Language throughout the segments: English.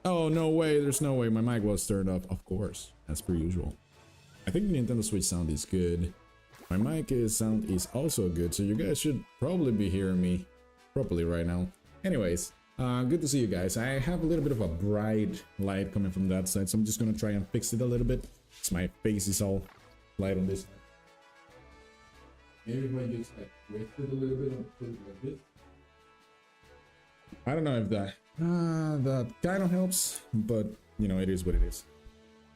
Oh, no way. There's no way. My mic was turned off. Of course. As per usual. I think the Nintendo Switch sound is good. My mic sound is also good. So you guys should probably be hearing me properly right now. Anyways, good to see you guys. I have a little bit of a bright light coming from that side. So I'm just going to try and fix it a little bit. So my face is all light on this side. Maybe if I just like lift it a little bit and put it like this. I don't know if that kind of helps, but you know, it is what it is.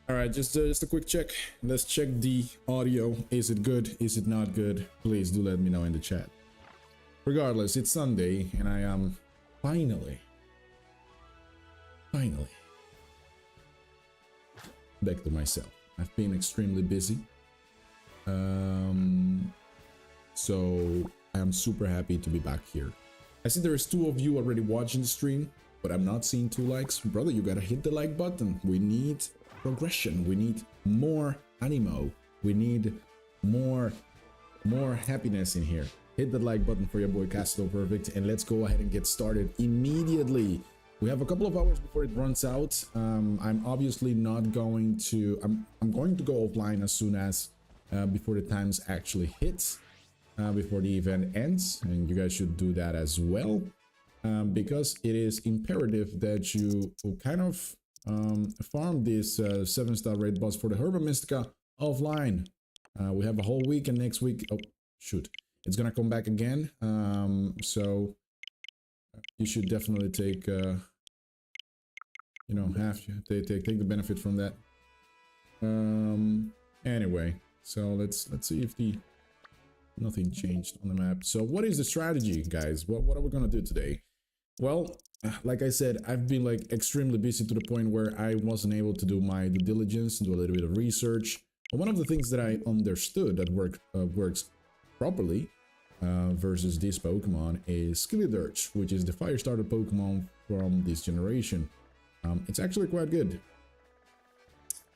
All right, just a quick check. Let's check the audio. Is it good? Is it not good? Please do let me know in the chat. Regardless, it's Sunday and I am finally back to myself. I've been extremely busy. So I'm super happy to be back here. I see there's 2 of you already watching the stream, but I'm not seeing 2 likes. Brother, you gotta hit the like button. We need progression. We need more animo. We need more happiness in here. Hit the like button for your boy Casadorperfect, and let's go ahead and get started immediately. We have a couple of hours before it runs out. I'm obviously not going to... I'm going to go offline as soon as before the times actually hit. Before the event ends, and you guys should do that as well, because it is imperative that you kind of farm this 7-star raid boss for the HERBA MYSTICA offline. We have a whole week, and next week, oh shoot, it's gonna come back again. So you should definitely take you know, take the benefit from that. Anyway, so let's see if the nothing changed on the map. So what is the strategy, guys? What are we gonna do today? Well, like I said, I've been like extremely busy to the point where I wasn't able to do my due diligence, do a little bit of research. And one of the things that I understood that works properly versus this Pokemon is Skeledirge, which is the fire starter Pokemon from this generation. It's actually quite good.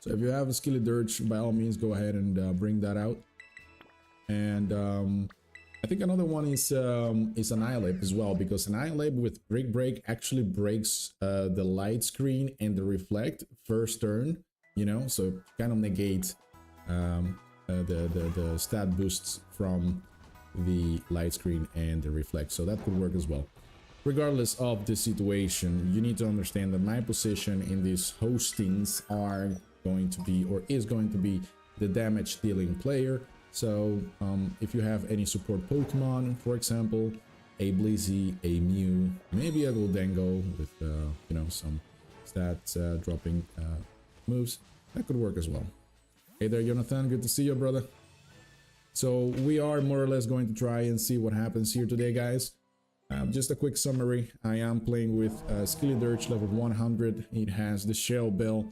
So if you have a Skeledirge, by all means, go ahead and bring that out. And I think another one is Annihilate as well, because Annihilate with Break actually breaks the light screen and the reflect first turn, you know, so kind of negate the stat boosts from the light screen and the reflect, so that could work as well. Regardless of the situation, you need to understand that my position in these hostings are going to be, or is going to be, the damage dealing player. So if you have any support Pokemon, for example, a Blizzy, a Mew, maybe a Goldengo with you know, some stats dropping moves, that could work as well. Hey there, Jonathan, good to see you, brother. So we are more or less going to try and see what happens here today, guys. Just a quick summary. I am playing with Skeledirge level 100. It has the Shell Bell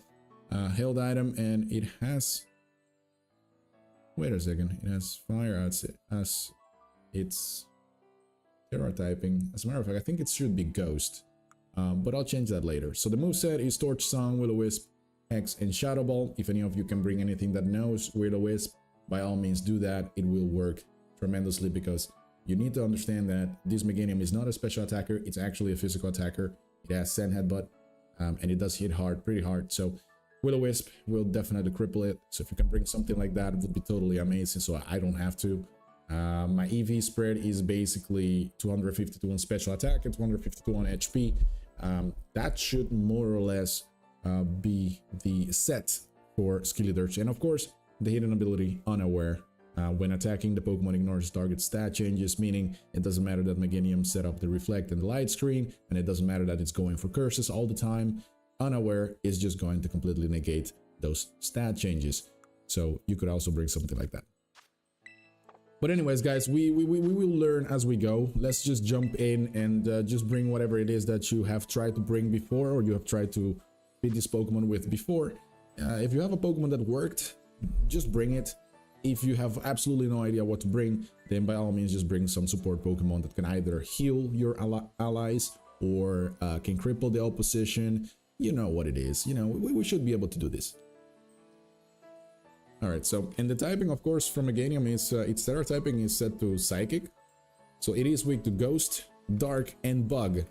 held item, and it has... Wait a second, it has fire as its Tera typing. As a matter of fact, I think it should be Ghost, but I'll change that later. So the moveset is Torch Song, Will-O-Wisp, X, and Shadow Ball. If any of you can bring anything that knows Will-O-Wisp, by all means do that. It will work tremendously, because you need to understand that this Meganium is not a special attacker, it's actually a physical attacker. It has Sand Headbutt, and it does hit hard, pretty hard. So Will-O-Wisp will definitely cripple it, so if you can bring something like that, it would be totally amazing, so I don't have to. My EV spread is basically 252 on special attack and 252 on HP. That should more or less be the set for Skeledirge. And of course, the hidden ability Unaware. When attacking, the Pokemon ignores target stat changes, meaning it doesn't matter that Meganium set up the reflect and the light screen, and it doesn't matter that it's going for curses all the time. Unaware is just going to completely negate those stat changes. So you could also bring something like that. But anyways, guys, we will learn as we go. Let's just jump in and just bring whatever it is that you have tried to bring before, or you have tried to beat this Pokemon with before. If you have a Pokemon that worked, just bring it. If you have absolutely no idea what to bring, then by all means just bring some support Pokemon that can either heal your allies or can cripple the opposition. You know what it is. You know, we should be able to do this. Alright, so, and the typing, of course, from Meganium is, its Tera typing is set to Psychic. So it is weak to Ghost, Dark, and Bug.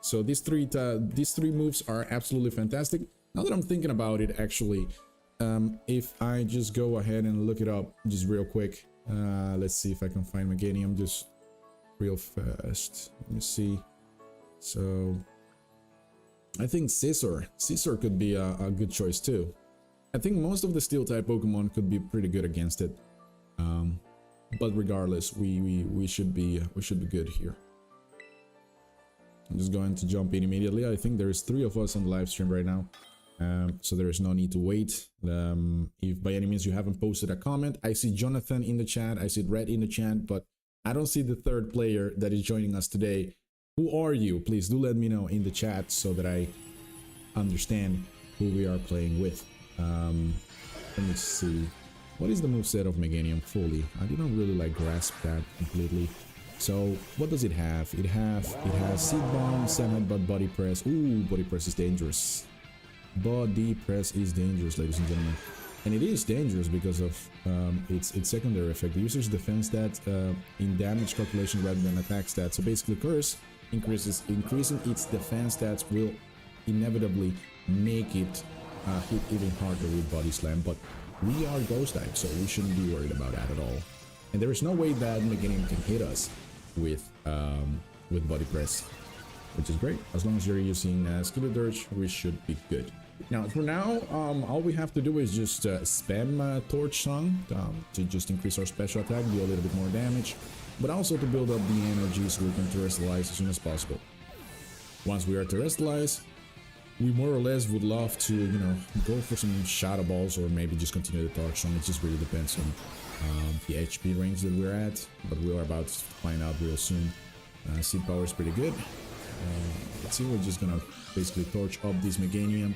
So these three moves are absolutely fantastic. Now that I'm thinking about it, actually, if I just go ahead and look it up just real quick, let's see if I can find Meganium just real fast. Let me see. So I think Scizor could be a good choice too. I think most of the steel type Pokemon could be pretty good against it, but regardless, we should be good here. I'm just going to jump in immediately. I think there's 3 of us on the live stream right now, so there is no need to wait. If by any means you haven't posted a comment, I see Jonathan in the chat, I see Red in the chat, but I don't see the 3rd player that is joining us today. Who are you? Please do let me know in the chat so that I understand who we are playing with. Let me see. What is the moveset of Meganium fully? I do not really like grasp that completely. So what does it have? It has Seed Bomb, Sand Headbutt, Body Press. Ooh, Body Press is dangerous. Body Press is dangerous, ladies and gentlemen. And it is dangerous because of its secondary effect. The user's defense stat in damage calculation rather than attack stats. So basically Curse increasing its defense stats will inevitably make it hit even harder with Body Slam. But we are Ghost type, so we shouldn't be worried about that at all. And there is no way that Meganium can hit us with Body Press, which is great. As long as you're using Skeledirge, we should be good. Now, for now, all we have to do is just spam Torch Song to just increase our special attack, do a little bit more damage, but also to build up the energy so we can terrestrialize as soon as possible. Once we are terrestrialized, we more or less would love to, you know, go for some Shadow Balls or maybe just continue the Torch Song. It just really depends on the HP range that we're at, but we are about to find out real soon. Seed Power is pretty good. Let's see, we're just gonna basically torch up this Meganium.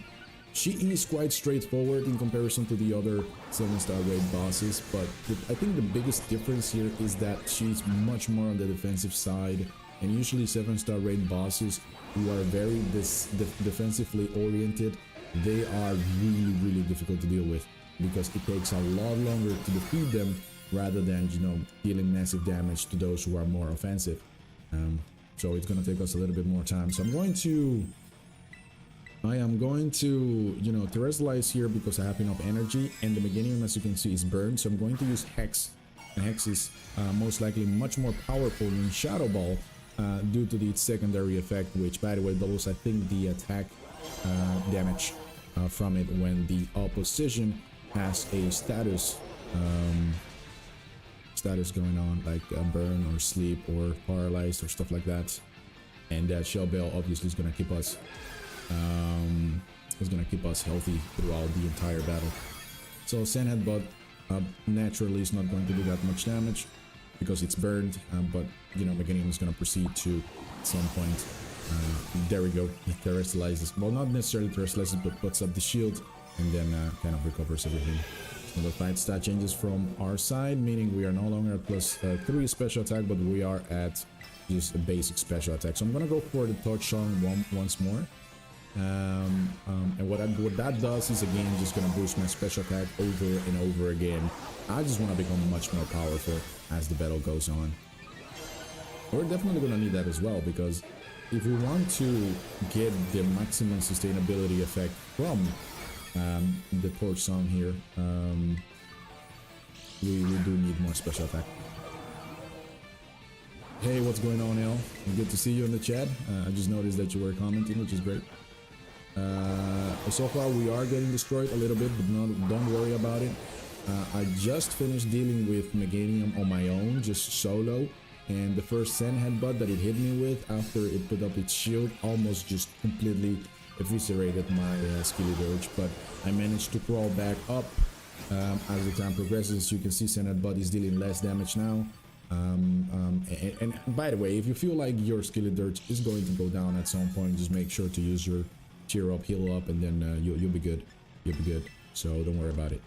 She is quite straightforward in comparison to the other 7-star raid bosses, but I think the biggest difference here is that she's much more on the defensive side, and usually 7-star raid bosses who are very defensively oriented, they are really difficult to deal with because it takes a lot longer to defeat them rather than, you know, dealing massive damage to those who are more offensive. So it's gonna take us a little bit more time. So I am going to, you know, terrestrialize here because I have enough energy, and the Meganium, as you can see, is burned. So I'm going to use Hex, and Hex is most likely much more powerful than Shadow Ball due to its secondary effect, which, by the way, doubles, I think, the attack damage from it when the opposition has a status going on, like burn or sleep or paralyzed or stuff like that. And that Shell Bell obviously is gonna keep us healthy throughout the entire battle. So Sand Headbutt naturally is not going to do that much damage because it's burned, but you know, Meganium is going to proceed to at some point. There we go. It terrestrializes, well, not necessarily terrestrializes, but puts up the shield and then kind of recovers everything. So the fight stat changes from our side, meaning we are no longer at +3 special attack, but we are at just a basic special attack. So I'm gonna go for the Torch Song once more. And what that does is, again, just gonna boost my special attack over and over again. I just want to become much more powerful as the battle goes on. We're definitely gonna need that as well, because if we want to get the maximum sustainability effect from the Torch Song here, we do need more special attack. Hey, what's going on, El? Good to see you in the chat. I just noticed that you were commenting, which is great. So far we are getting destroyed a little bit, but don't worry about it. I just finished dealing with Meganium on my own, just solo, and the first Sand Headbutt that it hit me with after it put up its shield almost just completely eviscerated my Skeledirge, but I managed to crawl back up as the time progresses. You can see Sand Headbutt is dealing less damage now. And by the way, if you feel like your Skeledirge is going to go down at some point, just make sure to use your cheer up, heal up, and then you'll be good. You'll be good. So don't worry about it.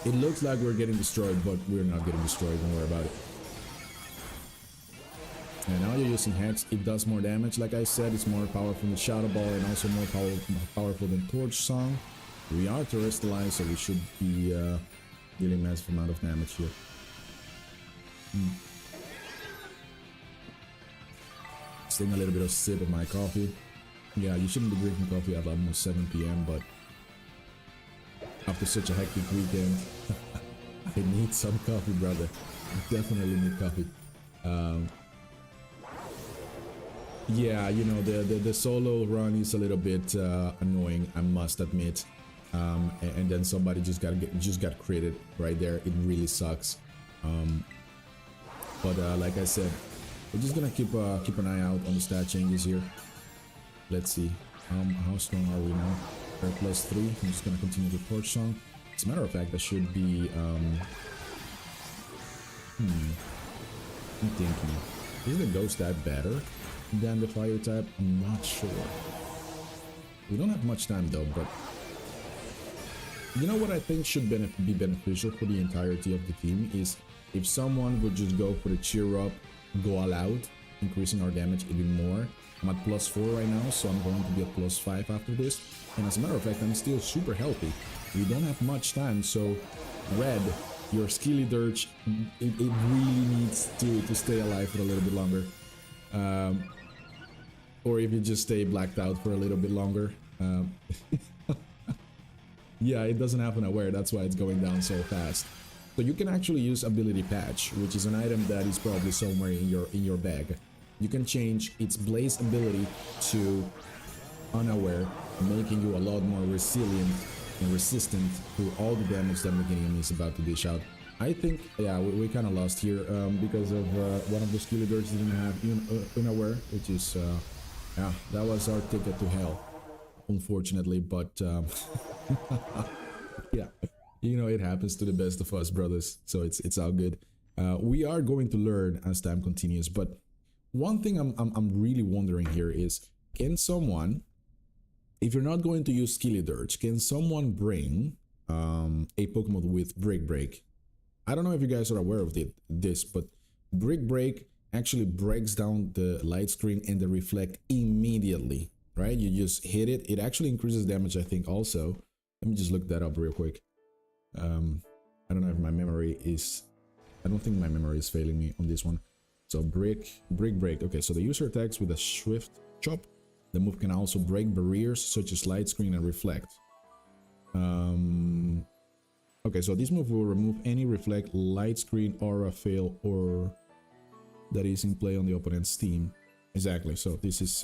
It looks like we're getting destroyed, but we're not getting destroyed. Don't worry about it. And now you're using Hex. It does more damage. Like I said, it's more powerful than Shadow Ball and also more powerful than Torch Song. We are terrestrialized, so we should be dealing massive amount of damage here. Staying a little bit of sip of my coffee. Yeah, you shouldn't be drinking coffee at almost 7 p.m. but after such a hectic weekend, I need some coffee, brother. I definitely need coffee. Yeah, you know, the solo run is a little bit annoying, I must admit. And then somebody just got created right there. It really sucks. But like I said, we're just gonna keep an eye out on the stat changes here. Let's see. How strong are we now? We're +3. I'm just gonna continue the torch song. As a matter of fact, that should be I'm thinking, is the ghost type better than the fire type? I'm not sure. We don't have much time though, but you know what I think should be beneficial for the entirety of the team is if someone would just go for the cheer up, go all out, increasing our damage even more. I'm at +4 right now, so I'm going to be at +5 after this. And as a matter of fact, I'm still super healthy. We don't have much time, so Red, your Skeledirge, it really needs to stay alive for a little bit longer. Or if you just stay blacked out for a little bit longer. Yeah, it doesn't happen aware, that's why it's going down so fast. So you can actually use Ability Patch, which is an item that is probably somewhere in your bag. You can change its Blaze ability to Unaware, making you a lot more resilient and resistant to all the damage that Meganium is about to dish out. I think, yeah, we kind of lost here because of one of the Skeledirge didn't have Unaware, which is, yeah, that was our ticket to hell, unfortunately, but yeah, you know, it happens to the best of us, brothers, so it's all good. We are going to learn as time continues, but one thing I'm really wondering here is, can someone, if you're not going to use Skeledirge, can someone bring a Pokemon with Brick Break? I don't know if you guys are aware of this, but Brick Break actually breaks down the light screen and the reflect immediately, right? You just hit it. It actually increases damage, I think, also. Let me just look that up real quick. I don't know if my memory is... I don't think my memory is failing me on this one. So Brick Break. Okay, so the user attacks with a Swift Chop. The move can also break barriers such as light screen and reflect. Okay, so this move will remove any reflect, light screen, aura, fail, or that is in play on the opponent's team. Exactly. So this is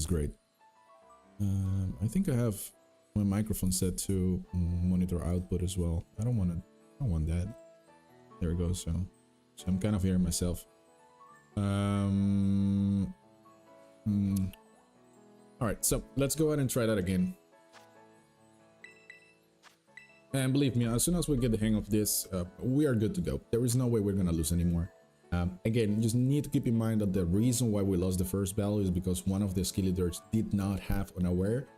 great. I think I have my microphone set to monitor output as well. I don't want that. There it goes. So I'm kind of hearing myself. All right, so let's go ahead and try that again. And believe me, as soon as we get the hang of this, we are good to go. There is no way we're gonna lose anymore. Again, you just need to keep in mind that the reason why we lost the first battle is because one of the Skeledirge did not have Unaware,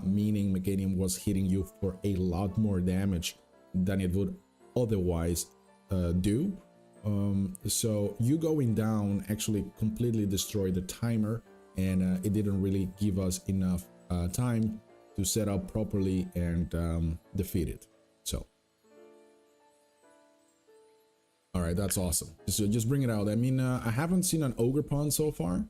meaning Meganium was hitting you for a lot more damage than it would otherwise do. So you going down actually completely destroyed the timer, and it didn't really give us enough time to set up properly and defeat it. So all right, that's awesome. Just bring it out. I mean, I haven't seen an Ogerpon so far,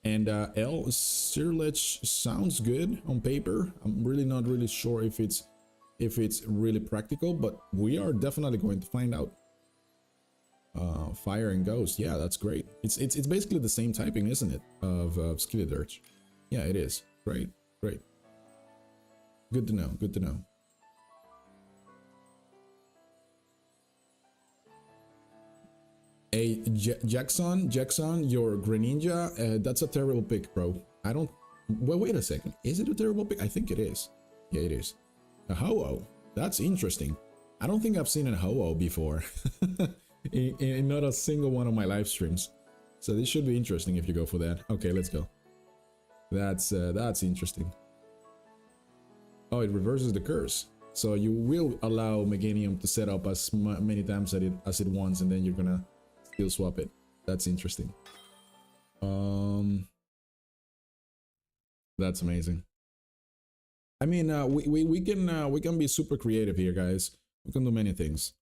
and Sirlech sounds good on paper. I'm really not really sure if it's really practical, but we are definitely going to find out. Fire and Ghost, yeah, that's great. It's basically the same typing, isn't it, of Skeledirge? Yeah, it is. Great. Good to know. Good to know. Hey, Jackson, your Greninja, that's a terrible pick, bro. I don't... Well, wait a second. Is it a terrible pick? I think it is. Yeah, it is. A Ho-Oh. That's interesting. I don't think I've seen a Ho-Oh before. in not a single one of my live streams. So this should be interesting if you go for that. Okay, let's go. That's interesting. Oh, it reverses the curse. So you will allow Meganium to set up as many times as it wants, and then you're gonna still swap it. That's interesting. That's amazing. I mean, we can be super creative here, guys. We can do many things.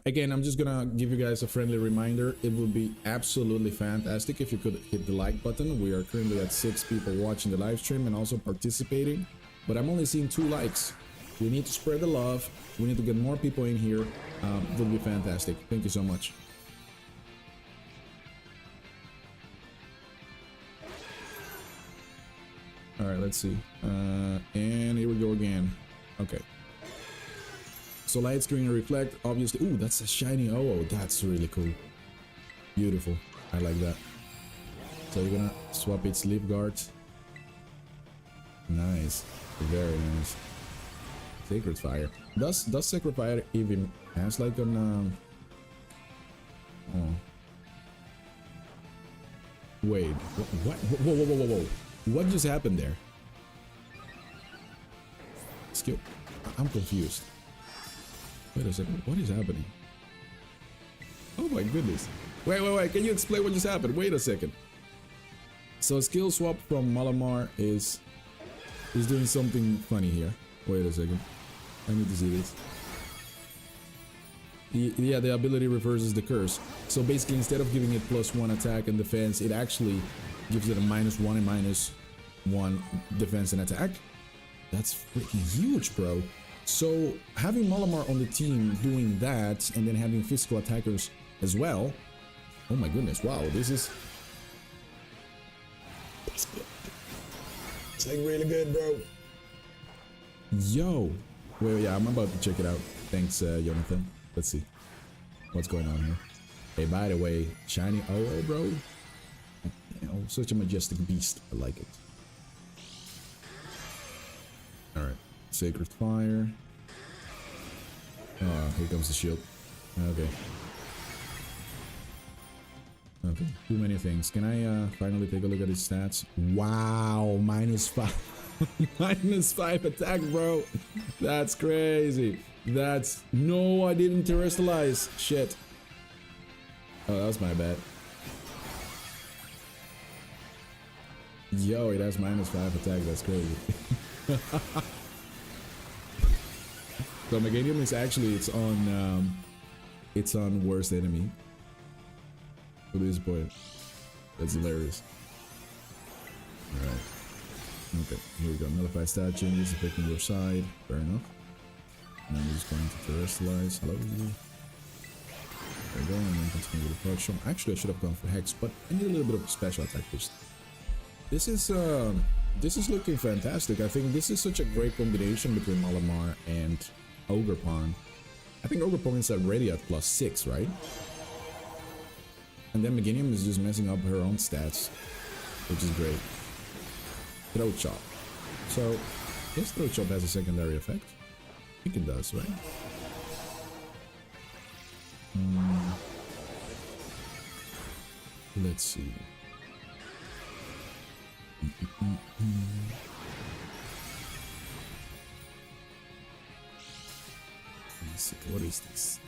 Again, I'm just gonna give you guys a friendly reminder. It would be absolutely fantastic if you could hit the like button. We are currently at 6 people watching the live stream and also participating, but I'm only seeing 2 likes. We need to spread the love. We need to get more people in here. It would be fantastic. Thank you so much. All right, let's see. And here we go again. Okay. So light screen and reflect, obviously. Ooh, that's a shiny Oh, that's really cool. Beautiful. I like that. So you're gonna swap its leaf guards. Nice. Very nice. Sacred Fire. Does Sacred Fire even has like an oh. Wait. What? Whoa. What just happened there? Skill. I'm confused. Wait a second, what is happening? Oh my goodness. Wait, can you explain what just happened? Wait a second. So skill swap from Malamar is doing something funny here. Wait a second. I need to see this. Yeah, the ability reverses the curse. So basically, instead of giving it +1 attack and defense, it actually gives it a -1 and -1 defense and attack. That's freaking huge, bro. So having Malamar on the team doing that and then having physical attackers as well. Oh my goodness, wow, this is... It's good. It's like really good, bro. Yo. Well, yeah, I'm about to check it out. Thanks, Jonathan. Let's see what's going on here. Hey, by the way, shiny Oh, bro. You know, such a majestic beast. I like it. Alright. Sacred Fire. Oh, here comes the shield. Okay. Okay, too many things. Can I finally take a look at his stats? Wow, -5. -5 attack, bro. That's crazy. That's... No, I didn't terrestrialize. Shit. Oh, that was my bad. Yo, it has -5 attack. That's crazy. So Meganium is actually it's on worst enemy. For this point. That's hilarious. Alright. Okay, here we go. Nullify stat changes affecting your side. Fair enough. And I'm just going to terrestrialize. Hello. There we go, and then continue with the Proc Shot. Actually, I should have gone for Hex, but I need a little bit of special attack boost. This is looking fantastic. I think this is such a great combination between Malamar and Ogerpon. I think Ogerpon is already at +6, right? And then Meganium is just messing up her own stats, which is great. Throat Chop. So, this Throat Chop has a secondary effect. I think it does, right? Let's see. Let's see, what is this?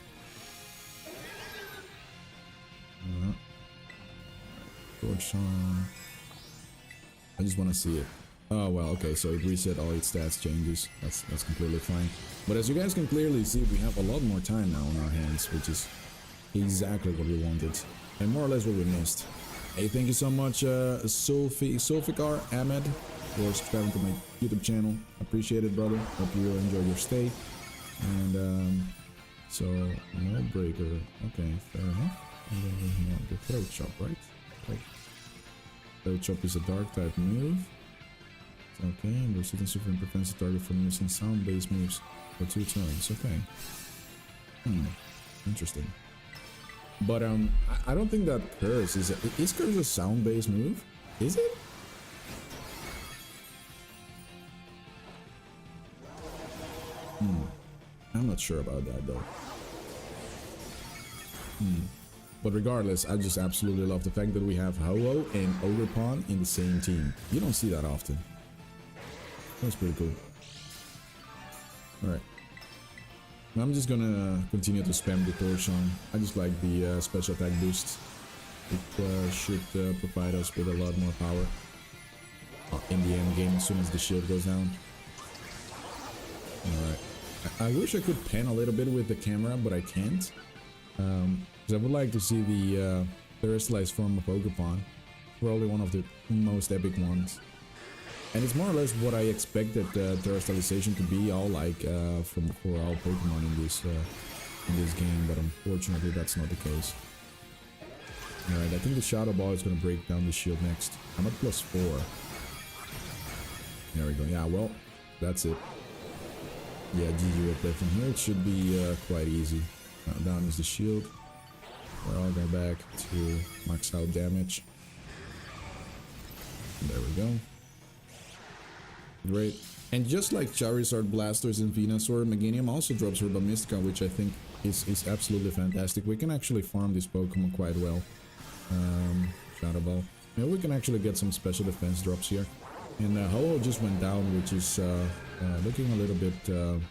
I just want to see it. Oh well, okay, so it reset all its stats changes. That's completely fine. But as you guys can clearly see, we have a lot more time now on our hands, which is exactly what we wanted, and more or less what we missed. Hey, thank you so much, Sulfikar Ahmed, for subscribing to my YouTube channel. Appreciate it, brother. Hope you enjoy your stay. And so no breaker. Okay, fair enough. And then we have the Throat Chop, right? Okay. Throat Chop is a dark type move. Okay, and the Resistance Super prevents the target from using sound-based moves for 2 turns. Okay. Interesting. But I don't think that Curse is Curse a sound-based move? Is it? I'm not sure about that though. But regardless, I just absolutely love the fact that we have Ho-Oh and Ogerpon in the same team. You don't see that often. That's pretty cool. Alright. I'm just gonna continue to spam the Torsion. I just like the special attack boost. It should provide us with a lot more power in the end game as soon as the shield goes down. Alright. I wish I could pen a little bit with the camera, but I can't. Because I would like to see the terrestrialized form of Ogerpon. Probably one of the most epic ones. And it's more or less what I expected terrestrialization to be all like for all Pokemon in this game, but unfortunately that's not the case. Alright, I think the Shadow Ball is going to break down the shield next. I'm at +4. There we go. Yeah, well, that's it. Yeah, GG will play from here. It should be quite easy. Down is the shield. We're all going back to max out damage. There we go. Great. And just like Charizard, Blastoise, and Venusaur, Meganium also drops HERBA MYSTICA, which I think is absolutely fantastic. We can actually farm this Pokemon quite well. Shadow Ball. Yeah, we can actually get some special defense drops here. And Ho-Oh just went down, which is looking a little bit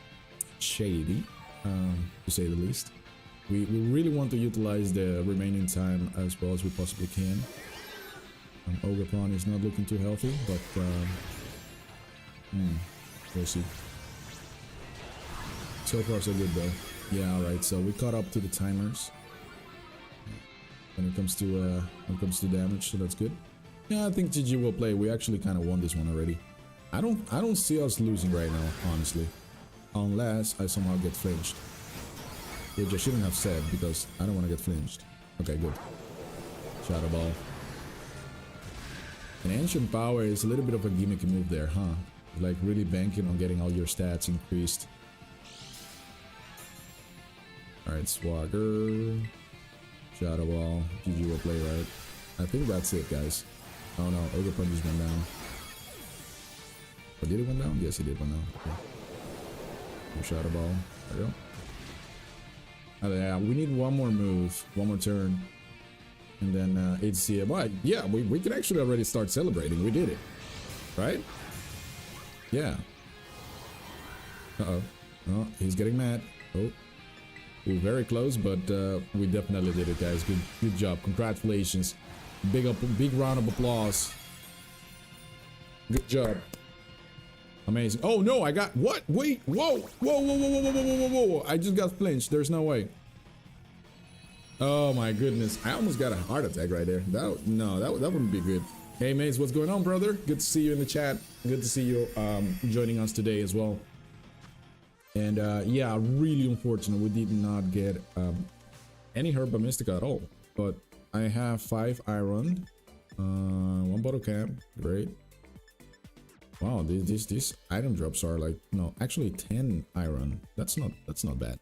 shady, to say the least. We really want to utilize the remaining time as well as we possibly can. Ogerpon is not looking too healthy, but we'll see. So far so good though. Yeah, alright, so we caught up to the timers when it comes to damage, so that's good. Yeah, I think GG will play. We actually kind of won this one already. I don't see us losing right now, honestly, unless I somehow get flinched, which I shouldn't have said because I don't want to get flinched. Okay, good. Shadow Ball. An Ancient Power is a little bit of a gimmicky move there, huh? Like really banking on getting all your stats increased. Alright, Swagger. Shadow Ball. GG will play, right? I think that's it, guys. Oh no, Ogerpon just went down. Oh, did it went down? Yes, it did went down. Okay. Shadow Ball. There we go. Oh, yeah, we need one more move, one more turn. And then it's the... yeah, we can actually already start celebrating. We did it. Right? Yeah. Uh-oh. Oh, he's getting mad. Oh. We were very close, but we definitely did it, guys. Good job. Congratulations. Big round of applause. Good job. Amazing. Oh no, I got what? Wait, whoa. Whoa. I just got flinched. There's no way. Oh my goodness. I almost got a heart attack right there. That wouldn't be good. Hey Maze, what's going on, brother? Good to see you in the chat. Good to see you joining us today as well. And yeah, really unfortunate we did not get any HERBA MYSTICA at all. But I have 5 iron, 1 bottle cap, great. Wow, these item drops are like, no, actually 10 iron. That's not bad.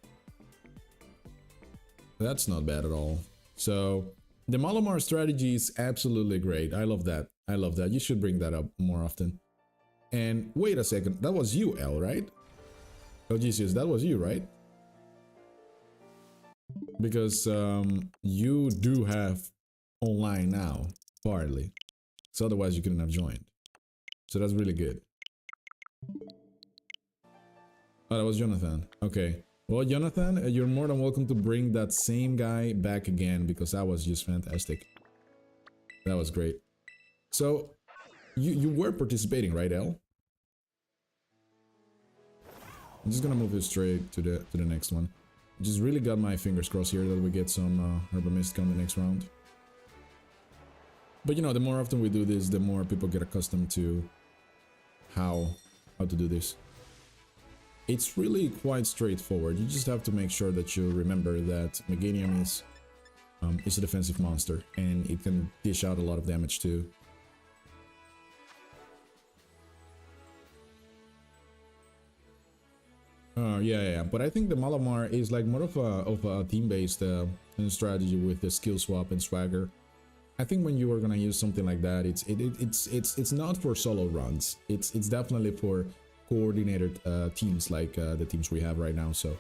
That's not bad at all. So the Malamar strategy is absolutely great. I love that. I love that. You should bring that up more often. And wait a second, that was you, L, right? Oh Jesus, that was you, right? Because you do have online now, partly. So otherwise you couldn't have joined. So that's really good. Oh, that was Jonathan. Okay. Well, Jonathan, you're more than welcome to bring that same guy back again, because that was just fantastic. That was great. So, you were participating, right, El? I'm just gonna move it straight to the next one. Just really got my fingers crossed here that we get some HERBA MYSTICA on the next round. But you know, the more often we do this, the more people get accustomed to how to do this. It's really quite straightforward. You just have to make sure that you remember that Meganium is a defensive monster, and it can dish out a lot of damage too. Yeah. But I think the Malamar is like more of a team-based strategy with the skill swap and swagger. I think when you are gonna use something like that, it's not for solo runs. It's definitely for coordinated teams like the teams we have right now. So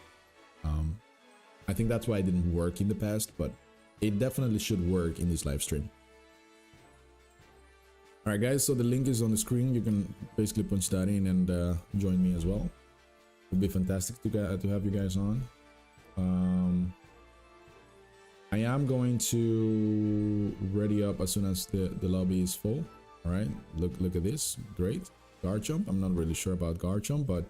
I think that's why it didn't work in the past, but it definitely should work in this live stream. All right, guys. So the link is on the screen. You can basically punch that in and join me as well. It would be fantastic to have you guys on. I am going to ready up as soon as the lobby is full. All right, look at this, great. Garchomp, I'm not really sure about Garchomp, but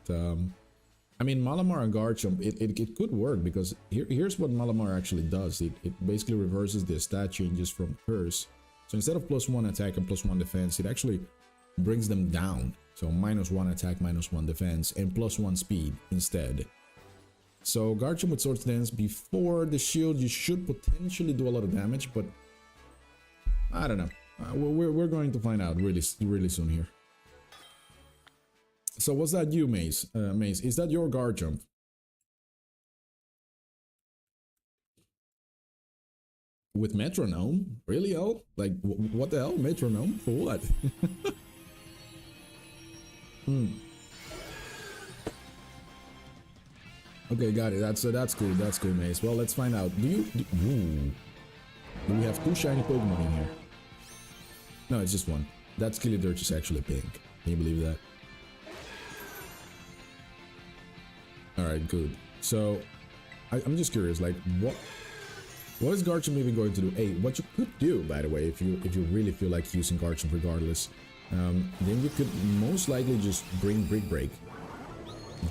I mean, Malamar and Garchomp, it could work, because here's what Malamar actually does. It basically reverses the stat changes from Curse. So instead of +1 attack and +1 defense, it actually brings them down. So -1 attack, -1 defense, and +1 speed instead. So Garchomp with Swords Dance, before the shield, you should potentially do a lot of damage, but I don't know. We're going to find out really soon here. So was that you, Maze? Maze, is that your Garchomp? With Metronome? Really, El? Like, what the hell? Metronome? For what? Okay, got it. That's cool. That's cool, Maze. Well, let's find out. Do we have 2 shiny Pokemon in here? No, it's just one. That Skeledirge is actually pink. Can you believe that? Alright, good. So, I'm just curious, like, what is Garchomp even going to do? Hey, what you could do, by the way, if you really feel like using Garchomp regardless, then you could most likely just bring Brick Break.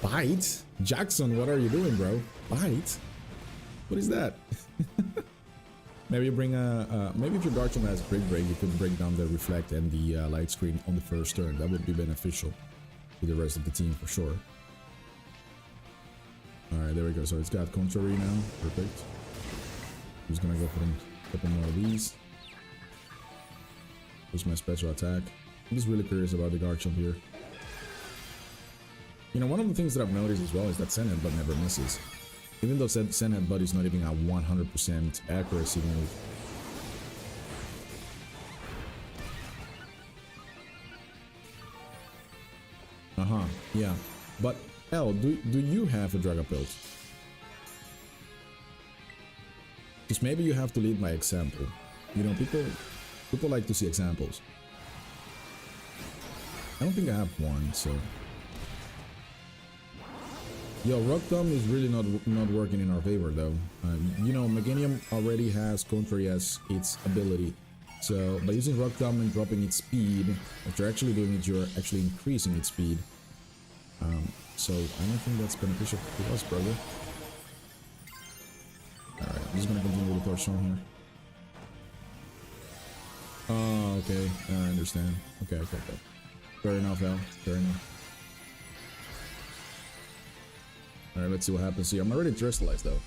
Bite? Jackson, what are you doing, bro? Bite? What is that? Maybe you bring maybe if your Garchomp has Brick Break, you could break down the Reflect and the Light Screen on the first turn. That would be beneficial to the rest of the team for sure. Alright, there we go. So it's got Contrary now. Perfect. I'm just gonna go for a couple more of these. Use my special attack. I'm just really curious about the Garchomp here. You know, one of the things that I've noticed as well is that Sand Headbutt never misses. Even though Sand Headbutt is not even a 100% accuracy move. Yeah. But, El, do you have a Dragapult? Because maybe you have to lead by example. You know, people like to see examples. I don't think I have one, so... Yo, Rock Thumb is really not working in our favor, though. You know, Meganium already has Contrary as its ability. So, by using Rock Thumb and dropping its speed, what you're actually doing is you're actually increasing its speed. So, I don't think that's beneficial to us, brother. Alright, I'm just gonna continue with the Torch Stone here. Oh, okay. I understand. Okay. Fair enough, Al. Fair enough. Alright, let's see what happens here. I'm already Terrestrialized, though.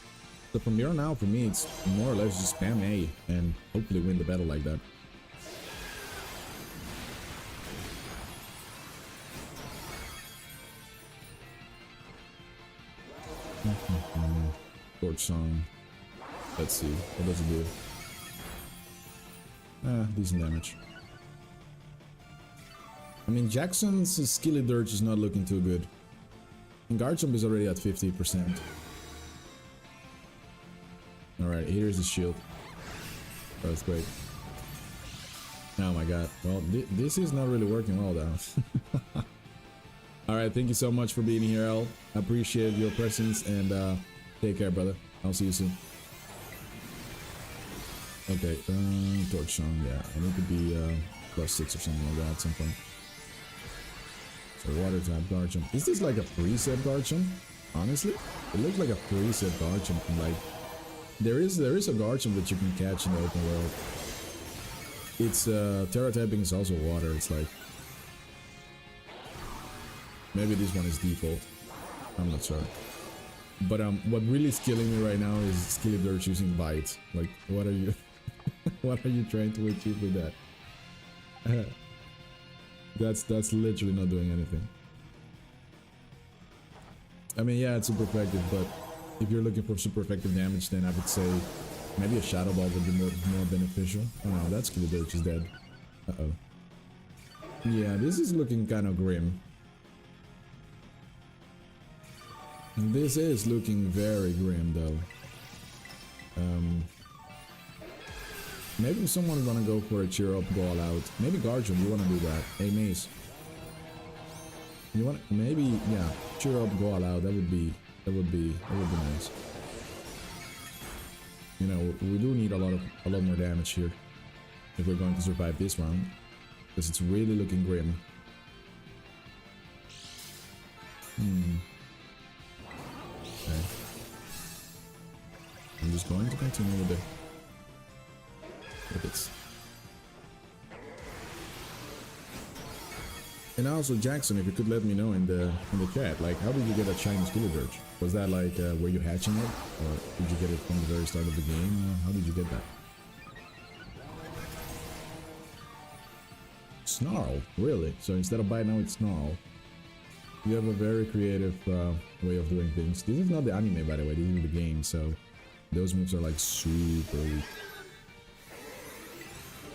So from here on out, for me, it's more or less just spam A and hopefully win the battle like that. Torch Song. Let's see. What does it do? Decent damage. I mean, Jackson's Skeledirge is not looking too good. And Garchomp is already at 50%. Alright, here's the shield. Earthquake. Oh my god. Well, this is not really working well, though. Alright, thank you so much for being here, El. I appreciate your presence, and take care, brother. I'll see you soon. Okay, Torch Song, yeah. And it could be +6 or something like that at some point. So Water type Garchomp. Is this like a preset Garchomp? Honestly, it looks like a preset Garchomp. Like there is a Garchomp that you can catch in the open world. Its Tera typing is also water. It's like maybe this one is default. I'm not sure. But what really is killing me right now is Skeledirge using Bite. Like, what are you what are you trying to achieve with that? That's literally not doing anything. I mean, yeah, it's super effective, but if you're looking for super effective damage, then I would say maybe a Shadow Ball would be more beneficial. Oh no, that Skeledirge is dead. Uh-oh. Yeah, this is looking kind of grim. This is looking very grim, though. Maybe someone's gonna go for a Cheer Up, Go All Out. Maybe Garchomp, you wanna do that. Hey, Mace. You want maybe, yeah, Cheer Up, Go All Out. That would be nice. You know, we do need a lot more damage here if we're going to survive this round, because it's really looking grim. just going to continue with this. And also, Jackson, if you could let me know in the chat, like, how did you get a shiny Skeledirge? Was that like, were you hatching it, or did you get it from the very start of the game? How did you get that? Snarl, really? So instead of bite now, it's Snarl. You have a very creative way of doing things. This is not the anime, by the way. This is the game, so those moves are like super weak.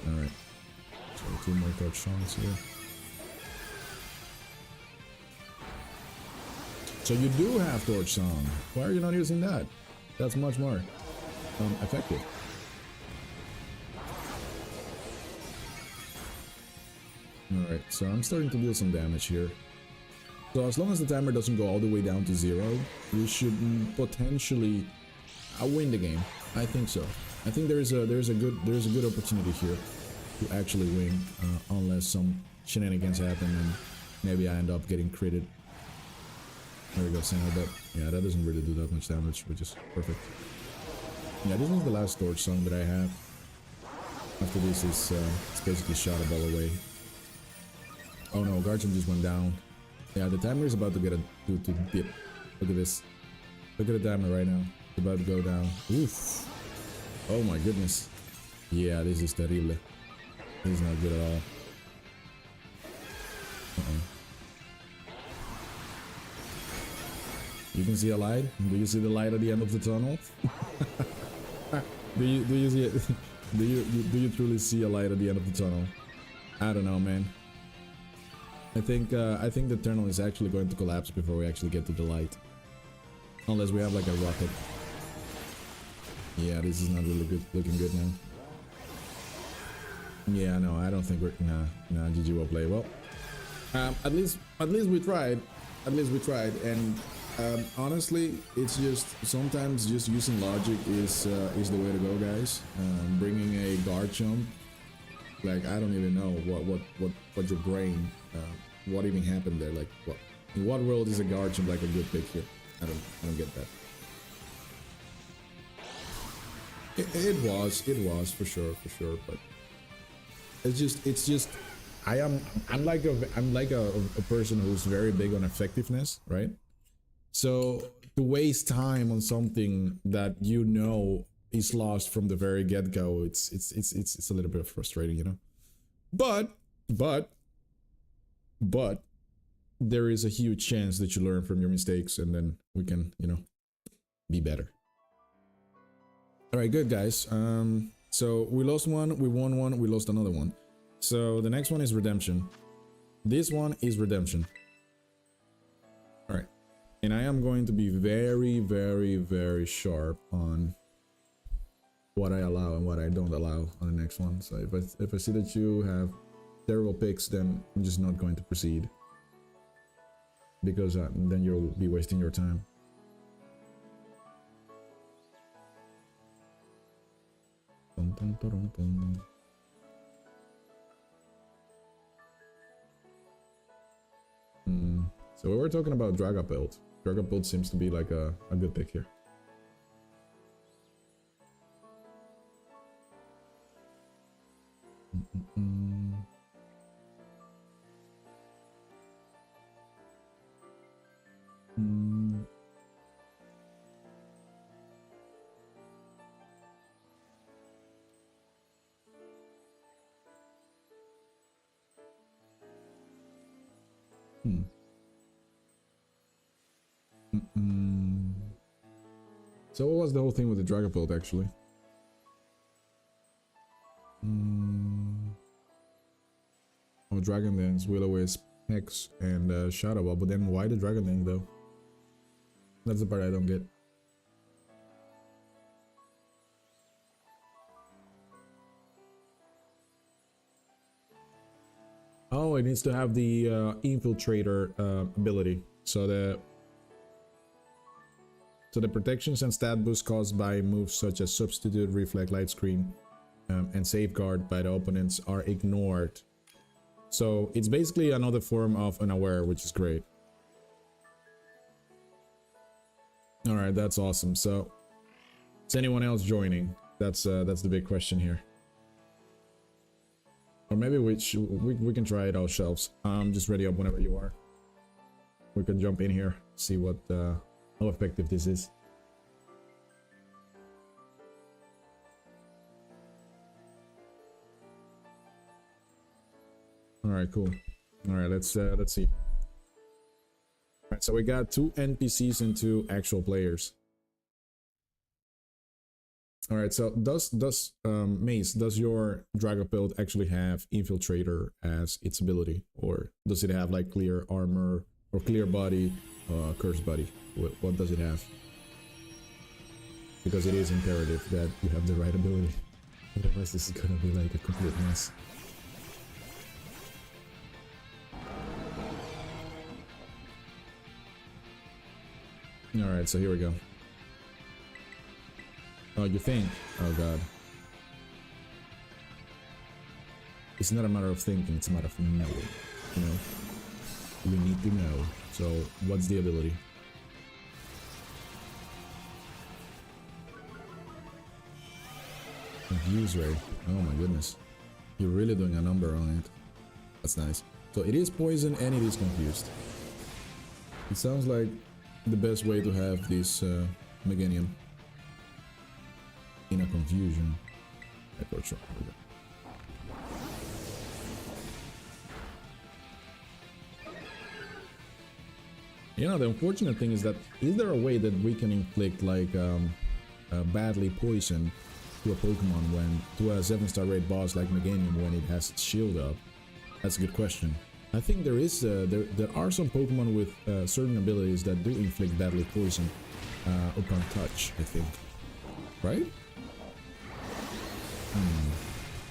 All right. So 2 more touch songs here. So you do have Torch Song. Why are you not using that? That's much more effective. Alright, so I'm starting to deal some damage here. So as long as the timer doesn't go all the way down to 0, we should potentially win the game. I think so. I think there's a good opportunity here to actually win, unless some shenanigans happen and maybe I end up getting critted. There we go, Santa, but yeah, that doesn't really do that much damage, which is perfect. Yeah, this is the last Torch Song that I have. After this is it's basically shot a ball away. Oh no, Guardian just went down. Yeah, the timer is about to get a to dip. Look at this. Look at the timer right now. It's about to go down. Oof. Oh my goodness. Yeah, this is terrible. This is not good at all. You can see a light. Do you see the light at the end of the tunnel? do you see it? Do you truly see a light at the end of the tunnel? I don't know, man. I think the tunnel is actually going to collapse before we actually get to the light. Unless we have like a rocket. Yeah, this is not really good, looking good now. Yeah, no, I don't think we're nah, GG will play. Well, at least we tried. At least we tried, and honestly, it's just sometimes just using logic is the way to go, guys. Bringing a guard jump, like I don't even know what your brain, what even happened there. Like what in what world is a guard jump like a good pick here? I don't get that. It was for sure, but it's just I'm like a person who's very big on effectiveness, right? So to waste time on something that you know is lost from the very get-go, it's a little bit frustrating, you know. But there is a huge chance that you learn from your mistakes, and then we can, you know, be better. All right, good guys. So we lost one, we won one, we lost another one. So the next one is redemption. This one is redemption. All right. And I am going to be very, very, very sharp on what I allow and what I don't allow on the next one. So if I see that you have terrible picks, then I'm just not going to proceed. Because then you'll be wasting your time. Dun, dun, dun, dun, dun. So we were talking about Dragapult. Dragapult seems to be like a good pick here. So what was the whole thing with the Dragapult actually? Oh, Dragon Dance, Will-O-Wisp, Hex, and Shadow Ball. But then why the Dragon Dance though? That's the part I don't get. Oh, it needs to have the Infiltrator ability. So the protections and stat boosts caused by moves such as Substitute, Reflect, Light Screen, and Safeguard by the opponents are ignored. So it's basically another form of Unaware, which is great. Alright, that's awesome. So Is anyone else joining? That's the big question here. Or maybe we can try it ourselves. Just ready up whenever you are. We can jump in here, see what how effective this is. All right, cool. All right, let's see. All right, so we got 2 NPCs and 2 actual players. All right, so does Mace, does your Dragapult actually have Infiltrator as its ability, or does it have like clear armor or clear body, curse body? What does it have? Because it is imperative that you have the right ability. Otherwise, this is gonna be like a complete mess. All right, so here we go. Oh, you think? Oh god. It's not a matter of thinking, it's a matter of knowing, you know? We need to know. So, what's the ability? Confuse Ray. Oh my goodness. You're really doing a number on it. That's nice. So it is poison and it is confused. It sounds like the best way to have this Meganium in a confusion. Sure. You know, the unfortunate thing is that is there a way that we can inflict like badly poison to a Pokemon when to a 7-star raid boss like Meganium when it has its shield up? That's a good question. I think there is there are some Pokemon with certain abilities that do inflict badly poison upon touch, I think. Right?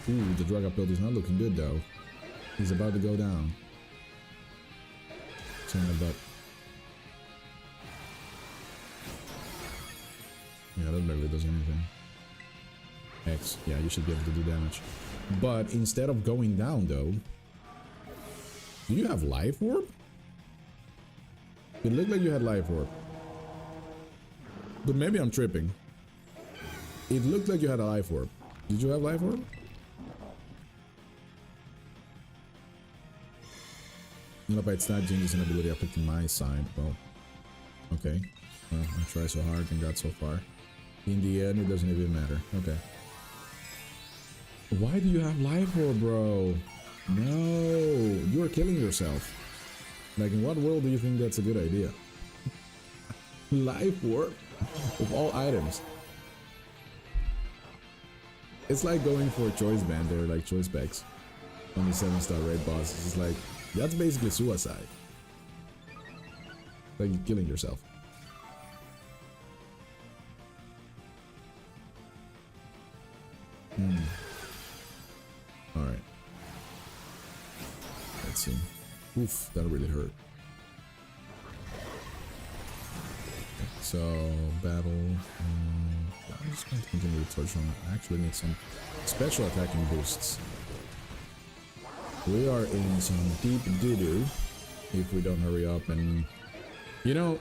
Ooh, the Dragapult is not looking good though. He's about to go down. Turn the butt. Yeah, that barely does anything. X, yeah, you should be able to do damage. But instead of going down though, do you have Life Orb? It looked like you had Life Orb. But maybe I'm tripping. It looked like you had a Life Orb. Did you have Life Orb? You know, by it's not genius an ability affecting my side. Well, okay. Well, I tried so hard and got so far. In the end, it doesn't even matter. Okay. Why do you have Life Orb, bro? No, you are killing yourself. Like, in what world do you think that's a good idea? Life Orb of all items. It's like going for a choice band or like choice packs on the 7-star raid boss. It's just like, that's basically suicide. Like you're killing yourself. Alright. Let's see. Oof, that really hurt. Okay, so, battle. I'm just going to continue to touch on it. I actually need some special attacking boosts. We are in some deep doo-doo if we don't hurry up. And you know,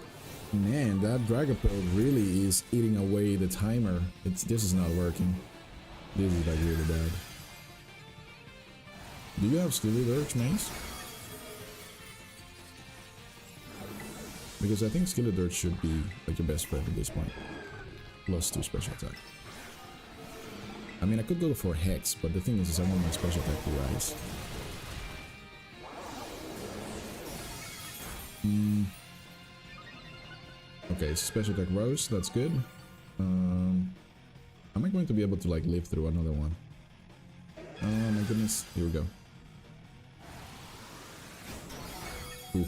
man, that Dragapult really is eating away the timer. This is not working. This is like really bad. Do you have Skeledirge, Mace? Because I think Skeledirge should be like your best friend at this point. Plus 2 special attack. I mean, I could go for Hex, but the thing is I want my special attack to rise. Okay, special attack rose, that's good. Am I going to be able to like live through another one? Oh my goodness, here we go. Ooh.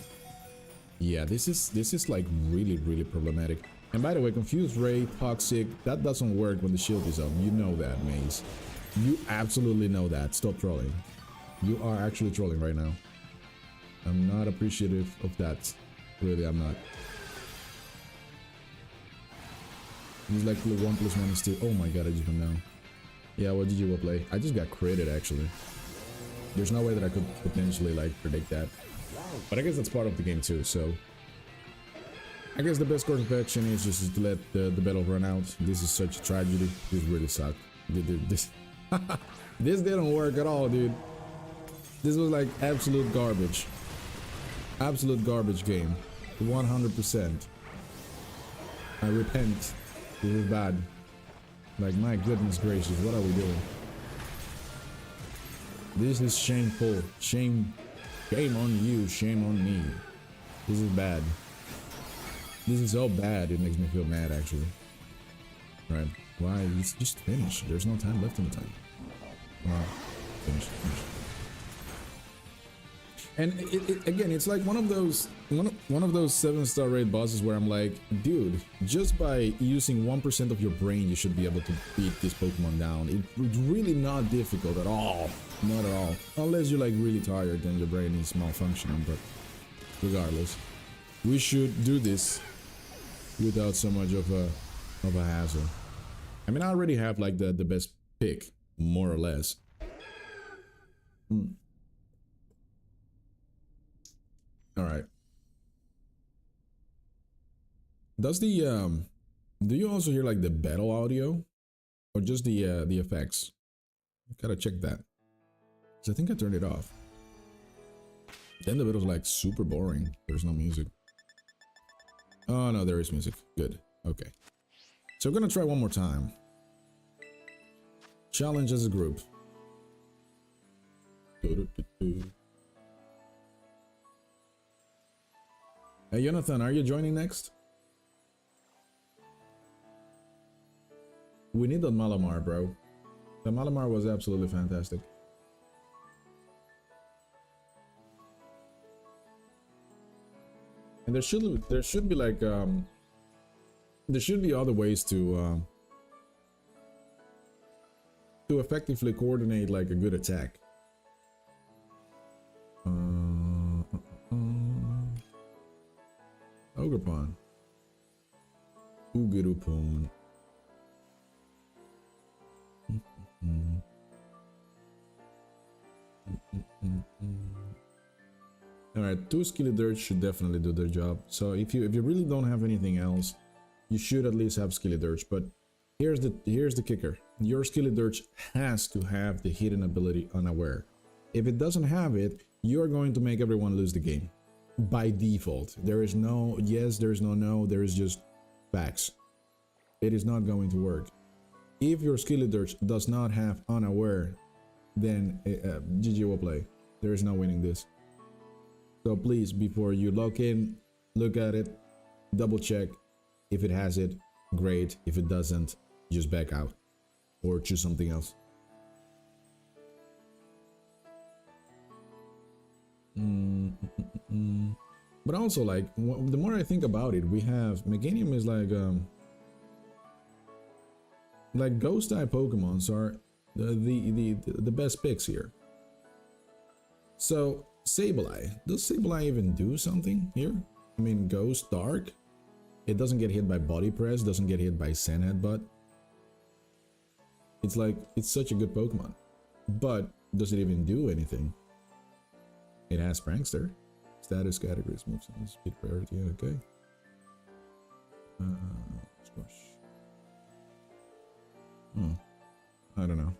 Yeah, this is like really problematic. And by the way, Confused Ray, Toxic, that doesn't work when the shield is up. You know that, Maze. You absolutely know that. Stop trolling. You are actually trolling right now. I'm not appreciative of that. Really, I'm not. He's like 1+1 is 2. Oh my god, I just went down. Yeah, what did you play? I just got critted actually. There's no way that I could potentially like predict that. But I guess that's part of the game too, so. I guess the best course of action is just to let the battle run out. This is such a tragedy. This really sucked. This this didn't work at all, dude. This was like absolute garbage. Absolute garbage game. 100%. I repent. This is bad. Like, my goodness gracious, what are we doing? This is shameful. Shame on you, shame on me. This is bad. This is so bad, it makes me feel mad, actually. Right. Why? It's just finish. There's no time left in the time. Finish. And again, it's like one of those 7-star raid bosses where I'm like, dude, just by using 1% of your brain, you should be able to beat this Pokemon down. It's really not difficult at all. Not at all. Unless you're like really tired, then your brain is malfunctioning. But regardless, we should do this without so much of a hassle. I mean, I already have like the best pick, more or less. All right. Does the do you also hear like the battle audio, or just the effects? Gotta check that. 'Cause I think I turned it off. Then the battle's like super boring. There's no music. Oh no, there is music. Good. Okay. So we're gonna try one more time. Challenge as a group. Hey Jonathan, are you joining next? We need that Malamar, bro. The Malamar was absolutely fantastic. And there should be like there should be other ways to effectively coordinate like a good attack. Ogerpon. Ugerupon. Alright, 2 Skeledirge should definitely do their job. So if you really don't have anything else, you should at least have Skeledirge. But here's the kicker. Your Skeledirge has to have the hidden ability Unaware. If it doesn't have it, you're going to make everyone lose the game. By default. There is no yes, there is no no, there is just facts. It is not going to work. If your Skeledirge does not have Unaware, then GG will play. There is no winning this. So please, before you log in, look at it, double check. If it has it, great. If it doesn't, just back out or choose something else. But also, like, the more I think about it, we have Meganium is like ghost type Pokemons are the best picks here. So Sableye, does Sableye even do something here? I mean, Ghost, Dark, it doesn't get hit by Body Press, doesn't get hit by Sand Headbutt. It's like, it's such a good Pokemon, but does it even do anything? It has Prankster. Status categories, moves, and speed priority. Okay. Squash. I don't know.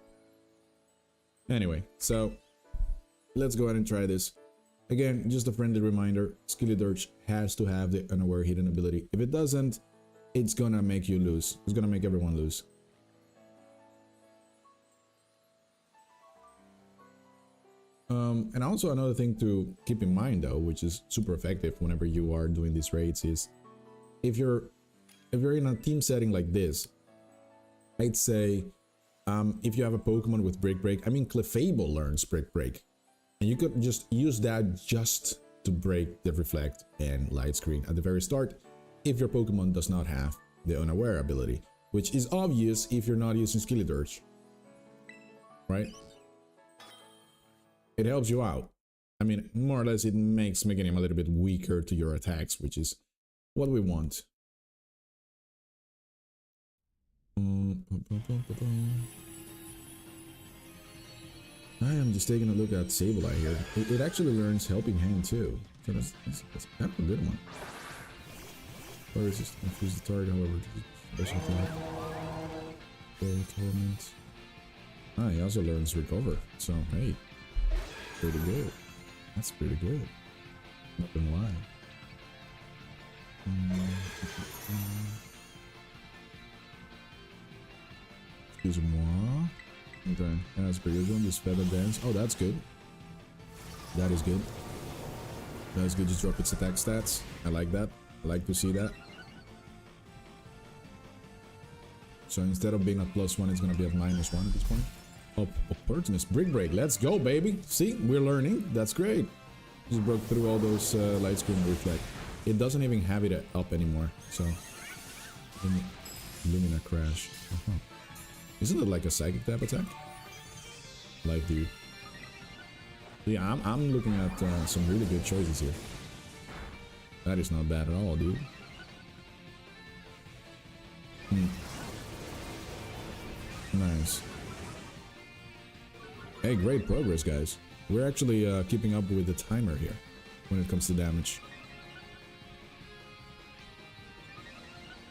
Anyway, so let's go ahead and try this. Again, just a friendly reminder, Skeledirge has to have the Unaware hidden ability. If it doesn't, it's gonna make you lose. It's gonna make everyone lose. And also another thing to keep in mind though, which is super effective whenever you are doing these raids, is if you're in a team setting like this, I'd say if you have a Pokemon with Brick Break, I mean Clefable learns Brick Break, and you could just use that just to break the Reflect and Light Screen at the very start if your Pokemon does not have the Unaware ability, which is obvious if you're not using Skeledirge, right? It helps you out. I mean, more or less it makes Meganium a little bit weaker to your attacks, which is what we want. I am just taking a look at Sableye here. It actually learns Helping Hand too. So that's kind of a good one. Or is just confuse the target, however, special attack. Torment. Ah, he also learns recover. So hey, pretty good. That's pretty good. Not gonna lie. Excuse-moi. Okay, that's pretty good. Just feather dance. Oh, that's good. That is good. That is good. Just drop its attack stats. I like that. I like to see that. So instead of being at +1, it's gonna be at -1 at this point. Oh, opportunist brick break. Let's go, baby. See, we're learning. That's great. Just broke through all those light screen reflect. It doesn't even have it up anymore. So Lumina crash. Isn't it like a psychic type attack? Like, dude. Yeah, I'm looking at some really good choices here. That is not bad at all, dude. Nice. Hey, great progress, guys. We're actually keeping up with the timer here when it comes to damage.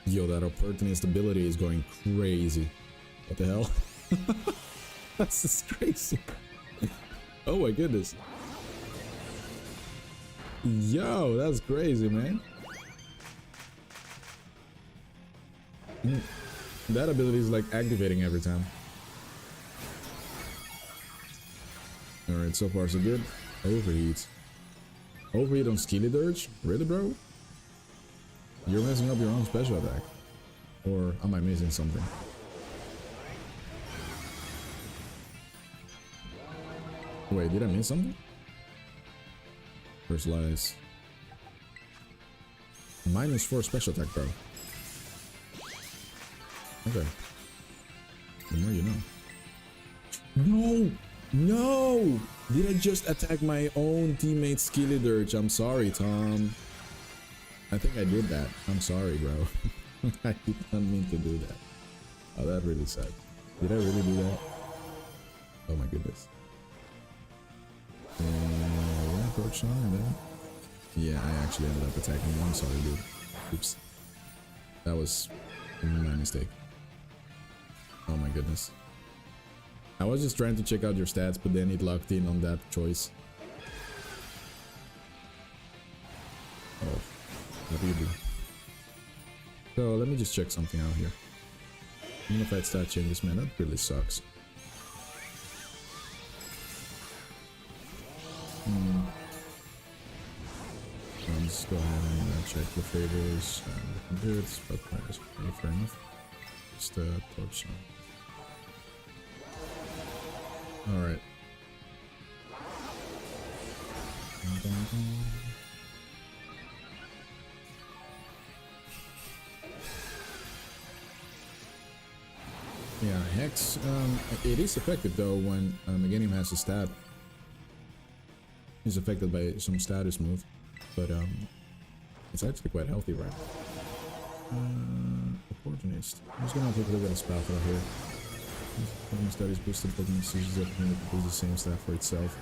Yo, that opportunist ability is going crazy. What the hell? That's just crazy. Oh my goodness. Yo, that's crazy, man. That ability is like activating every time. Alright, so far so good. Overheat. Overheat on Skeledirge? Really, bro? You're messing up your own special attack. Or am I missing something? Wait, did I miss something? Personalize. -4 special attack, bro. Okay. The more you know. No! No! Did I just attack my own teammate Skeledirge? I'm sorry, Tom. I think I did that. I'm sorry, bro. I did not mean to do that. Oh, that really sucked. Did I really do that? Oh my goodness. Yeah, approach on and then. Yeah, I actually ended up attacking one. Sorry, dude. Oops. That was my mistake. Oh my goodness. I was just trying to check out your stats, but then it locked in on that choice. Oh, what do you do? So let me just check something out here. Unified stat changes, man, that really sucks. Let's go ahead and check the favors and the goods, but that's okay, fair enough. Just torch on. Alright. Yeah, Hex, it is affected though when Meganium has a stat. He's affected by some status move, but it's actually quite healthy, right? Opportunist. I'm just gonna take a look at the Sp.Attack here. Pokemon status boosted Pokemon seizes up and it the same stat for itself.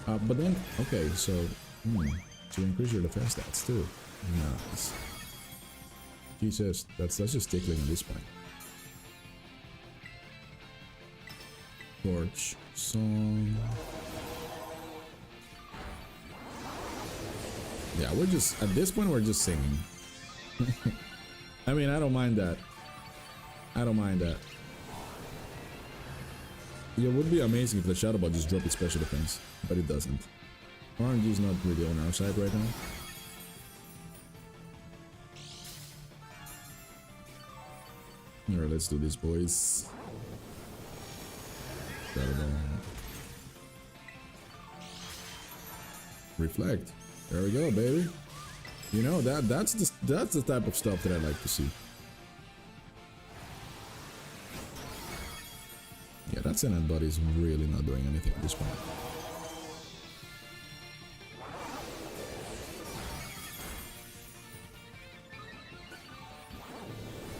But then, okay, so you increase your defense stats too. Nice. Jesus, that's just tickling at this point. Torch, song. Yeah, we're just at this point we're just singing. I mean, I don't mind that. I don't mind that. It would be amazing if the Shadow Ball just dropped its special defense, but it doesn't. RNG is not really on our side right now. Alright, let's do this, boys. Shadow Ball. Reflect. There we go, baby. You know, that's the type of stuff that I like to see. Yeah, that Senate body is really not doing anything at this point.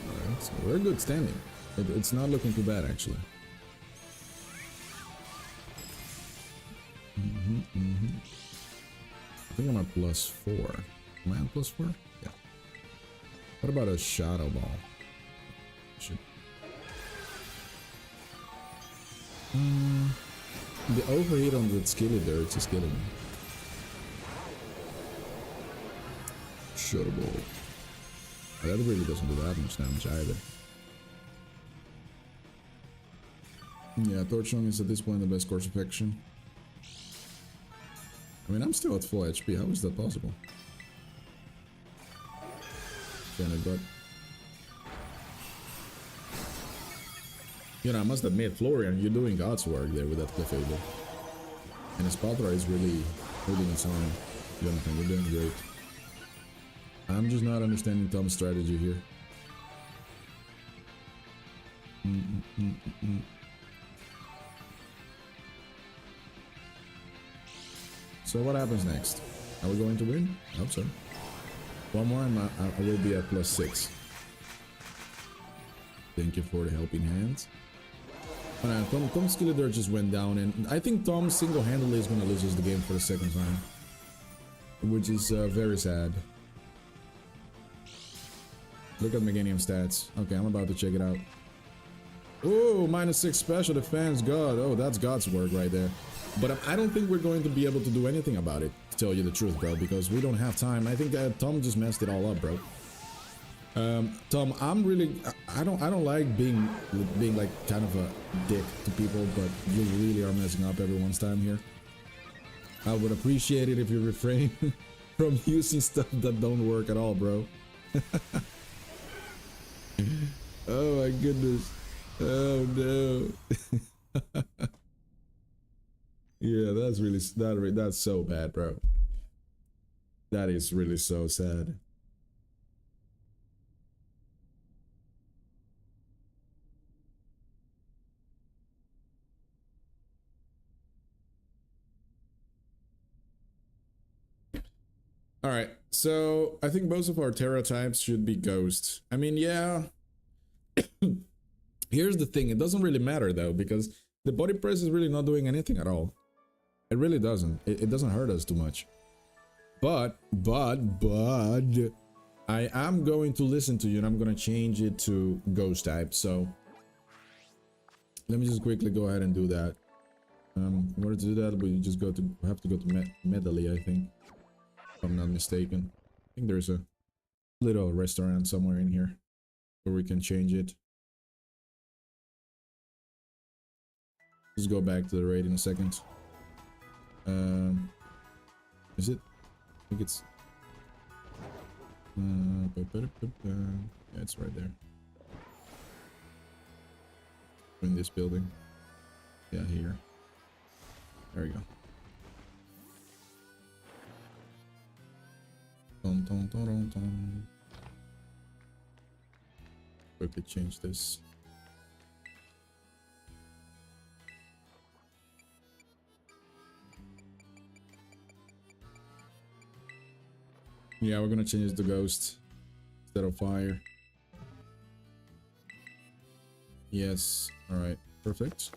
Alright, so we're good standing. It's not looking too bad, actually. I think I'm at +4. Am I at +4? Yeah. What about a Shadow Ball? Should... the overheat on the Skeledirge is killing me. Shadow Ball. That really doesn't do that much damage either. Yeah, Torchon is at this point the best course of action. I mean, I'm still at full HP. How is that possible? But you know, I must admit, Florian, you're doing God's work there with that Clefable. And Espadra is really holding its own. Jonathan, you're doing great. I'm just not understanding Tom's strategy here. So what happens next? Are we going to win? I hope so. One more and I will be at +6. Thank you for the helping hands. Tom's Skeledirge just went down, and I think Tom single-handedly is going to lose us the game for the second time. Which is very sad. Look at Meganium stats. Okay, I'm about to check it out. Oh, -6 special defense, God. Oh, that's God's work right there. But I don't think we're going to be able to do anything about it, to tell you the truth, bro, because we don't have time. I think Tom just messed it all up, bro. Tom, I'm really... I don't like being like kind of a dick to people, but you really are messing up everyone's time here. I would appreciate it if you refrain from using stuff that don't work at all, bro. Oh my goodness. Oh no. Yeah, that's really that's so bad, bro. That is really so sad. All right, so I think most of our Tera types should be Ghost. I mean, yeah. Here's the thing, it doesn't really matter though, because the body press is really not doing anything at all. It really doesn't. It doesn't hurt us too much. But I am going to listen to you, and I'm going to change it to Ghost type. So let me just quickly go ahead and do that. In order to do that, we just have to go to Medley, I think, if I'm not mistaken. I think there's a little restaurant somewhere in here where we can change it. Just go back to the raid in a second. Is it? I think it's... yeah, it's right there. In this building. Yeah, here. There we go. Quickly change this. Yeah, we're gonna change it to Ghost instead of Fire. Yes, alright, perfect.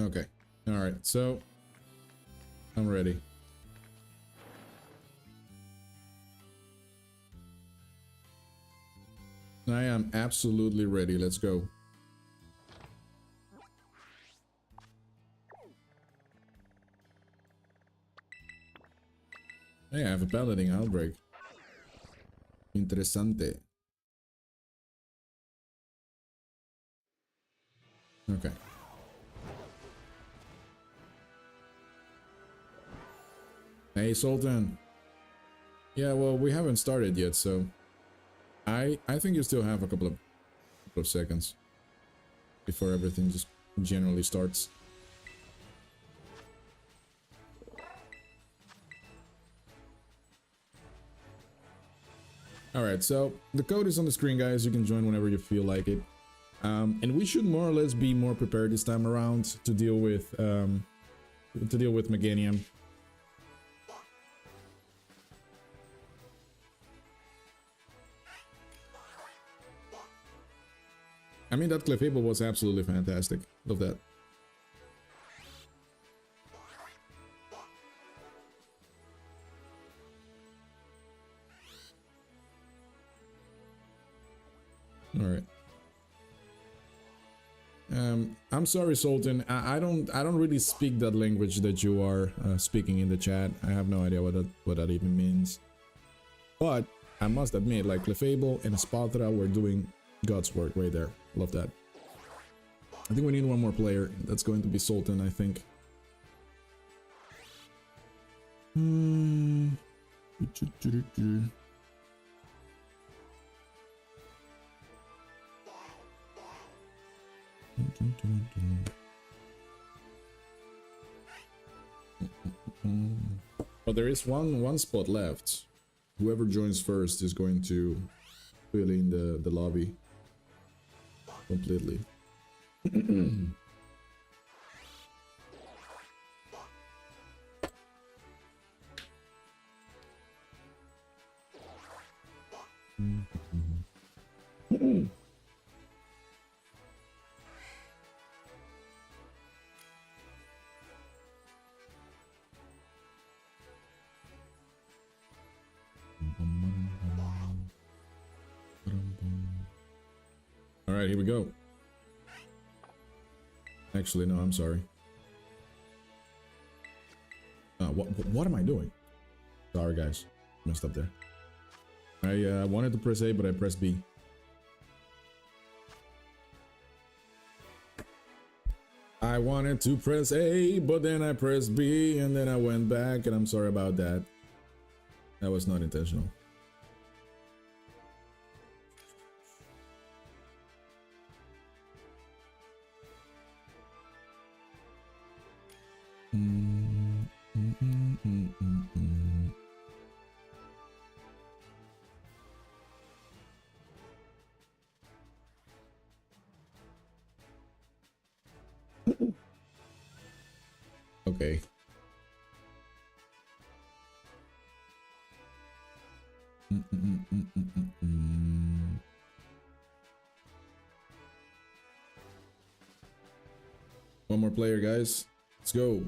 Okay, alright, so I'm ready. I am absolutely ready, let's go. Hey, I have a Paladin Outbreak. Interessante. Okay. Hey, Sultan. Yeah, well, we haven't started yet, so I think you still have a couple of seconds before everything just generally starts. Alright, so the code is on the screen, guys. You can join whenever you feel like it. And we should more or less be more prepared this time around to deal with Meganium. I mean, that Clefable was absolutely fantastic. Love that. All right. I'm sorry, Sultan. I don't really speak that language that you are speaking in the chat. I have no idea what that even means. But I must admit, like Clefable and Sp.Attack were doing God's work right there. Love that. I think we need one more player. That's going to be Sultan, I think. Oh, there is one spot left. Whoever joins first is going to fill in the lobby completely. All right, here we go. Actually, no, I'm sorry. What am I doing? Sorry, guys. Messed up there. I wanted to press A, but I pressed B. I wanted to press A, but then I pressed B, and then I went back, and I'm sorry about that. That was not intentional. Okay. One more player, guys. Let's go.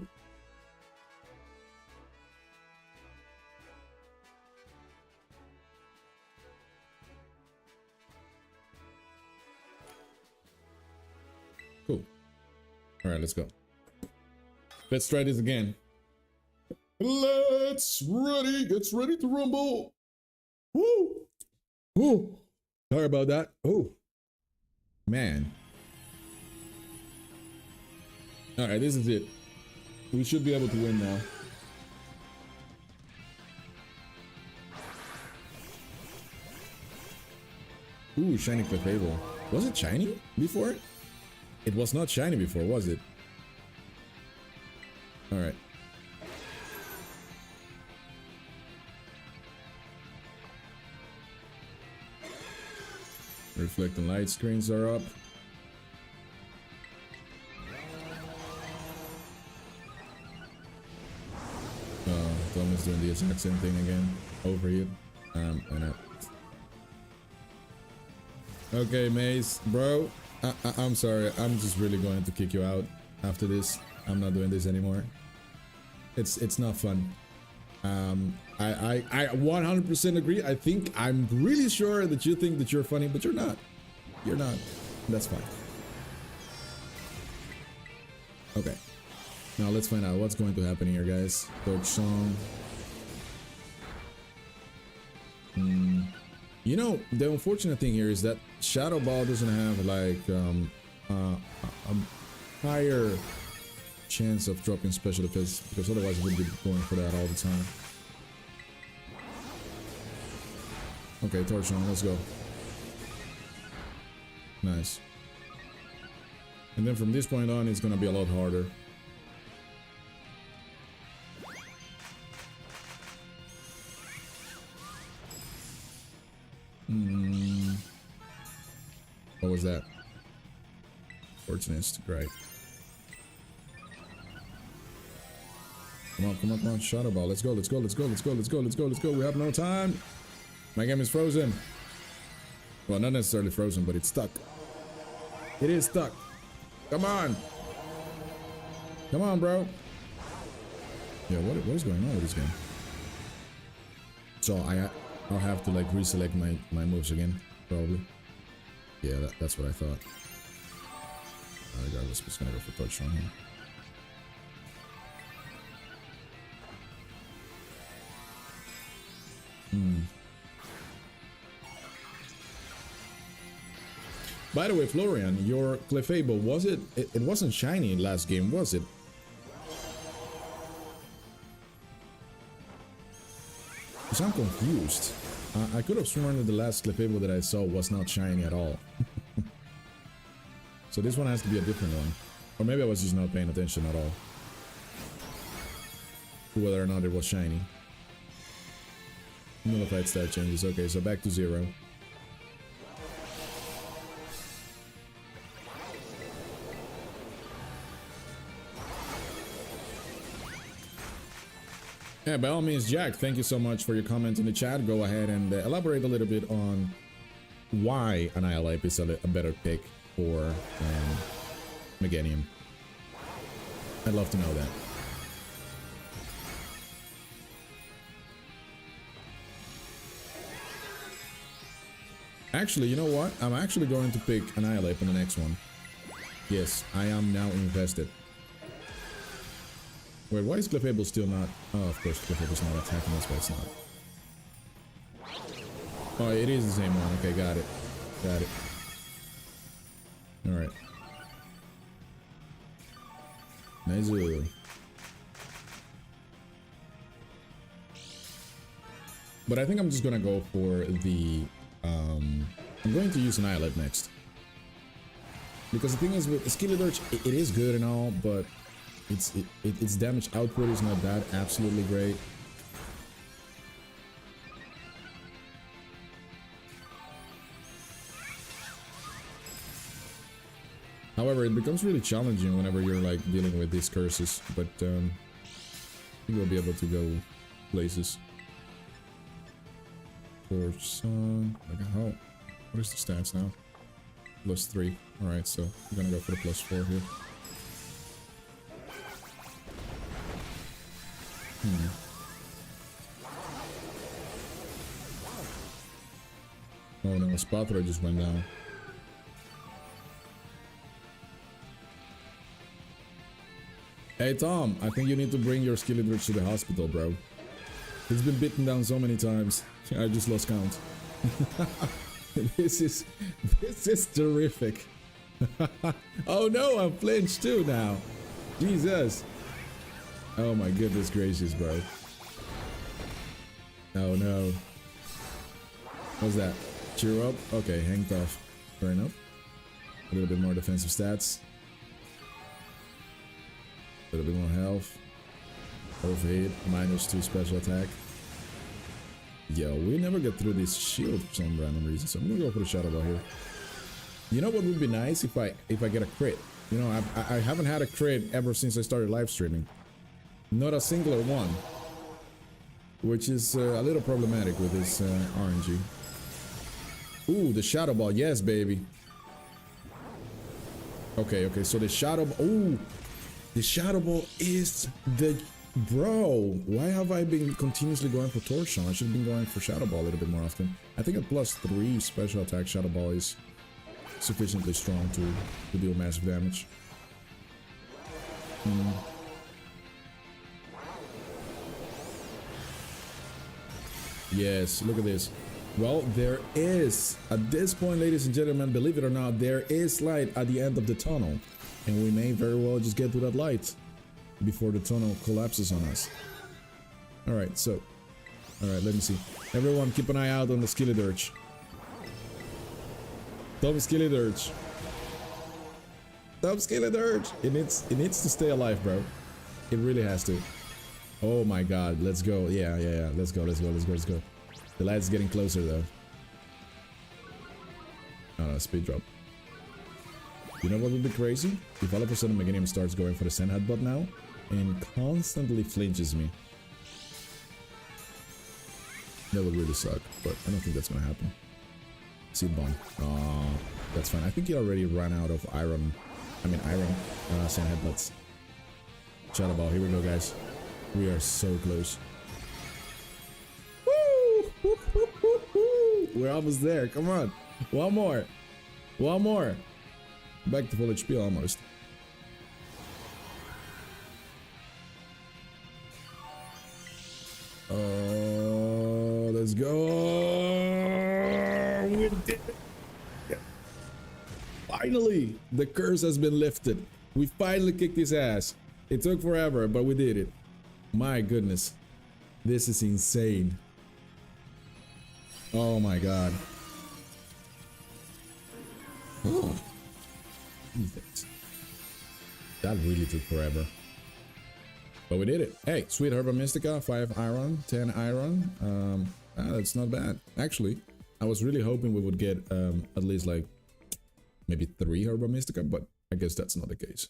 Cool. All right, let's go. Let's try this again. Let's get ready to rumble. Woo! Woo! Sorry about that. Oh, man. All right, this is it. We should be able to win now. Ooh, shiny Clefable. Was it shiny before? It was not shiny before, was it? All right. Reflecting light screens are up. Tom is doing the exact same thing again. Overheat. And okay, Maze, bro. I'm sorry. I'm just really going to kick you out after this. I'm not doing this anymore. It's not fun. I 100% agree. I think I'm really sure that you think that you're funny, but you're not. You're not. That's fine. Okay. Now let's find out what's going to happen here, guys. Third song. You know, the unfortunate thing here is that Shadow Ball doesn't have like a higher chance of dropping special defense, because otherwise it would be going for that all the time. Okay, Torch on, let's go. Nice. And then from this point on, it's gonna be a lot harder. What was that? Fortunist, great. Come on, come on, come on, Shadow Ball. Let's go, let's go, let's go, let's go, let's go, let's go, let's go. We have no time. My game is frozen. Well, not necessarily frozen, but it's stuck. It is stuck. Come on. Come on, bro. Yeah, what is going on with this game? So I'll have to like reselect my moves again, probably. Yeah, that's what I thought. Regardless, just gonna go for touch on here. By the way, Florian, your Clefable, was it wasn't shiny last game, was it? Because I'm confused. I could have sworn that the last Clefable that I saw was not shiny at all. So this one has to be a different one. Or maybe I was just not paying attention at all to whether or not it was shiny. Nullified stat changes. Okay, so back to 0. Yeah, by all means, Jack, thank you so much for your comment in the chat. Go ahead and elaborate a little bit on why Annihilate is a better pick for Meganium. I'd love to know that. Actually, you know what? I'm actually going to pick Annihilate on the next one. Yes, I am now invested. Wait, why is Clefable still not... Oh, of course, Clefable's not attacking us, but it's not. Oh, it is the same one. Okay, got it. Got it. Alright. Nice. But I think I'm just gonna go for the... I'm going to use Annihilate next. Because the thing is, with Skeledirge, it is good and all, but... Its damage output is not that absolutely great. However, it becomes really challenging whenever you're like dealing with these curses, but I think we'll be able to go places. Torch Sun, like how? What is the stats now? +3. All right, so I'm gonna go for the +4 here. Oh no, Sp.Attack just went down. Hey Tom, I think you need to bring your Skeledirge to the hospital, bro. It's been bitten down so many times. I just lost count. This is terrific. Oh no, I'm flinched too now. Jesus. Oh my goodness gracious, bro. Oh no. What's that? Cheer up? Okay, hang tough. Fair enough. A little bit more defensive stats. A little bit more health. Overheat. -2 special attack. Yo, we never get through this shield for some random reason, so I'm gonna go for the Shadow Ball here. You know what would be nice if I get a crit? You know, I haven't had a crit ever since I started live streaming. Not a singular one, which is a little problematic with this RNG. Ooh, the Shadow Ball, yes, baby. Okay, so the Shadow Ball. Ooh, the Shadow Ball is the bro. Why have I been continuously going for Torsion? I should have been going for Shadow Ball a little bit more often. I think a +3 special attack Shadow Ball is sufficiently strong to deal massive damage. Yes, look at this. Well, there is, at this point, ladies and gentlemen, believe it or not, there is light at the end of the tunnel. And we may very well just get to that light before the tunnel collapses on us. Alright, so... Alright, let me see. Everyone, keep an eye out on the Skeledirge. Tom Skeledirge. Tom Skeledirge! It needs to stay alive, bro. It really has to. Oh my god, let's go. Yeah. Let's go. The light's getting closer though. Oh no, speed drop. You know what would be crazy? If all of a sudden Meganium starts going for the Sand Headbutt now and constantly flinches me. That would really suck, but I don't think that's gonna happen. Seed Bomb. Oh, that's fine. I think he already ran out of iron Sand Headbutts. Shadow Ball, here we go, guys. We are so close. Woo! We're almost there. Come on. One more. One more. Back to full HP almost. Oh, let's go. We did it. Finally, the curse has been lifted. We finally kicked his ass. It took forever, but we did it. My goodness. This is insane. Oh my god. Oh. That really took forever. But we did it. Hey, sweet HERBA MYSTICA, 5 iron, 10 iron. That's not bad. Actually, I was really hoping we would get at least like maybe 3 HERBA MYSTICA, but I guess that's not the case.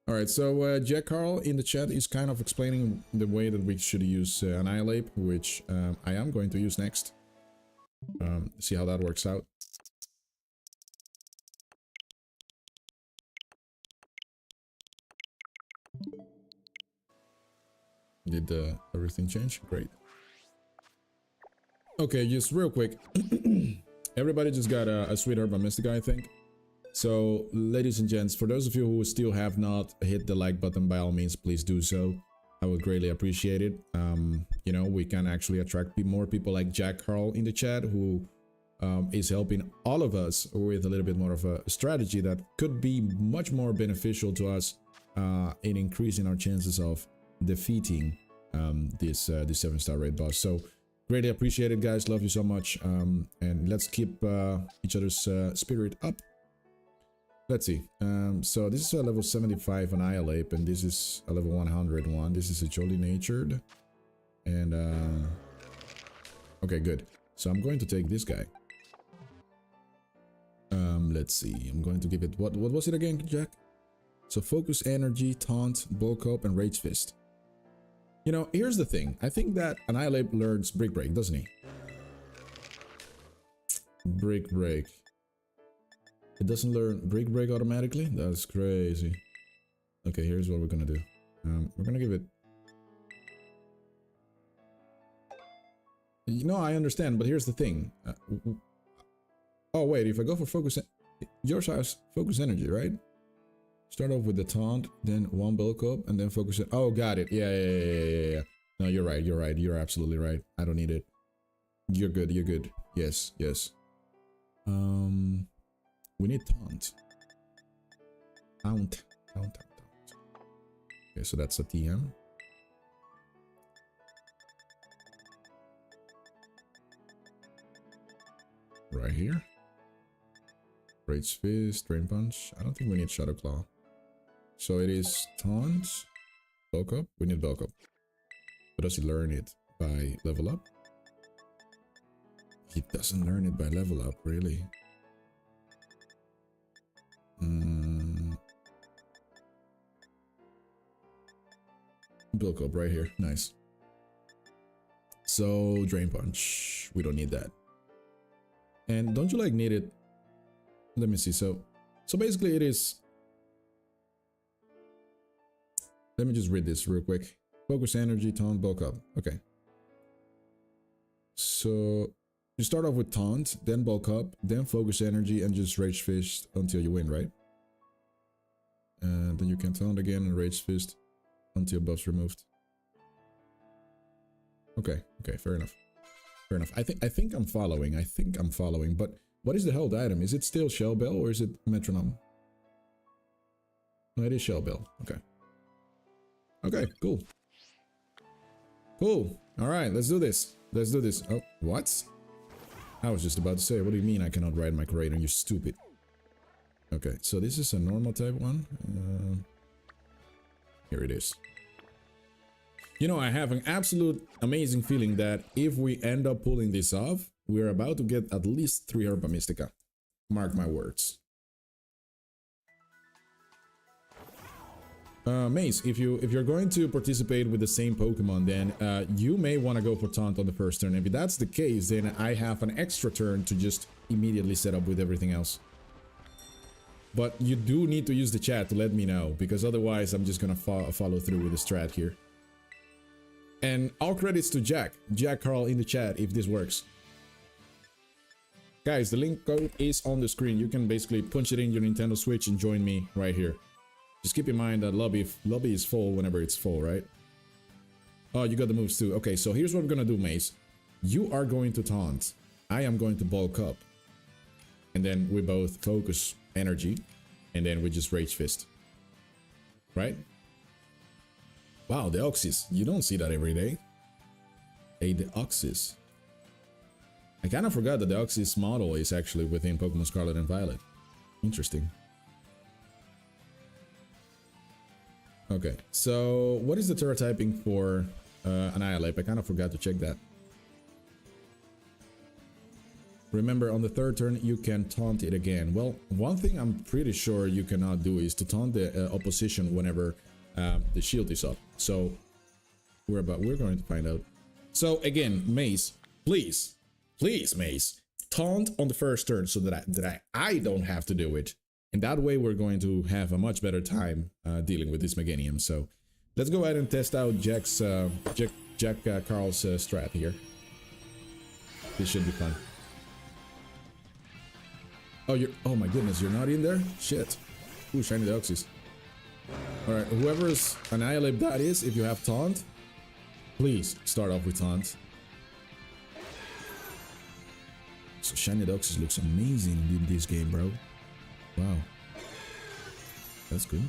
Alright, so Jack Carl in the chat is kind of explaining the way that we should use Annihilate, which I am going to use next. See how that works out. Did everything change? Great. Okay, just real quick. Everybody just got a sweet HERBA MYSTICA, I think. So, ladies and gents, for those of you who still have not hit the like button, by all means, please do so. I would greatly appreciate it. You know, we can actually attract more people like Jack Carl in the chat, who is helping all of us with a little bit more of a strategy that could be much more beneficial to us in increasing our chances of defeating this 7-star raid boss. So, greatly appreciate it, guys. Love you so much. And let's keep each other's spirit up. Let's see. So this is a level 75 Annihilate, and this is a level 101. This is a Jolly Natured. And okay, good. So I'm going to take this guy. Let's see. I'm going to give it, what was it again, Jack? So Focus Energy, Taunt, Bulk Up, and Rage Fist. You know, here's the thing. I think that Annihilate learns Brick Break, doesn't he? Brick Break. It doesn't learn Brick Break automatically? That's crazy. Okay, here's what we're gonna do. We're gonna give it... You know, I understand, but here's the thing. Oh, wait, if I go for Focus... Yours has Focus Energy, right? Start off with the Taunt, then 1 Bulk Up, and then Focus... Oh, got it. Yeah. No, you're right, You're absolutely right. I don't need it. You're good, Yes. We need Taunt. Taunt. Okay, so that's a TM. Right here. Rage Fist, Drain Punch. I don't think we need Shadow Claw. So it is Taunt. Bulk Up. We need Bulk Up. But does he learn it by level up? He doesn't learn it by level up, really. Bulk Up right here. Nice. So, Drain Punch. We don't need that. And don't you like need it? Let me see. So basically it is... Let me just read this real quick. Focus Energy, Taunt, Bulk Up. Okay. So you start off with Taunt, then Bulk Up, then Focus Energy, and just Rage Fist until you win, right? And then you can Taunt again and Rage Fist until buff's removed. Okay, fair enough. I think I'm following. But what is the held item? Is it still Shell Bell or is it Metronome? No, it is Shell Bell. Okay, cool. All right, let's do this. Oh, what? I was just about to say, what do you mean I cannot ride my Kratom, you stupid? Okay, so this is a normal type one. Here it is. You know, I have an absolute amazing feeling that if we end up pulling this off, we're about to get at least 3 HERBA MYSTICA. Mark my words. Mace, if you're going to participate with the same Pokemon, then you may want to go for Taunt on the first turn. If that's the case, then I have an extra turn to just immediately set up with everything else. But you do need to use the chat to let me know, because otherwise I'm just gonna follow through with the strat here. And all credits to Jack Carl in the chat if this works. Guys, the link code is on the screen. You can basically punch it in your Nintendo Switch and join me right here. Just keep in mind that lobby is full whenever it's full, right? Oh, you got the moves too. Okay, so here's what we're gonna do, Mace. You are going to taunt. I am going to bulk up. And then we both focus energy. And then we just Rage Fist. Right? Wow, the Oxys. You don't see that every day. Hey, the Oxys. I kind of forgot that the Oxys model is actually within Pokemon Scarlet and Violet. Interesting. Okay, so what is the Tera typing for Annihilate? I kind of forgot to check that. Remember, on the third turn, you can taunt it again. Well, one thing I'm pretty sure you cannot do is to taunt the opposition whenever the shield is up. So we're going to find out. So again, Mace, please, Mace, taunt on the first turn so that I don't have to do it. And that way we're going to have a much better time dealing with this Meganium. So let's go ahead and test out Jack Carl's strat here. This should be fun. Oh my goodness, you're not in there? Shit. Ooh, shiny Deoxys. Alright, whoever's Annihilate that is, if you have taunt, please start off with taunt. So shiny Deoxys looks amazing in this game, bro. Wow. That's good.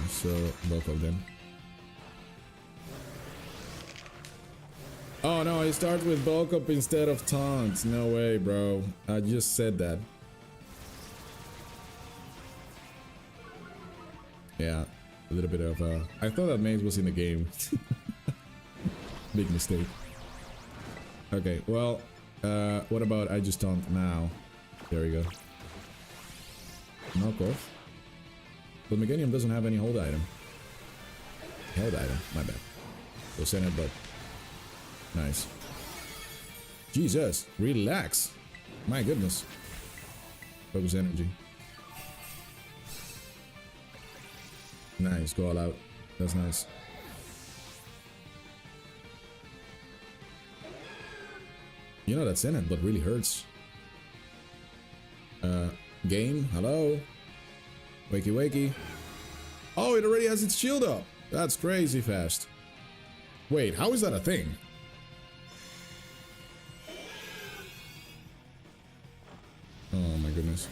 So both of them. Oh no, I start with bulk up instead of taunt. No way, bro. I just said that. Yeah, a little bit of I thought that Maze was in the game. Big mistake. Okay, well, what about I just taunt now? There we go. Knock off. But Meganium doesn't have any hold item. Held item, my bad. Go send it, but nice. Jesus, relax. My goodness. Focus energy. Nice, go all out. That's nice. You know that's in it, but really hurts. Game, hello? Wakey wakey. Oh, it already has its shield up. That's crazy fast. Wait, how is that a thing? Oh my goodness.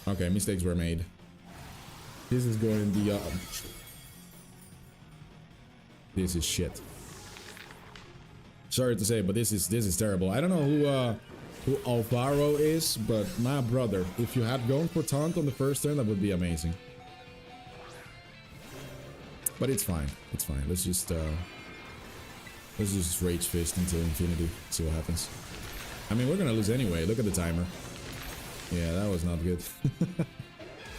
Okay, mistakes were made. This is going beyond. This is shit. Sorry to say, but this is terrible. I don't know who Alvaro is, but my brother, if you had gone for taunt on the first turn, that would be amazing. But it's fine. It's fine. Let's just Rage Fist until infinity. See what happens. I mean, we're gonna lose anyway. Look at the timer. Yeah, that was not good.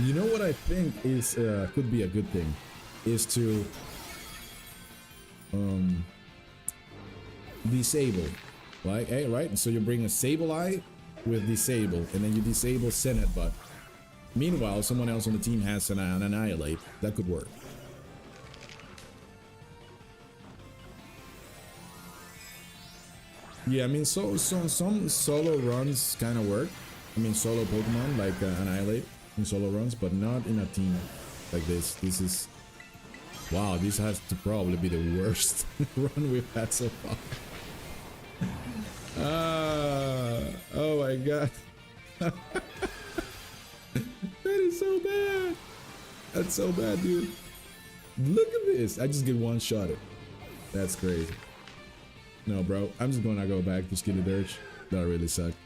You know what I think is could be a good thing is to disable, like, hey, right? So you bring a Sableye with disable, and then you disable Senate, but meanwhile, someone else on the team has an Annihilate. That could work. Yeah, I mean, so some solo runs kind of work. I mean, solo Pokemon like Annihilate in solo runs, but not in a team like this. This is, wow, this has to probably be the worst run we've had so far. Oh my god. That is so bad. That's so bad, dude. Look at this. I just get one shot it. That's crazy. No, bro. I'm just gonna go back to Skeledirge. That really sucked.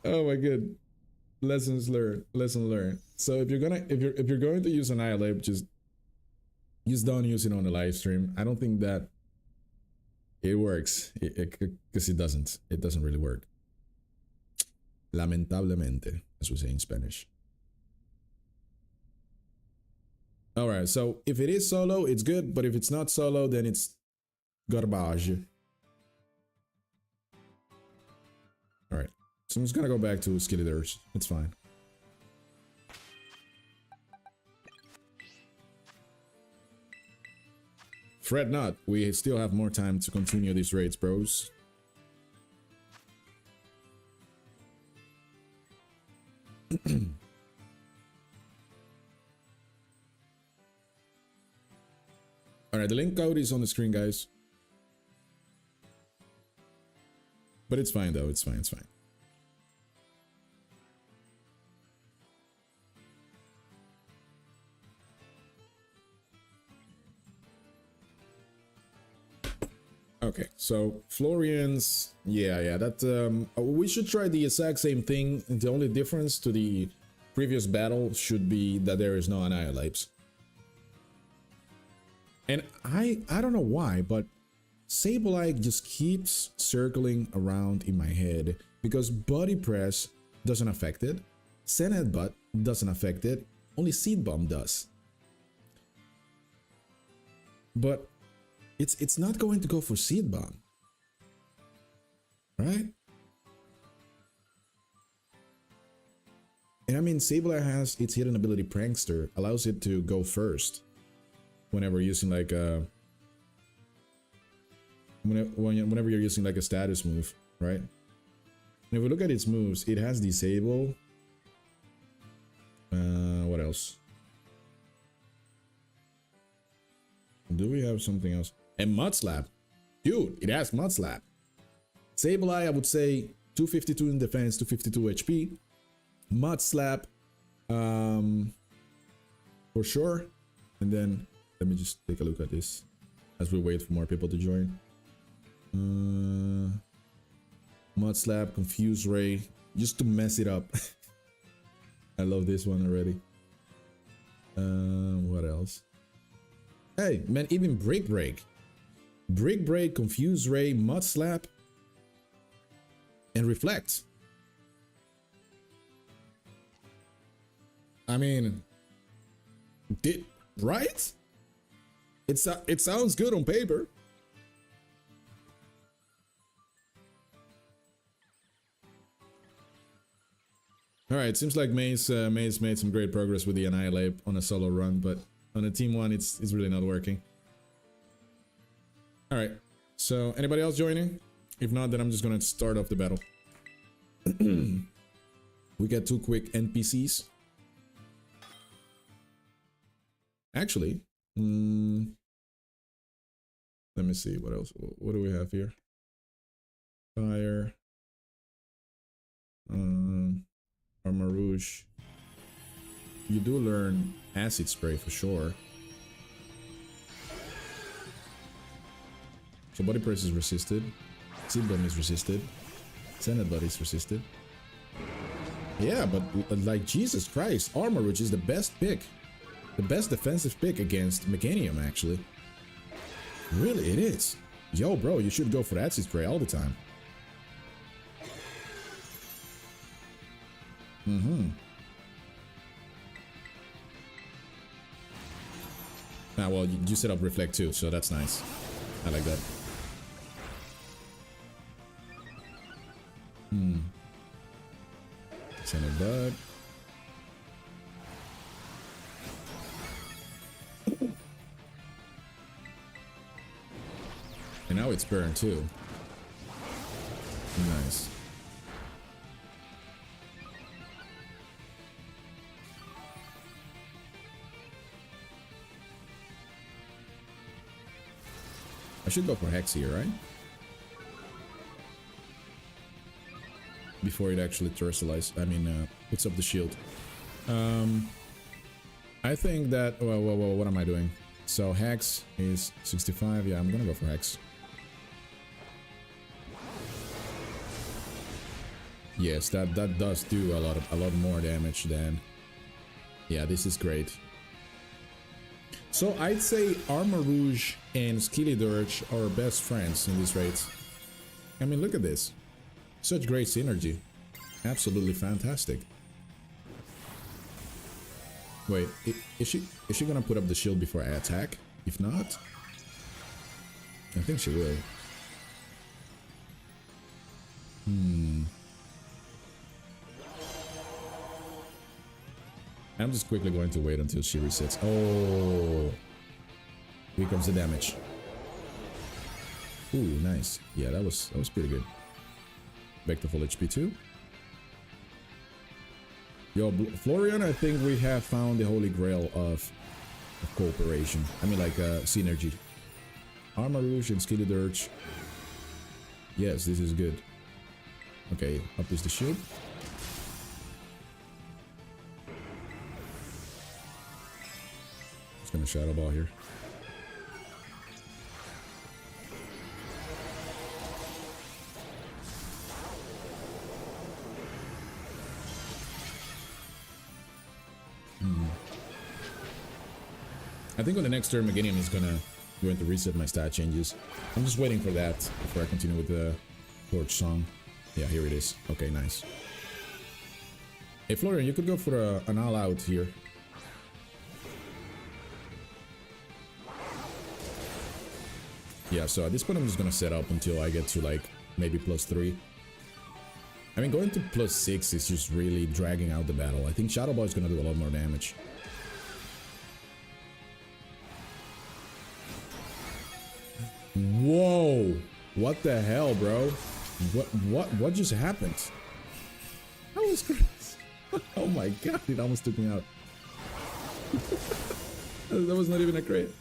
Oh my god. Lessons learned. Lesson learned. So if you're going to use Annihilate, just don't use it on the live stream. I don't think that it works, because it doesn't really work. Lamentablemente, as we say in Spanish. All right, so if it is solo, it's good, but if it's not solo, then it's garbage. All right, So I'm just gonna go back to Skeledirge. It's fine. Fret not, we still have more time to continue these raids, bros. Alright, the link code is on the screen, guys. But it's fine though, it's fine, it's fine. Okay, so Florians, yeah, that we should try the exact same thing. The only difference to the previous battle should be that there is no Annihilapes. And I don't know why, but Sableye just keeps circling around in my head because Body Press doesn't affect it, Sand Headbutt doesn't affect it, only Seed Bomb does. But it's not going to go for Seed Bomb, right? And I mean, Sableye has its hidden ability Prankster, allows it to go first whenever using like a whenever you're using like a status move, right? And if we look at its moves, it has Disable. What else? Do we have something else? And Mud Slap. Dude, it has Mud Slap. Sableye, I would say 252 in defense, 252 HP. Mud Slap, for sure. And then, let me just take a look at this as we wait for more people to join. Mud Slap, Confuse Ray, just to mess it up. I love this one already. What else? Hey, man, even Brick Break. Brick Break, Confuse Ray, Mud Slap, and Reflect. I mean, right? It sounds good on paper. All right, seems like Maze made some great progress with the Annihilate on a solo run, but on a team one, it's really not working. All right, so anybody else joining? If not, then I'm just gonna start off the battle. We got 2 quick NPCs. Actually, let me see what else. What do we have here? Fire, Armor Rouge. You do learn Acid Spray for sure. So Body Press is resisted. Seed Bomb is resisted. Sand Headbutt is resisted. Yeah, but like Jesus Christ, Armor Rouge is the best pick. The best defensive pick against Meganium, actually. Really, it is. Yo, bro, you should go for Acid Spray all the time. Ah, well, you set up Reflect too, so that's nice. I like that. Send a bud. And now it's burn too. Nice. I should go for Hex here, right? Before it actually terrestrializes, puts up the shield. I think that, well, what am I doing? So Hex is 65, yeah, I'm gonna go for Hex. Yes, that does do a lot more damage than... Yeah, this is great. So I'd say Armor Rouge and Skeledirge are best friends in these raids. I mean, look at this. Such great synergy. Absolutely fantastic. Wait, is she gonna put up the shield before I attack? If not, I think she will. I'm just quickly going to wait until she resets. Oh, here comes the damage. Ooh, nice. Yeah, that was pretty good. Back to full HP too. Yo, Florian, I think we have found the holy grail of cooperation. I mean, like synergy. Armarouge and Skeledirge. Yes, this is good. Okay, up is the shield. Just gonna Shadow Ball here. I think on the next turn, Meganium is going to reset my stat changes. I'm just waiting for that before I continue with the Torch Song. Yeah, here it is. Okay, nice. Hey, Florian, you could go for an all-out here. Yeah, so at this point, I'm just going to set up until I get to, like, maybe +3. I mean, going to +6 is just really dragging out the battle. I think Shadow Ball is going to do a lot more damage. Whoa! What the hell, bro? What just happened? That was crazy. Oh my god, it almost took me out. That was not even a crit.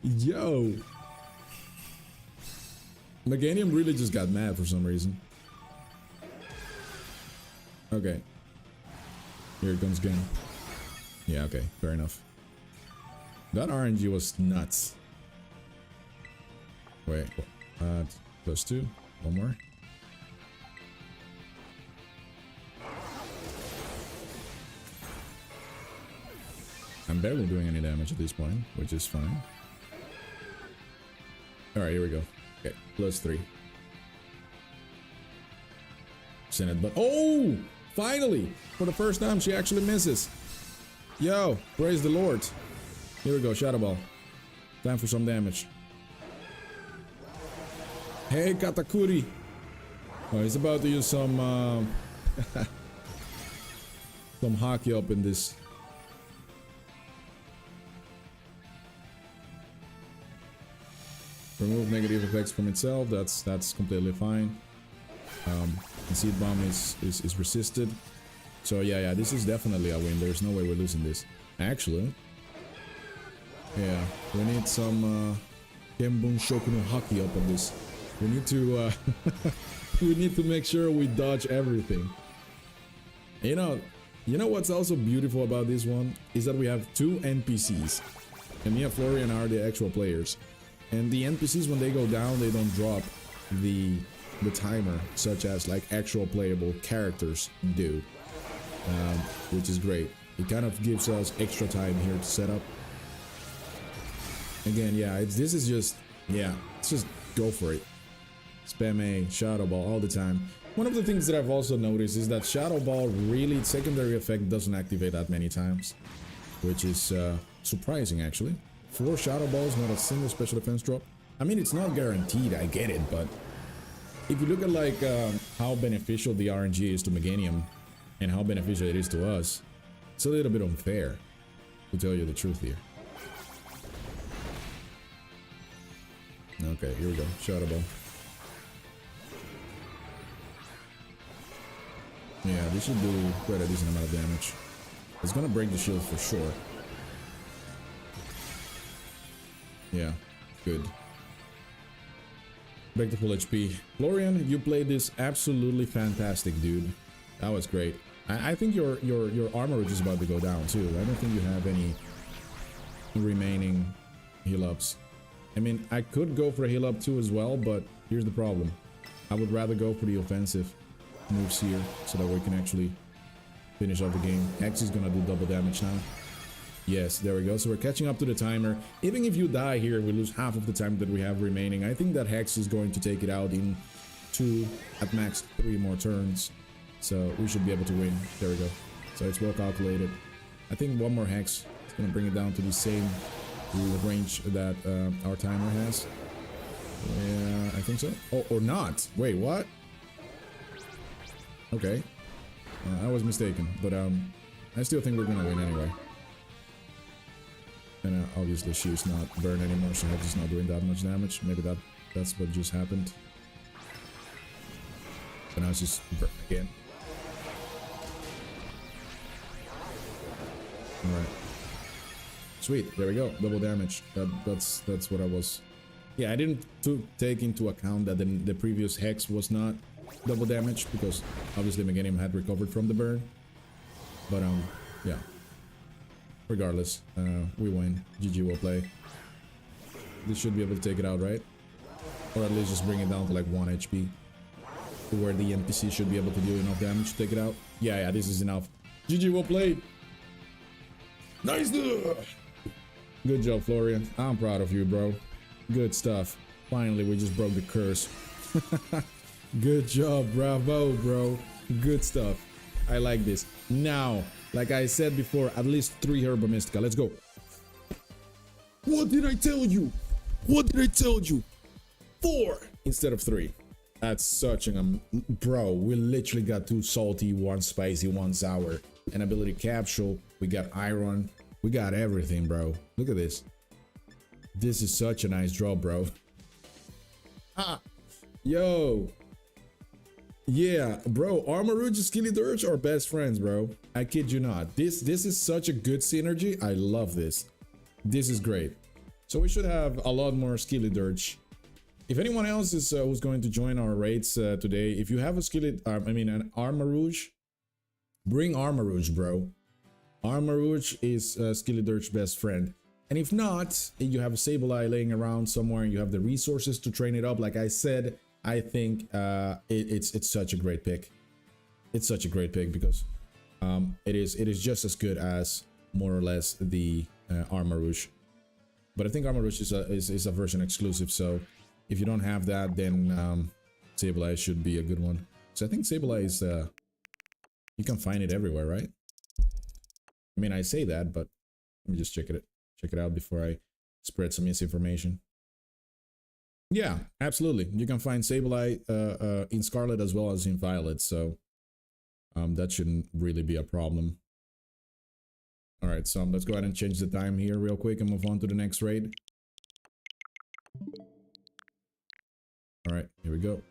Yo! Meganium really just got mad for some reason. Okay. Here it comes again. Yeah, okay, fair enough. That RNG was nuts. Wait, +2. One more. I'm barely doing any damage at this point, which is fine. Alright, here we go. Okay, +3. Send it, but oh! Finally! For the first time, she actually misses. Yo, praise the Lord. Here we go, Shadow Ball. Time for some damage. Hey, Katakuri! Oh, he's about to use some some hockey up in this. Remove negative effects from itself. That's completely fine. The Seed Bomb is resisted. So yeah, this is definitely a win. There's no way we're losing this. Actually. Yeah, we need some Kenbun Shoku no Haki up on this. We need to we need to make sure we dodge everything. You know what's also beautiful about this one is that we have 2 NPCs, and me and Florian are the actual players. And the NPCs, when they go down, they don't drop the timer, such as like actual playable characters do, which is great. It kind of gives us extra time here to set up. Again, yeah, this is just, yeah, let's just go for it. Spam A, Shadow Ball all the time. One of the things that I've also noticed is that Shadow Ball really, secondary effect doesn't activate that many times, which is surprising actually. 4 Shadow Balls, not a single special defense drop. I mean, it's not guaranteed, I get it, but if you look at like how beneficial the RNG is to Meganium and how beneficial it is to us, it's a little bit unfair, to tell you the truth here. Okay, here we go. Shadow Ball. Yeah, this should do quite a decent amount of damage. It's gonna break the shield for sure. Yeah, good. Back to full HP. Florian, you played this absolutely fantastic, dude. That was great. I think your armor is about to go down too. I don't think you have any remaining heal ups. I mean, I could go for a heal up too as well, but here's the problem. I would rather go for the offensive moves here so that we can actually finish off the game. X is gonna do double damage now. Yes, there we go. So we're catching up to the timer. Even if you die here, we lose half of the time that we have remaining. I think that Hex is going to take it out in 2, at max 3 more turns. So we should be able to win. There we go. So it's well calculated. I think one more Hex is going to bring it down to the same range that our timer has. Yeah, I think so. Oh, or not. Wait, what? Okay. I was mistaken, but I still think we're gonna win anyway. And obviously she's not burned anymore, so Hex not doing that much damage. Maybe that's what just happened. But now it's just burn again. Alright. Sweet, there we go. Double damage. That's what I was. Yeah, I didn't take into account that the previous Hex was not double damage, because obviously Meganium had recovered from the burn. But yeah. Regardless, we win. GG, will play. This should be able to take it out, right? Or at least just bring it down to like 1 HP. To where the NPC should be able to do enough damage to take it out. Yeah, this is enough. GG, well played. Nice! Good job, Florian. I'm proud of you, bro. Good stuff. Finally, we just broke the curse. Good job, bravo, bro. Good stuff. I like this. Now, like I said before, at least 3 HERBA MYSTICA. Let's go. What did I tell you? What did I tell you? 4 instead of 3. That's such an... bro, we literally got 2 salty, 1 spicy, 1 sour. An ability capsule. We got iron. We got everything, bro. Look at this. This is such a nice draw, bro. Ah, yo. Yeah, bro. Armarouge and Skeledirge are best friends, bro. I kid you not. This is such a good synergy. I love this. This is great. So we should have a lot more Skeledirge. If anyone else is who's going to join our raids today, if you have a an Armarouge, bring Armarouge, bro. Armarouge is Skeledirge's best friend. And if not, you have a Sableye laying around somewhere and you have the resources to train it up. Like I said, I think it's such a great pick. It's such a great pick because it is just as good as more or less the Armarouge. But I think Armarouge is a version exclusive, so if you don't have that, then Sableye should be a good one. So I think Sableye is you can find it everywhere, right? I mean, I say that, but let me just check it out before I spread some misinformation. Yeah, absolutely. You can find Sableye in Scarlet as well as in Violet, so that shouldn't really be a problem. All right, so let's go ahead and change the time here real quick and move on to the next raid. All right, here we go.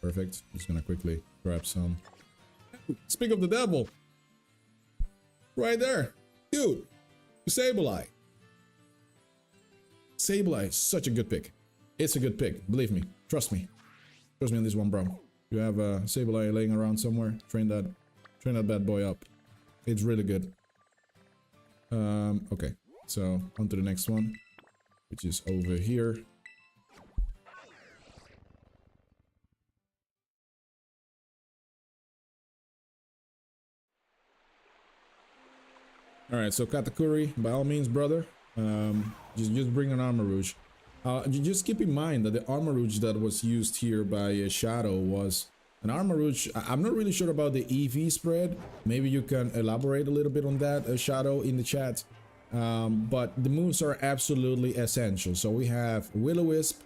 Perfect. Just gonna quickly grab some. Speak of the devil. Right there. Dude. Sableye. Sableye is such a good pick. It's a good pick. Believe me. Trust me. Trust me on this one, bro. You have a Sableye laying around somewhere. Train that bad boy up. It's really good. Okay. So, on to the next one. Which is over here. Alright, so Katakuri, by all means, brother. Just bring an Armarouge. Just keep in mind that the Armarouge that was used here by Shadow was an Armarouge. I'm not really sure about the EV spread. Maybe you can elaborate a little bit on that, Shadow, in the chat. But the moves are absolutely essential. So we have Will-O-Wisp,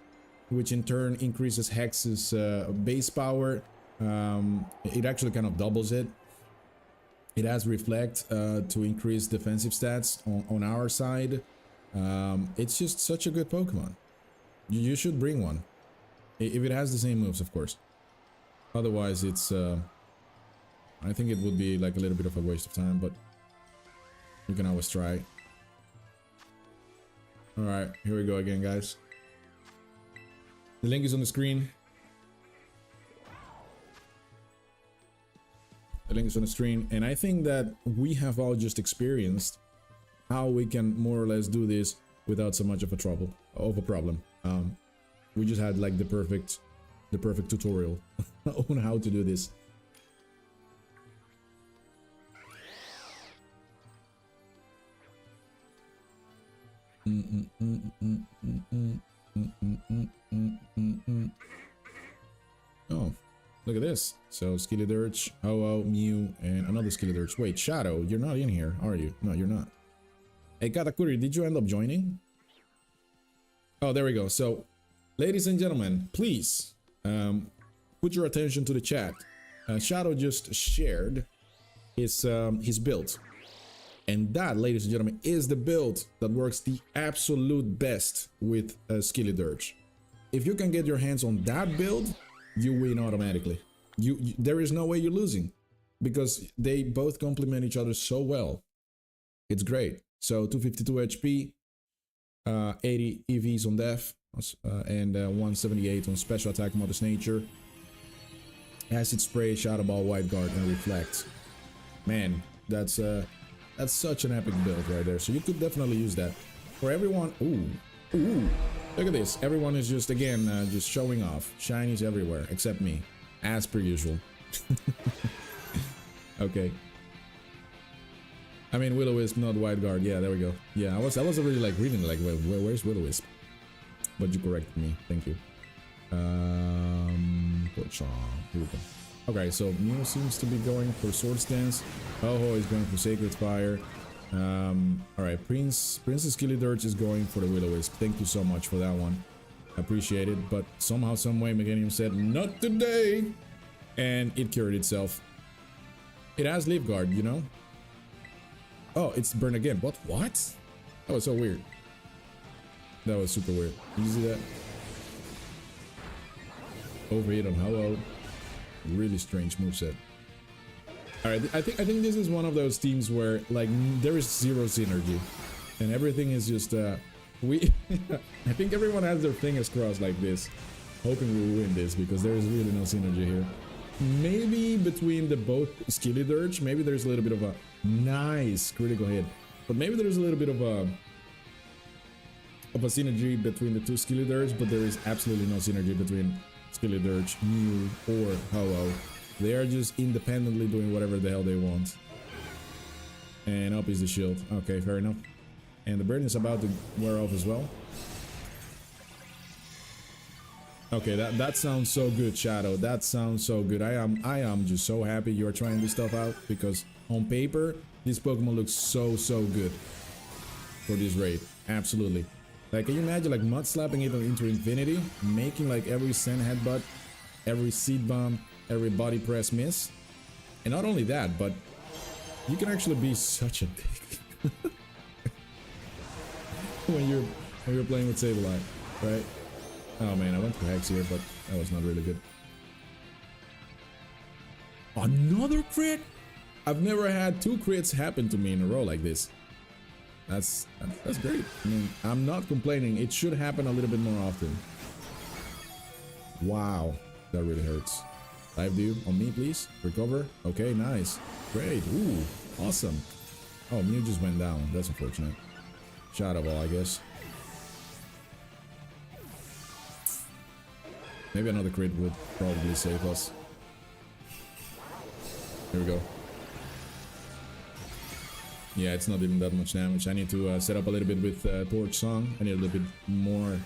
which in turn increases Hex's base power. It actually kind of doubles it. It has Reflect to increase defensive stats on our side. It's just such a good Pokemon. You should bring one. If it has the same moves, of course. Otherwise, it's... I think it would be like a little bit of a waste of time, but... you can always try. Alright, here we go again, guys. The link is on the screen. The link is on the screen, and I think that we have all just experienced how we can more or less do this without so much of a problem. We just had like the perfect tutorial on how to do this. Oh. Look at this. So, Skeledirge, Ho-Oh, Mew, and another Skeledirge. Wait, Shadow, you're not in here, are you? No, you're not. Hey, Katakuri, did you end up joining? Oh, there we go. So, ladies and gentlemen, please, put your attention to the chat. Shadow just shared his build. And that, ladies and gentlemen, is the build that works the absolute best with Skeledirge. If you can get your hands on that build, you win automatically. There is no way you're losing, because they both complement each other so well. It's great. So 252 HP, 80 EVs on def, and 178 on special attack, Mother's Nature. Acid Spray, Shadow Ball, White Guard, and Reflect. Man, that's such an epic build right there. So you could definitely use that. For everyone, ooh, look at this. Everyone is just, again, just showing off. Shinies everywhere, except me, as per usual. Okay. I mean, Will-O-Wisp, not White Guard. Yeah, there we go. Yeah, I was really like reading like, where's Will-O-Wisp? But you corrected me. Thank you. Here we go. Okay, so Mew seems to be going for Sword Stance. Ho-Ho is going for Sacred Fire. Alright, Princess Skeledirge is going for the Will-O-Wisp. Thank you so much for that one. Appreciate it. But somehow, someway, Meganium said, not today! And it cured itself. It has Leaf Guard, you know? Oh, it's Burn again. What? That was so weird. That was super weird. Did you see that? Overhit on Ho-Ho. Really strange moveset. Alright, I think this is one of those teams where like there is zero synergy. And everything is just I think everyone has their fingers crossed like this, hoping we win this, because there is really no synergy here. Maybe between the both Skeledirge, maybe there's a little bit of a nice critical hit. But maybe there's a little bit of a synergy between the two Skeledirge, but there is absolutely no synergy between Skeledirge, Mew, or Ho-Oh. They are just independently doing whatever the hell they want. And up is the shield. Okay, fair enough. And the burn is about to wear off as well. Okay, that sounds so good, Shadow. That sounds so good. I am just so happy you're trying this stuff out, because on paper, this Pokemon looks so good for this raid. Absolutely. Like, can you imagine like mud slapping it into infinity, making like every Sand Headbutt, every Seed Bomb, every Body Press miss? And not only that, but you can actually be such a dick when you're playing with Sableye, right? Oh man, I went for Hex here, but that was not really good. Another crit? I've never had 2 crits happen to me in a row like this. That's great. I mean, I'm not complaining. It should happen a little bit more often. Wow, that really hurts. Dive Dew on me, please. Recover. Okay, nice. Great. Ooh, awesome. Oh, Mew just went down. That's unfortunate. Shadow Ball, I guess. Maybe another crit would probably save us. Here we go. Yeah, it's not even that much damage. I need to set up a little bit with Torch Song. I need a little bit more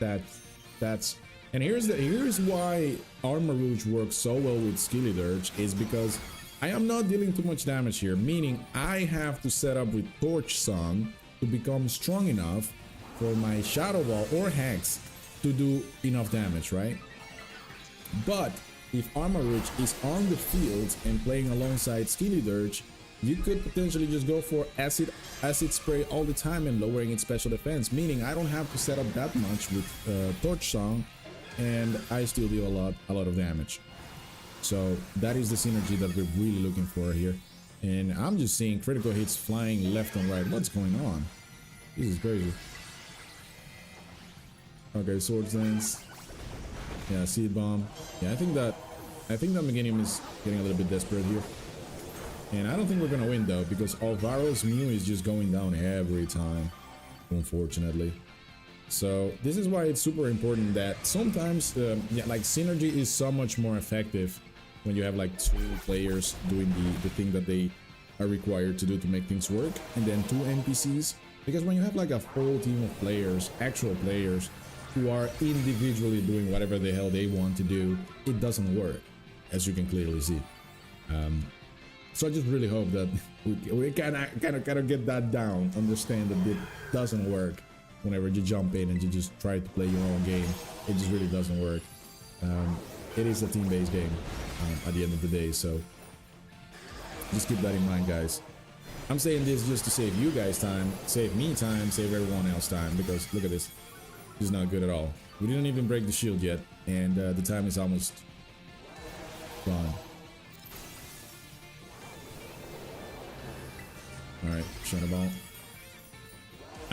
that's. And here's why Armor Rouge works so well with Skeledirge, is because I am not dealing too much damage here, meaning I have to set up with Torch Song to become strong enough for my Shadow Ball or Hex to do enough damage, right? But if Armor Rouge is on the field and playing alongside Skeledirge, you could potentially just go for acid spray all the time and lowering its special defense, meaning I don't have to set up that much with Torch Song, and I still deal a lot of damage. So that is the synergy that we're really looking for here. And I'm just seeing critical hits flying left and right. What's going on? This is crazy. Okay, Sword Stance. Yeah, Seed Bomb. Yeah, I think that Meganium is getting a little bit desperate here. And I don't think we're gonna win though, because Alvaro's Mew is just going down every time, unfortunately. So this is why it's super important that sometimes, like synergy is so much more effective when you have like 2 players doing the thing that they are required to do to make things work, and then 2 NPCs. Because when you have like a full team of players, actual players, who are individually doing whatever the hell they want to do, it doesn't work, as you can clearly see. So I just really hope that we kind of get that down, understand that it doesn't work whenever you jump in and you just try to play your own game. It just really doesn't work. it is a team-based game at the end of the day, so just keep that in mind, guys. I'm saying this just to save you guys time, save me time, save everyone else time, because look at this. This is not good at all. We didn't even break the shield yet, and the time is almost gone. Alright, Shadow Ball.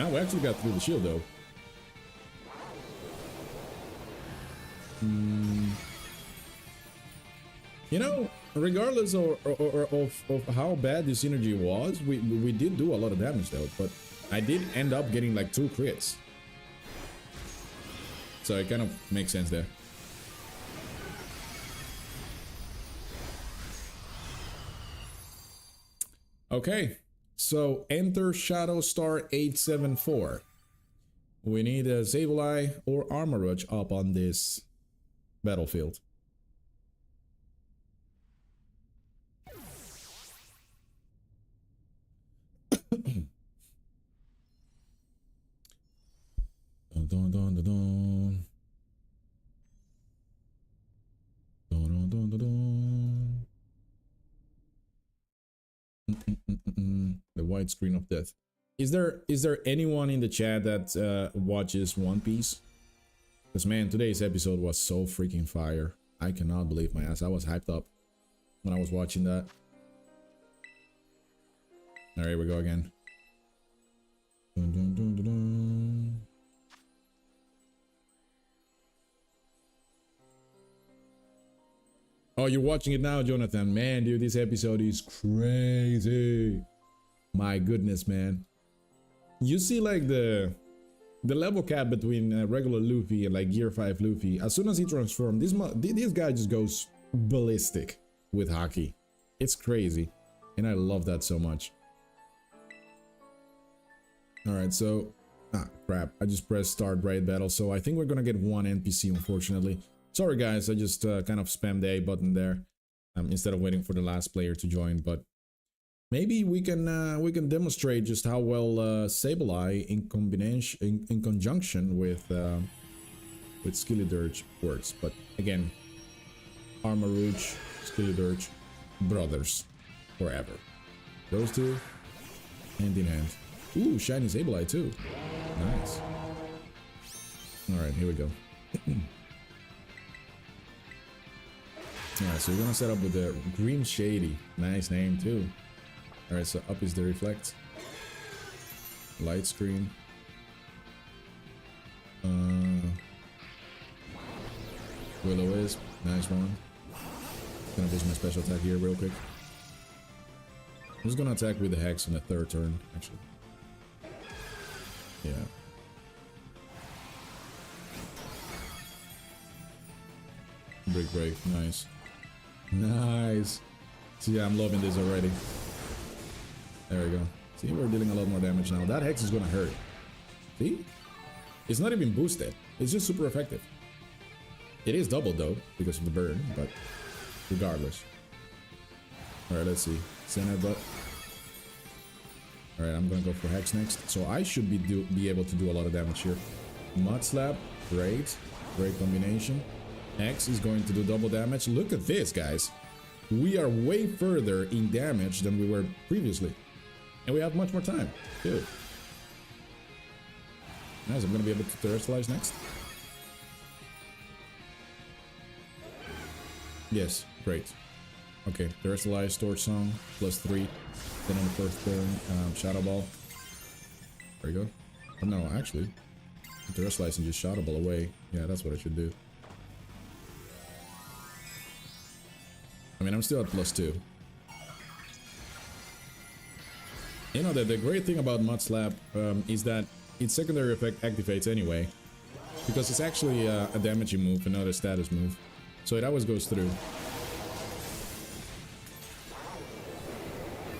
Oh, we actually got through the shield, though. You know, regardless of how bad this synergy was, we did do a lot of damage, though. But I did end up getting like 2 crits. So it kind of makes sense there. Okay, so enter Shadow Star 874. We need a Sableye or Armarouge up on this battlefield. Dun, dun, dun, dun, dun. Dun, dun, dun, dun, dun. The white screen of death. Is there anyone in the chat that watches One Piece? Because man, today's episode was so freaking fire. I cannot believe my ass. I was hyped up when I was watching that. All right, here we go again. Dun, dun, dun, dun, dun. Oh, you're watching it now, Jonathan. Man, dude, this episode is crazy. My goodness, man. You see, like, the level cap between regular Luffy and, like, Gear 5 Luffy. As soon as he transforms, this guy just goes ballistic with Haki. It's crazy. And I love that so much. Alright, so... Ah, crap. I just pressed start raid battle. So I think we're gonna get one NPC, unfortunately. Sorry guys, I just kind of spammed the A button there instead of waiting for the last player to join, but maybe we can demonstrate just how well Sableye in conjunction with Skeledirge works. But again, Armarouge, Skeledirge, brothers forever. Those two hand in hand. Ooh, shiny Sableye too. Nice. All right, here we go. Alright, so we're gonna set up with the Green Shady. Nice name too. Alright, so up is the Reflect. Light Screen. Will-O-Wisp. Nice one. Gonna boost my special attack here real quick. I'm just gonna attack with the Hex on the 3rd turn, actually. Yeah. Brick Break. Nice. Nice. See, yeah, I'm loving this already. There we go. See, we're dealing a lot more damage now. That Hex is gonna hurt. See? It's not even boosted. It's just super effective. It is double though, because of the burn, but regardless. Alright, let's see. Center butt. Alright, I'm gonna go for Hex next. So I should be able to do a lot of damage here. Mud Slap. Great. Great combination. X is going to do double damage. Look at this, guys. We are way further in damage than we were previously. And we have much more time, too. Nice, I'm going to be able to terrestrialize next. Yes, great. Okay, terrestrialize, Torch Song, +3. Then on the 1st turn, Shadow Ball. There you go. Oh, no, actually, terrestrialize and just Shadow Ball away. Yeah, that's what I should do. I mean, I'm still at +2. You know, the great thing about Mud Slap is that its secondary effect activates anyway. Because it's actually a damaging move and not a status move. So it always goes through.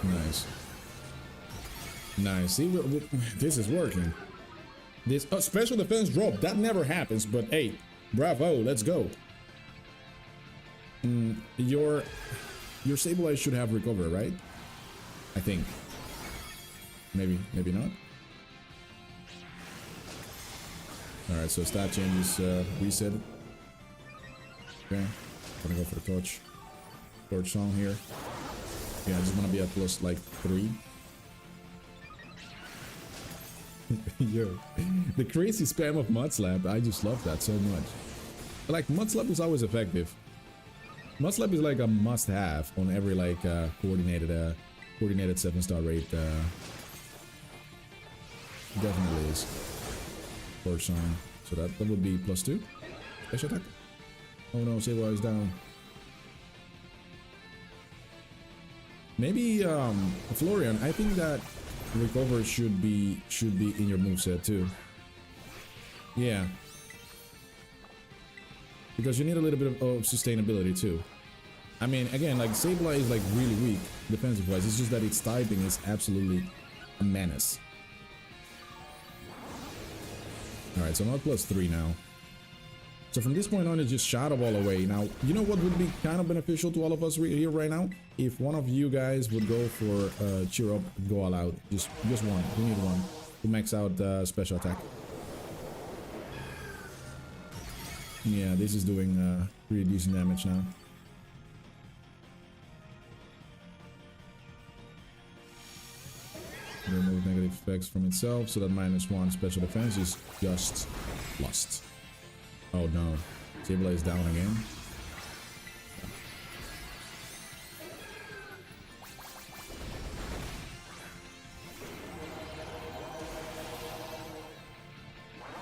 Nice. Nice. See, this is working. This special defense drop, that never happens, but hey, bravo, let's go. Your Sableye should have recover, right? I think. Maybe not. Alright, so stat changes reset. Okay. Gonna go for the torch song here. Yeah, I just want to be at plus like 3. Yo, the crazy spam of Mud Slap, I just love that so much. Like, Mud Slap is always effective. Mud Slap is like a must-have on every like coordinated 7-star raid. Definitely is. Torch song. So that would be plus 2. Special attack. Oh no, Sableye is down. Maybe Florian, I think that recover should be in your moveset too. Yeah. Because you need a little bit of sustainability too. I mean, again, like Sableye is like really weak defensive wise. It's just that its typing is absolutely a menace. Alright, so I'm at plus 3 now. So from this point on, it's just Shadow Ball away. Now, you know what would be kind of beneficial to all of us here right now? If one of you guys would go for Cheer Up, go all out. Just one. We need one to max out special attack. Yeah, this is doing pretty decent damage now. Remove negative effects from itself, so that -1 special defense is just lost. Oh no, Sableye is down again.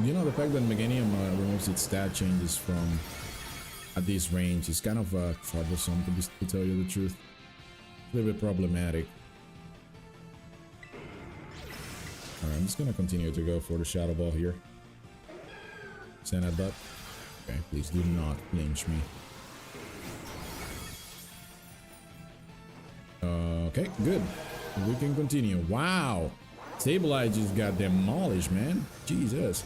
You know, the fact that Meganium removes its stat changes from at this range is kind of troublesome, to tell you the truth. A little bit problematic. Alright, I'm just gonna continue to go for the Shadow Ball here. Send that butt. Okay, please do not flinch me. Okay, good. We can continue. Wow! Sableye just got demolished, man. Jesus.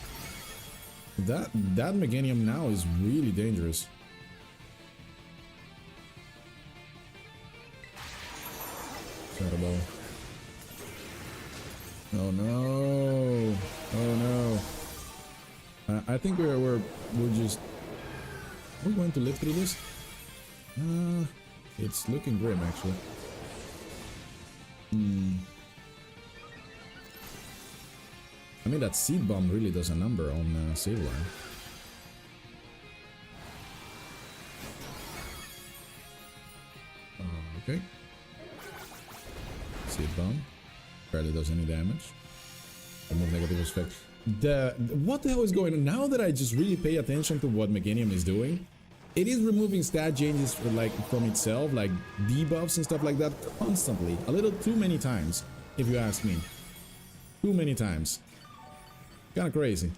That Meganium now is really dangerous. Shadow Ball. Oh no! Oh no! I think we're just... We're going to live through this? It's looking grim, actually. I mean, that Seed Bomb really does a number on Sableye. Okay. Seed Bomb. Barely does any damage. Almost negative effect. What the hell is going on? Now that I just really pay attention to what Meganium is doing, it is removing stat changes from itself, like debuffs and stuff like that, constantly. A little too many times, if you ask me. Too many times. Kind of crazy.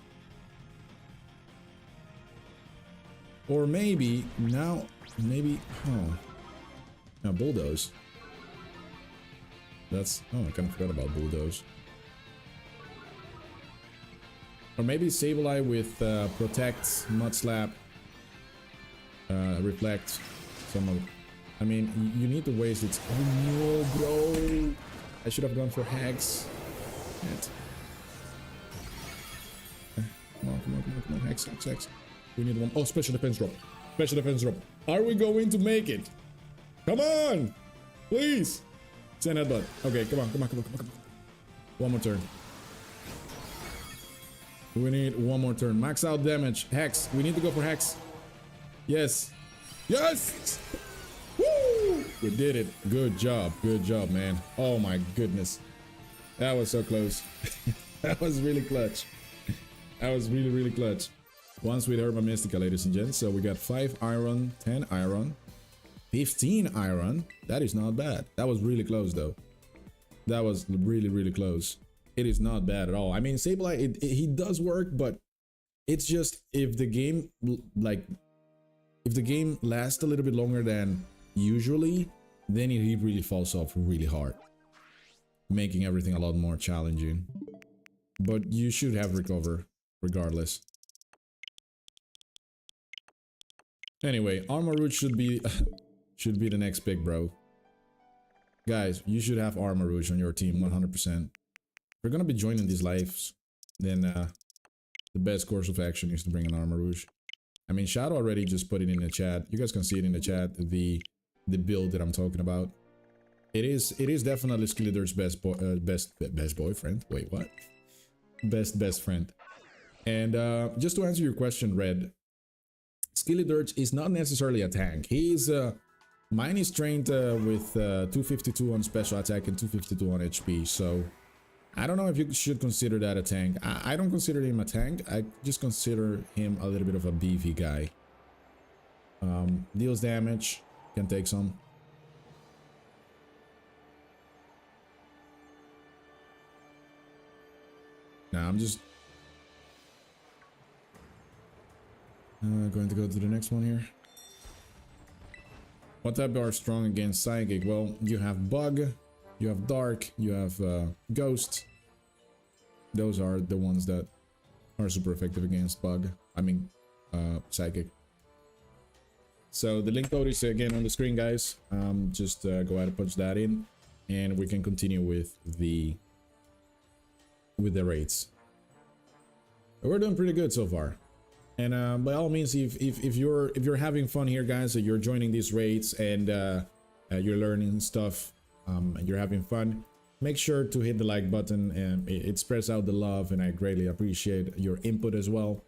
Or maybe now, now Bulldoze. That's, I kind of forgot about Bulldoze. Or maybe Sableye with Protect, Mud Slap, Reflect, some of... I mean, you need to waste it. Oh no, bro! I should have gone for Hex. Come on, Hex. We need one. Oh, Special Defense Drop. Special Defense Drop. Are we going to make it? Come on! Please! Send that butt. Okay, come on. One more turn. We need one more turn. Max out damage. Hex. We need to go for Hex. Yes. Yes! Woo! We did it. Good job, man. Oh my goodness. That was so close. That was really clutch. That was really clutch. Once with HERBA MYSTICA, ladies and gents. So we got 5 iron, 10 iron, 15 iron. That is not bad. That was really close though. That was really close. It is not bad at all. I mean, Sableye, he does work, but it's just if the game lasts a little bit longer than usually, then he really falls off really hard, making everything a lot more challenging. But you should have recover regardless. Anyway, Armor Rouge should be the next pick, bro. Guys, you should have Armor Rouge on your team 100%. If you're gonna be joining these lives, then the best course of action is to bring an Armor Rouge. I mean, Shadow already just put it in the chat. You guys can see it in the chat, the build that I'm talking about. It is definitely Skeledirge's best boyfriend. Wait, what? Best friend. And just to answer your question, Red, Skeledirge is not necessarily a tank. He's mine is trained with 252 on special attack and 252 on HP, so I don't know if you should consider that a tank. I don't consider him a tank. I just consider him a little bit of a beefy guy. Deals damage, can take some. Now I'm just going to go to the next one here. What type are strong against Psychic? Well, you have Bug, you have Dark, you have Ghost. Those are the ones that are super effective against Bug. I mean, Psychic. So the link code is again on the screen, guys. Just go ahead and punch that in, and we can continue with the raids. We're doing pretty good so far. And by all means, if you're having fun here, guys, so you're joining these raids and you're learning stuff, and you're having fun, make sure to hit the like button, and it spreads out the love, and I greatly appreciate your input as well.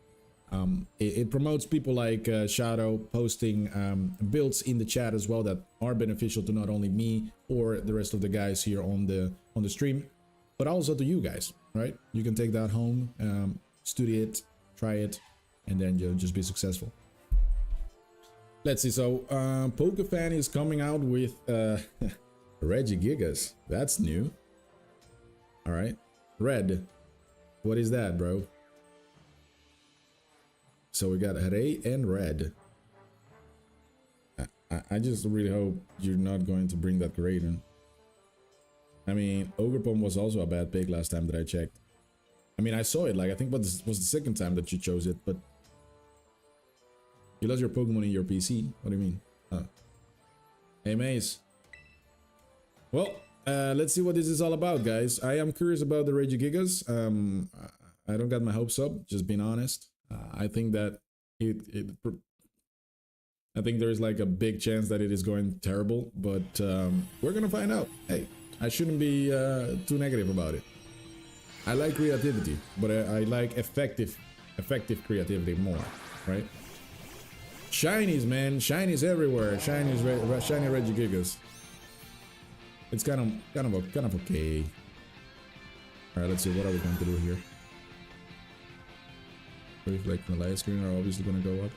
It promotes people like Shadow posting builds in the chat as well that are beneficial to not only me or the rest of the guys here on the stream, but also to you guys, right? You can take that home, study it, try it, and then you'll just be successful. Let's see. So Pokefan is coming out with Regigigas. That's new. All right, Red, what is that, bro? So we got Hooray and Red. I just really hope you're not going to bring that grade in. I mean, Ogerpon was also a bad pick last time that I checked. I mean, I saw it, like, I think this was the second time that you chose it, but you lost your Pokemon in your PC. What do you mean? Hey, Maze. Well, let's see what this is all about, guys. I am curious about the Regigigas. I don't got my hopes up, just being honest. I think that I think there's like a big chance that it is going terrible, but we're gonna find out. Hey, I shouldn't be too negative about it. I like creativity, but I like effective creativity more, right? Shinies, man, shinies everywhere. Shiny Regigigas. It's kind of okay. All right, let's see, what are we going to do here? Reflect and the light screen are obviously going to go up.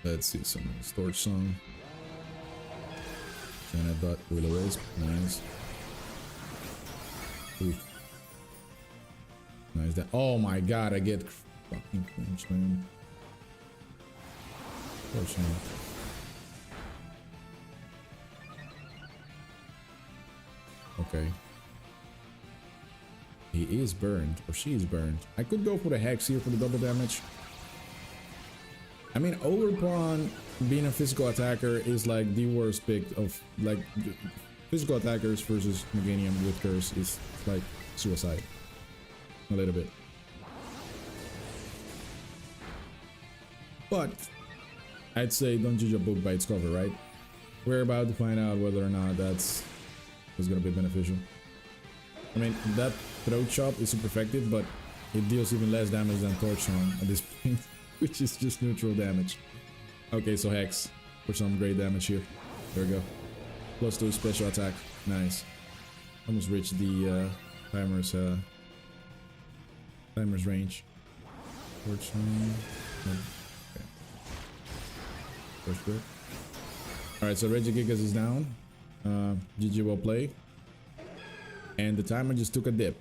Let's see, some storage song. China dot Will-O-Wisp, nice. Oof. Nice that. Oh my god, I get fucking cringe, man. Fortunately. Okay. He is burned, or she is burned. I could go for the Hex here for the double damage. I mean, Overpawn being a physical attacker is like the worst pick of, like, physical attackers versus Meganium with Curse is like suicide. A little bit. But I'd say don't judge a book by its cover, right? We're about to find out whether or not that's gonna be beneficial. I mean, that throat chop is super effective, but it deals even less damage than Torch Song at this point, which is just neutral damage. Okay, so Hex for some great damage here. There we go. +2 special attack. Nice. Almost reached the timer's range. Torch Song. Okay. First bit. Alright, so Regigigas is down. GG well played. And the timer just took a dip.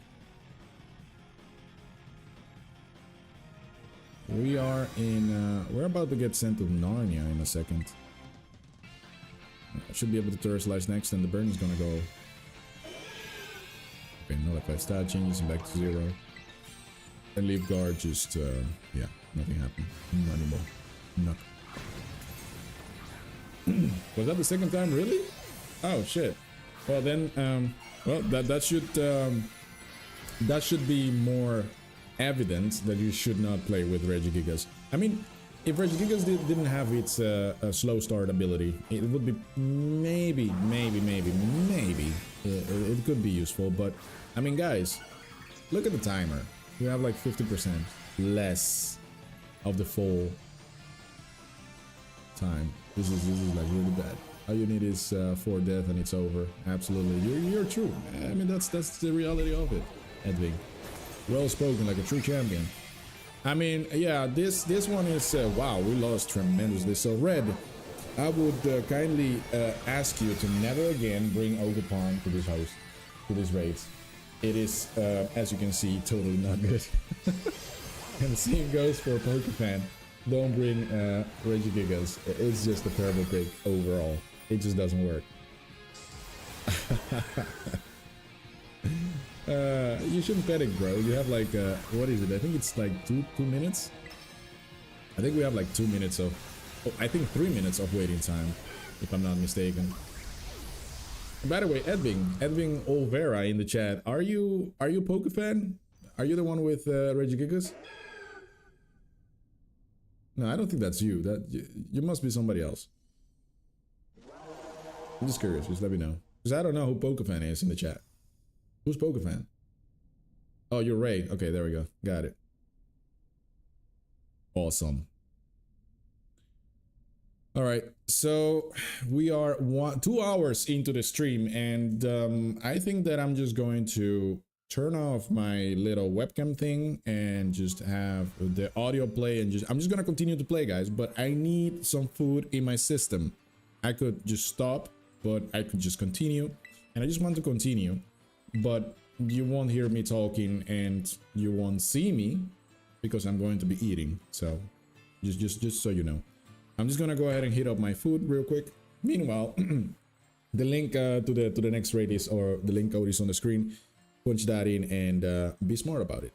We are in, we're about to get sent to Narnia in a second. I should be able to Terraslize next, and the burn is gonna go. Okay, another 5 stat changes and back to 0. And leave guard, just, yeah, nothing happened. Not anymore. Nothing. Was that the second time, really? Oh shit. Well then, well that should be more evident that you should not play with Regigigas. I mean, if Regigigas didn't have its slow start ability, it would be maybe it could be useful. But I mean, guys, look at the timer. We have like 50% less of the full time. This is like really bad. All you need is 4 death and it's over. Absolutely, you're true. I mean, that's the reality of it, Edwin. Well spoken, like a true champion. I mean, yeah, this one is wow, we lost tremendously. So Red, I would kindly ask you to never again bring Ogerpon to this host, to this raid. It is, as you can see, totally not good. And the same goes for Pokefan. Don't bring Regigigas. It's just a terrible pick overall. It just doesn't work. You shouldn't panic, bro. You have like, what is it? I think it's like two minutes. I think we have like 2 minutes of, oh, I think 3 minutes of waiting time, if I'm not mistaken. By the way, Edwin Olvera in the chat, are you Pokefan? Are you the one with Regigigas? No, I don't think that's you. You must be somebody else. I'm just curious. Just let me know, because I don't know who Pokefan is in the chat. Who's Pokefan? Oh, you're Ray. Okay, there we go. Got it. Awesome. All right, so we are 2 hours into the stream, and I think that I'm just going to turn off my little webcam thing and just have the audio play, and I'm just gonna continue to play, guys, but I need some food in my system. I could just stop, but I could just continue, and I just want to continue, but you won't hear me talking and you won't see me because I'm going to be eating. So just so you know, I'm just gonna go ahead and heat up my food real quick. Meanwhile, the link to the next raid is, or the link code is on the screen. Punch that in and be smart about it.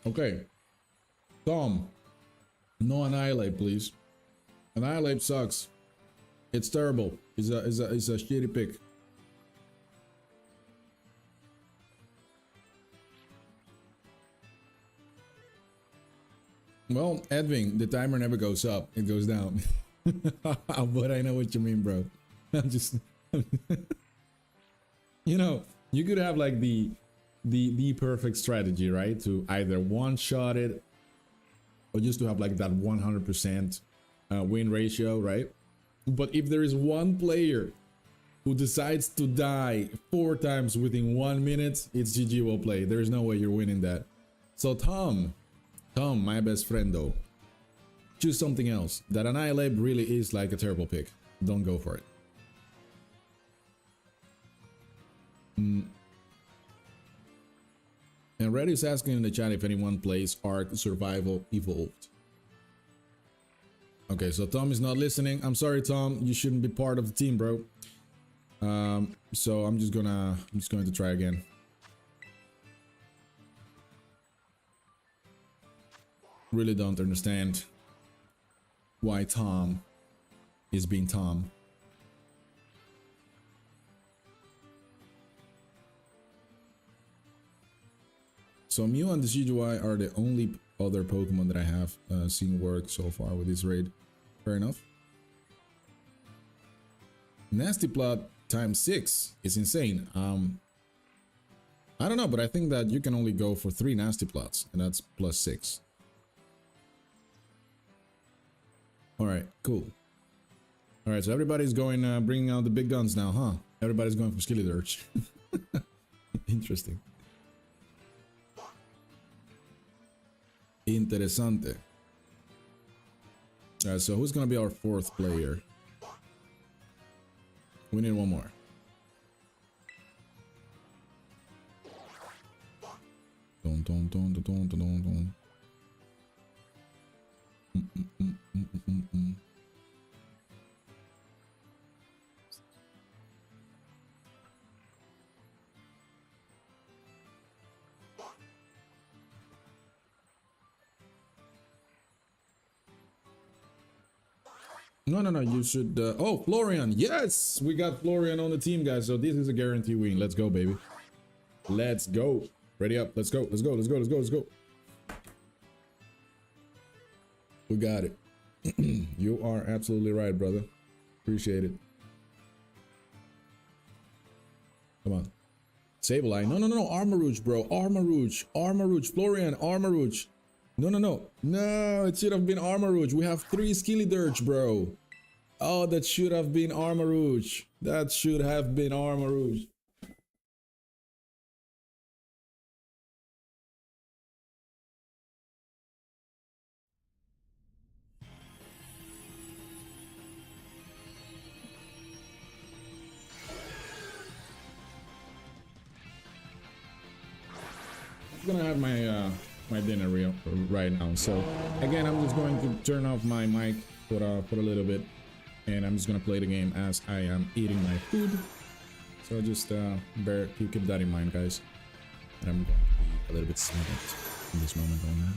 Okay, Tom, no Annihilate, please. Annihilate sucks. It's terrible. It's a shitty pick. Well, Edwin, the timer never goes up; it goes down. But I know what you mean, bro. I'm just, you know, you could have like the perfect strategy, right? To either one-shot it, or just to have like that 100% win ratio, right? But if there is one player who decides to die 4 times within 1 minute, it's GG well played. There is no way you're winning that. So Tom, my best friend though, choose something else. That Annihilate really is like a terrible pick. Don't go for it. And Red is asking in the chat if anyone plays Ark Survival Evolved. Okay, so Tom is not listening. I'm sorry, Tom. You shouldn't be part of the team, bro. So I'm just going to try again. Really don't understand why Tom is being Tom. So Mew and the CGY are the only other Pokemon that I have seen work so far with this raid. Fair enough. Nasty Plot times 6 is insane. I don't know, but I think that you can only go for 3 Nasty Plots, and that's plus 6. Alright, cool. Alright, so everybody's going, bringing out the big guns now, huh? Everybody's going for Skeledirge. Interesting. Interesante. Alright, so who's gonna be our fourth player? We need one more. Dun, dun, dun, dun, dun, dun, dun. No, you should oh, Florian. Yes, we got Florian on the team, guys, so this is a guarantee win. Let's go, baby. Let's go. Ready up. Let's go. Let's go. Let's go. Let's go. Let's go. We got it. You are absolutely right, brother. Appreciate it. Come on. Sableye. No. Armarouge, bro. Armarouge. Florian. Armarouge. No. No, it should have been Armarouge. We have 3 Skeledirge, bro. Oh, that should have been Armarouge. That should have been Armarouge. I'm gonna have my dinner right now. So again, I'm just going to turn off my mic for a little bit, and I'm just gonna play the game as I am eating my food. So just keep that in mind, guys. And I'm going to be a little bit silent in this moment right now.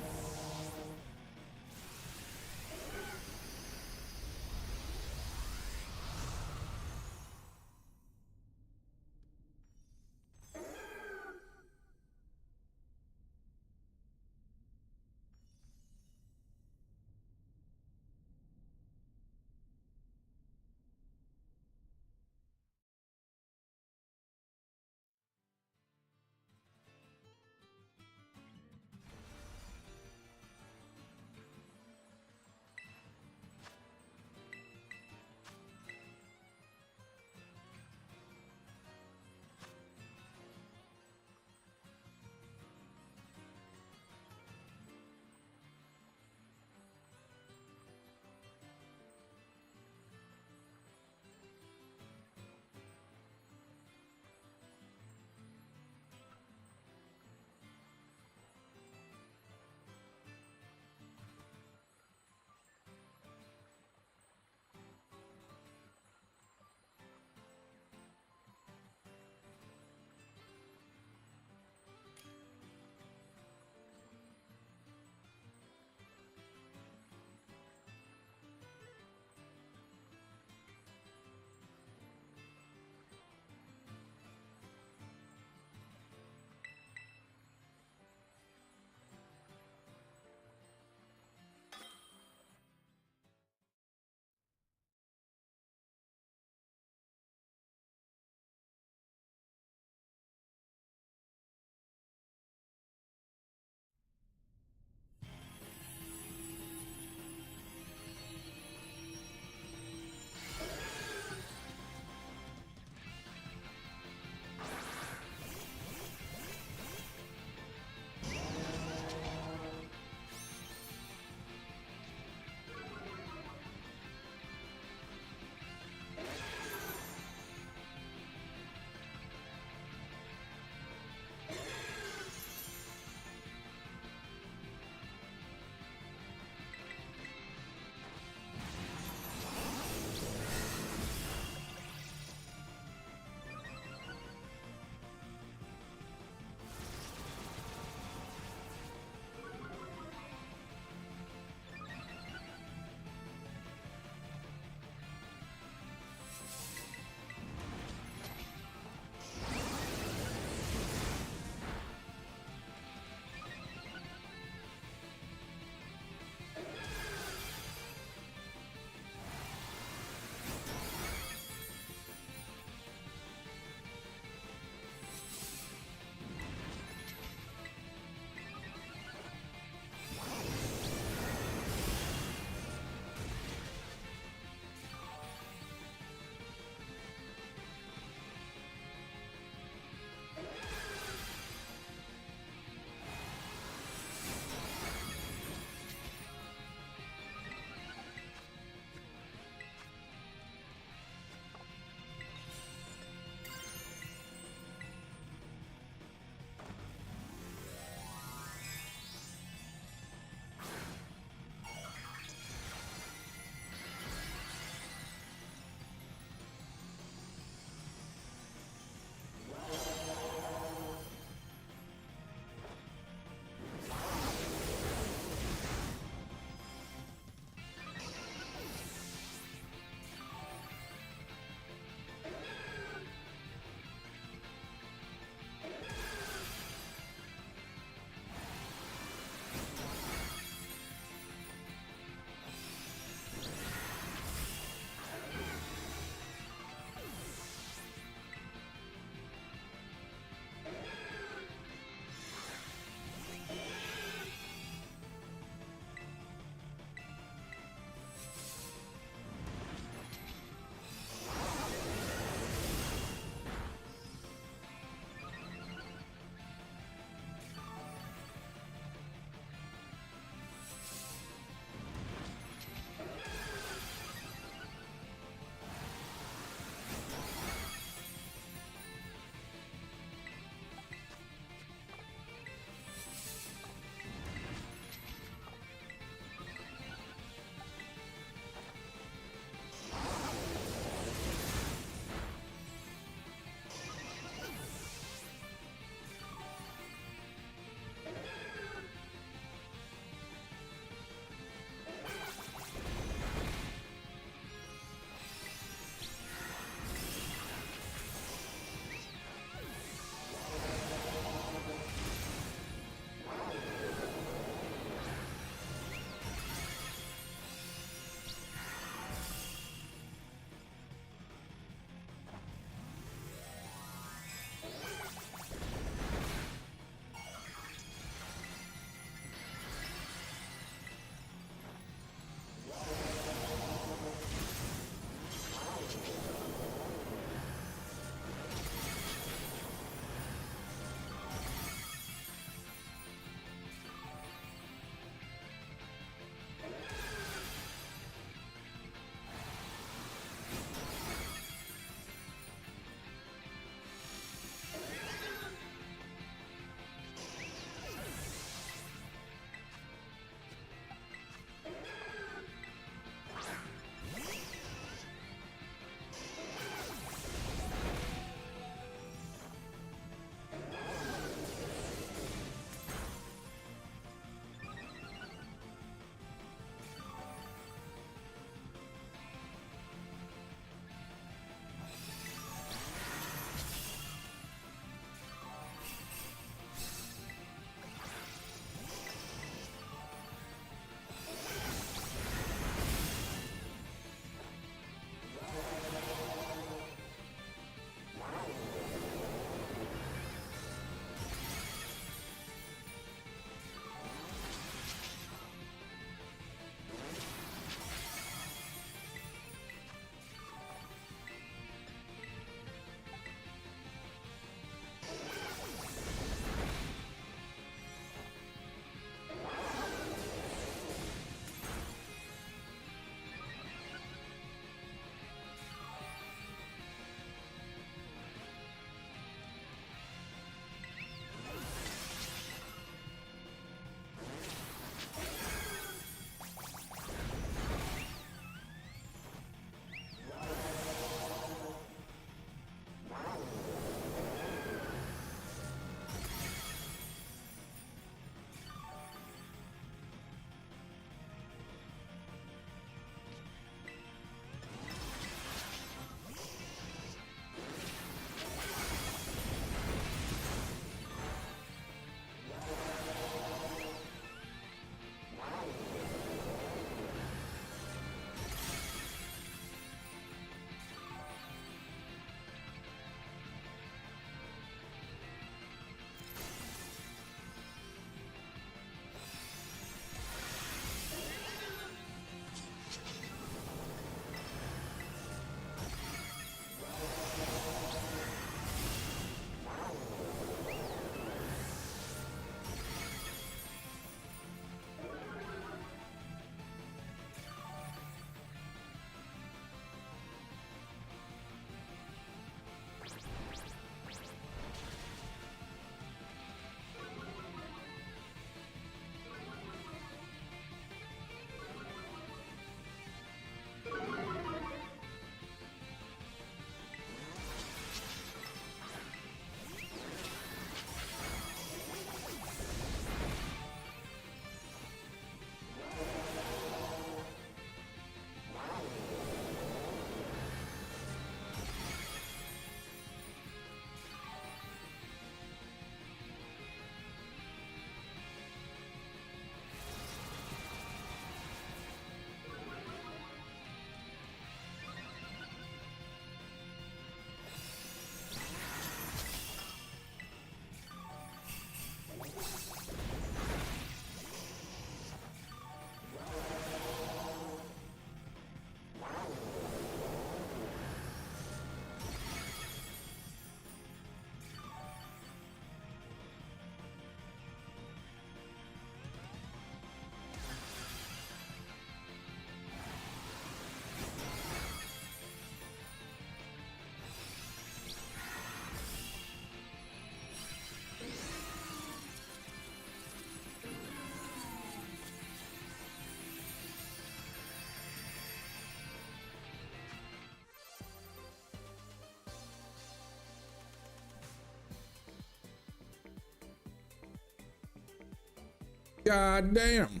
God damn.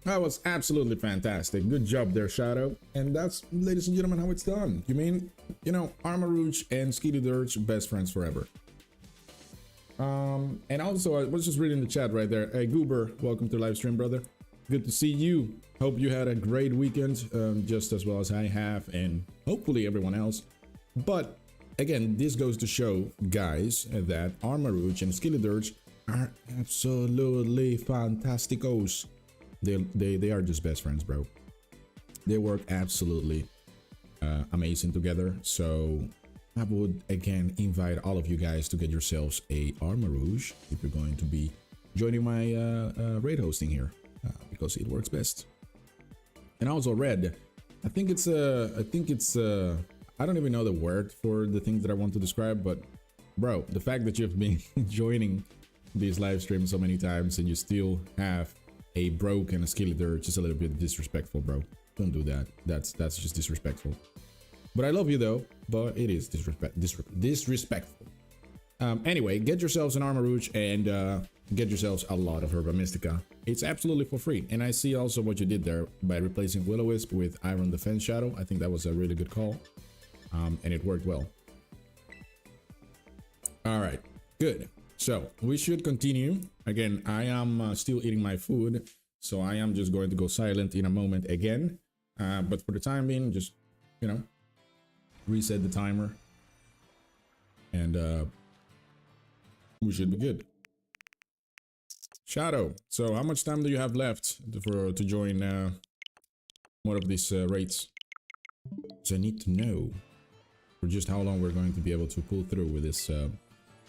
That was absolutely fantastic. Good job there, Shadow. And that's, ladies and gentlemen, how it's done. You mean, you know, Armarouge and Skeledirge, best friends forever. And also, I was just reading the chat right there. Hey, Goober, welcome to the live stream, brother. Good to see you. Hope you had a great weekend, just as well as I have, and hopefully everyone else. But again, this goes to show, guys, that Armarouge and Skeledirge are absolutely fantasticos. They are just best friends, bro. They work absolutely amazing together. So I would again invite all of you guys to get yourselves a Armarouge if you're going to be joining my raid hosting here, because it works best. And also red, I think it's I don't even know the word for the things that I want to describe, but bro, the fact that you've been joining these live streams so many times and you still have a broken Skeledirge is a little bit disrespectful, bro. Don't do that. That's just disrespectful. But I love you though. But it is disrespectful. Anyway, get yourselves an Armarouge and get yourselves a lot of HERBA MYSTICA. It's absolutely for free. And I see also what you did there by replacing Will-O-Wisp with Iron Defense Shadow. I think that was a really good call. And it worked well. All right, good. So we should continue. Again, I am still eating my food, so I am just going to go silent in a moment again. But for the time being, just, you know, reset the timer. And we should be good. Shadow, so how much time do you have left to join one of these raids? So I need to know for just how long we're going to be able to pull through with this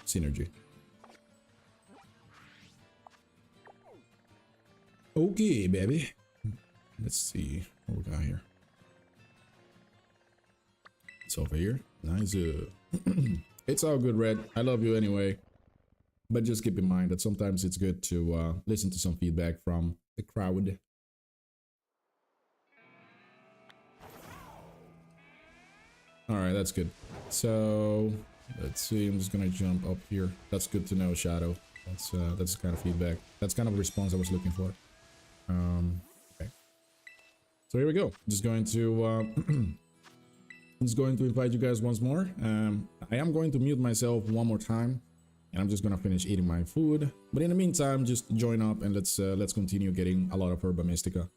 synergy. Okay, baby. Let's see what we got here. It's over here. Nice. It's all good, Red. I love you anyway. But just keep in mind that sometimes it's good to listen to some feedback from the crowd. Alright, that's good. So, let's see. I'm just gonna jump up here. That's good to know, Shadow. That's the kind of feedback. That's kind of a response I was looking for. Okay. So here we go. Just going to invite you guys once more. I am going to mute myself one more time, and I'm just gonna finish eating my food. But in the meantime, just join up and let's continue getting a lot of HERBA MYSTICA.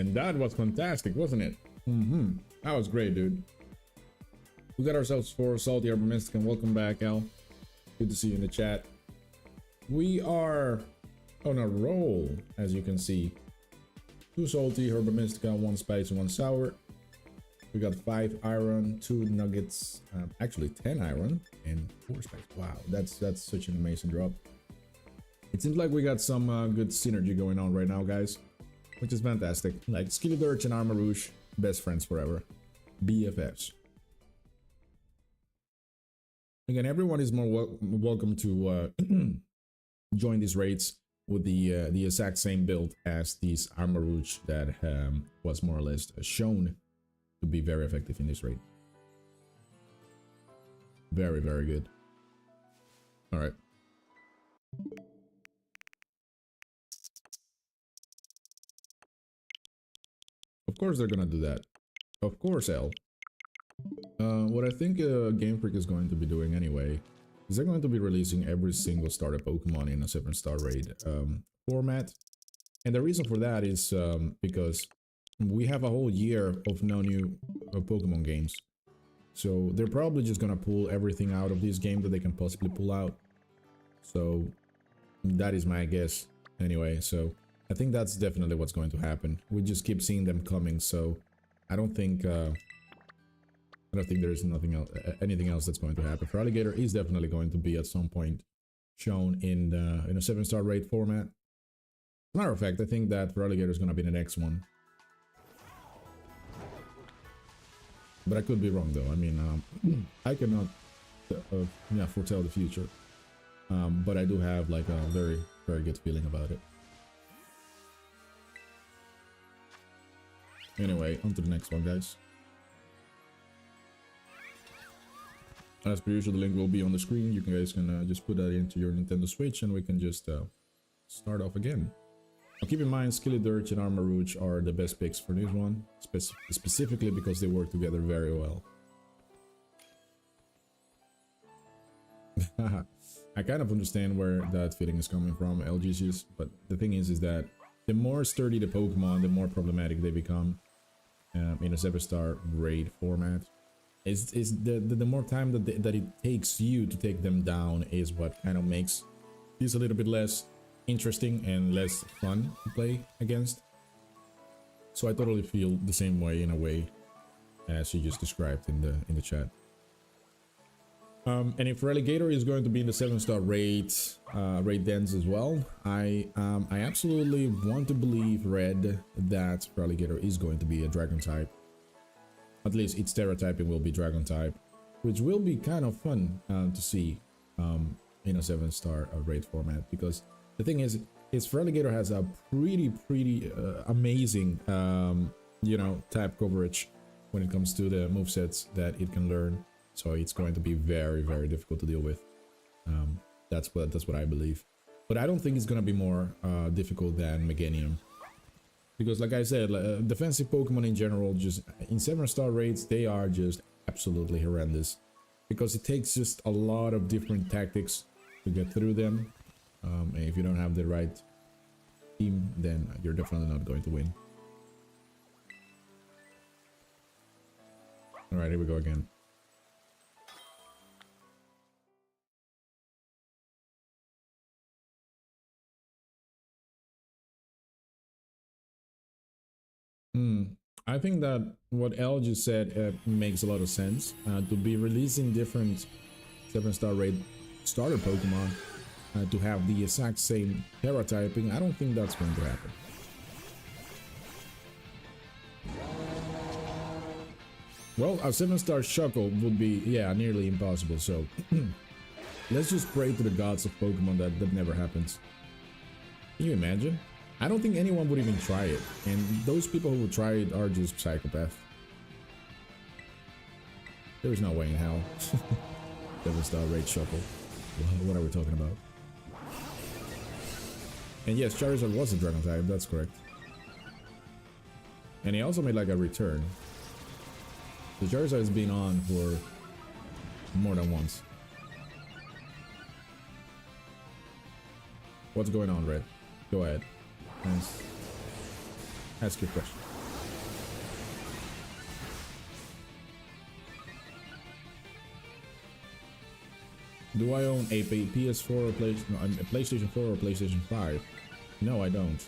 And that was fantastic, wasn't it? That was great, dude. We got ourselves 4 Salty HERBA MYSTICA, and welcome back, Al. Good to see you in the chat. We are on a roll, as you can see. 2 Salty HERBA MYSTICA, 1 Spicy, 1 Sour. We got 5 Iron, 2 Nuggets, actually 10 Iron, and 4 Spice. Wow, that's such an amazing drop. It seems like we got some good synergy going on right now, guys, which is fantastic. Like Skeledirge and Armarouge, best friends forever. BFFs. Again, everyone is more welcome to join these raids with the exact same build as these Armarouge that was more or less shown to be very effective in this raid. Very, very good. All right. Of course they're gonna do that. Of course, L. What I think Game Freak is going to be doing anyway is they're going to be releasing every single starter Pokemon in a 7-star raid format. And the reason for that is because we have a whole year of no new Pokemon games. So they're probably just gonna pull everything out of this game that they can possibly pull out. So that is my guess anyway. So I think that's definitely what's going to happen. We just keep seeing them coming, so I don't think there's anything else that's going to happen. Feraligatr is definitely going to be at some point shown in a 7-star raid format. As a matter of fact, I think that Feraligatr is going to be the next one. But I could be wrong, though. I mean, I cannot foretell the future. But I do have like a very, very good feeling about it. Anyway, on to the next one, guys. As per usual, the link will be on the screen. You guys can just put that into your Nintendo Switch and we can just start off again. Now keep in mind, Skeledirge and Armarouge are the best picks for this one, specifically because they work together very well. I kind of understand where that feeling is coming from, LGCs, but the thing is that the more sturdy the Pokemon, the more problematic they become in a 7-star raid format. The more time that it takes you to take them down is what kind of makes this a little bit less interesting and less fun to play against. So I totally feel the same way in a way as you just described in the chat. And if Feraligatr is going to be in the 7-star raid dens as well, I absolutely want to believe, Red, that Feraligatr is going to be a Dragon type. At least its Tera typing will be Dragon type, which will be kind of fun to see in a 7-star raid format. Because the thing is Feraligatr has a pretty amazing type coverage when it comes to the movesets that it can learn. So it's going to be very, very difficult to deal with. That's what I believe. But I don't think it's going to be more difficult than Meganium. Because like I said, defensive Pokemon in general, just in 7-star raids, they are just absolutely horrendous. Because it takes just a lot of different tactics to get through them. And if you don't have the right team, then you're definitely not going to win. Alright, here we go again. I think that what El just said makes a lot of sense. To be releasing different 7-star raid starter Pokemon to have the exact same Tera typing, I don't think that's going to happen. Well, a 7-star Shuckle would be, yeah, nearly impossible, so let's just pray to the gods of Pokemon that never happens. Can you imagine? I don't think anyone would even try it, and those people who would try it are just psychopaths. There is no way in hell. 7-star raid Shuckle. What are we talking about? And yes, Charizard was a Dragon type, that's correct. And he also made like a return. The Charizard has been on for more than once. What's going on, Red? Go ahead. Ask your question. Do I own a PS4 or a PlayStation 4 or PlayStation 5? No, I don't.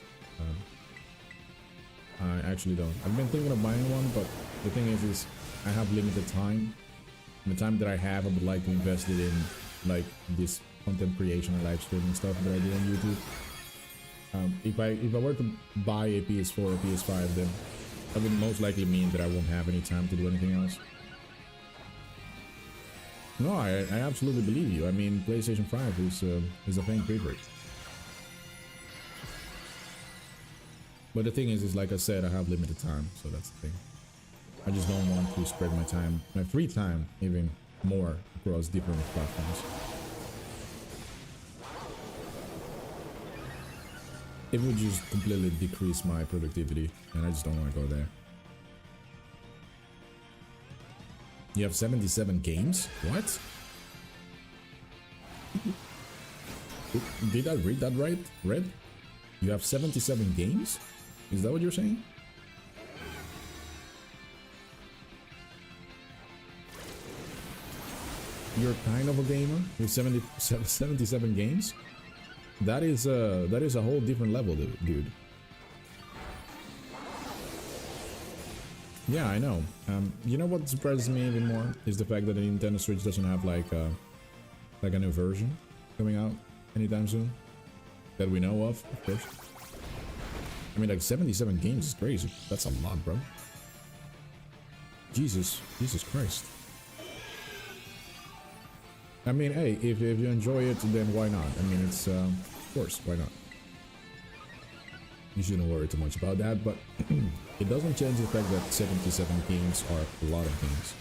I actually don't. I've been thinking of buying one, but the thing is I have limited time. And the time that I have, I would like to invest it in like this content creation and live streaming stuff that I do on YouTube. If I were to buy a PS4 or PS5, then that would most likely mean that I won't have any time to do anything else. No, I absolutely believe you. I mean, PlayStation 5 is a fan favorite. But the thing is like I said, I have limited time, so that's the thing. I just don't want to spread my time, my free time, even more across different platforms. It would just completely decrease my productivity, and I just don't want to go there. You have 77 games? What? Did I read that right? Red? You have 77 games? Is that what you're saying? You're kind of a gamer with 77 games? That is a whole different level, dude. Yeah, I know. You know what surprises me even more is the fact that the Nintendo Switch doesn't have like a new version coming out anytime soon that we know of course. I mean, like 77 games is crazy. That's a lot, bro. Jesus Christ. I mean, hey, if you enjoy it, then why not? I mean, it's of course, why not? You shouldn't worry too much about that, but it doesn't change the fact that 77 games are a lot of games.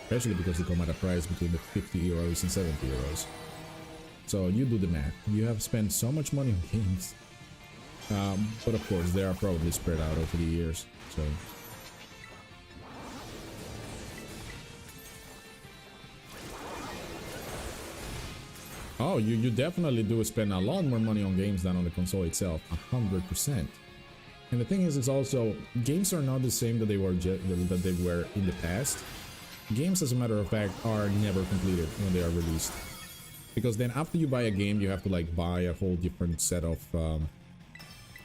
Especially because they come at a price between the 50 euros and 70 euros. So you do the math. You have spent so much money on games. But of course, they are probably spread out over the years, so... Oh, you definitely do spend a lot more money on games than on the console itself, 100%. And the thing is, it's also, games are not the same that they were in the past. Games, as a matter of fact, are never completed when they are released. Because then after you buy a game, you have to like buy a whole different set of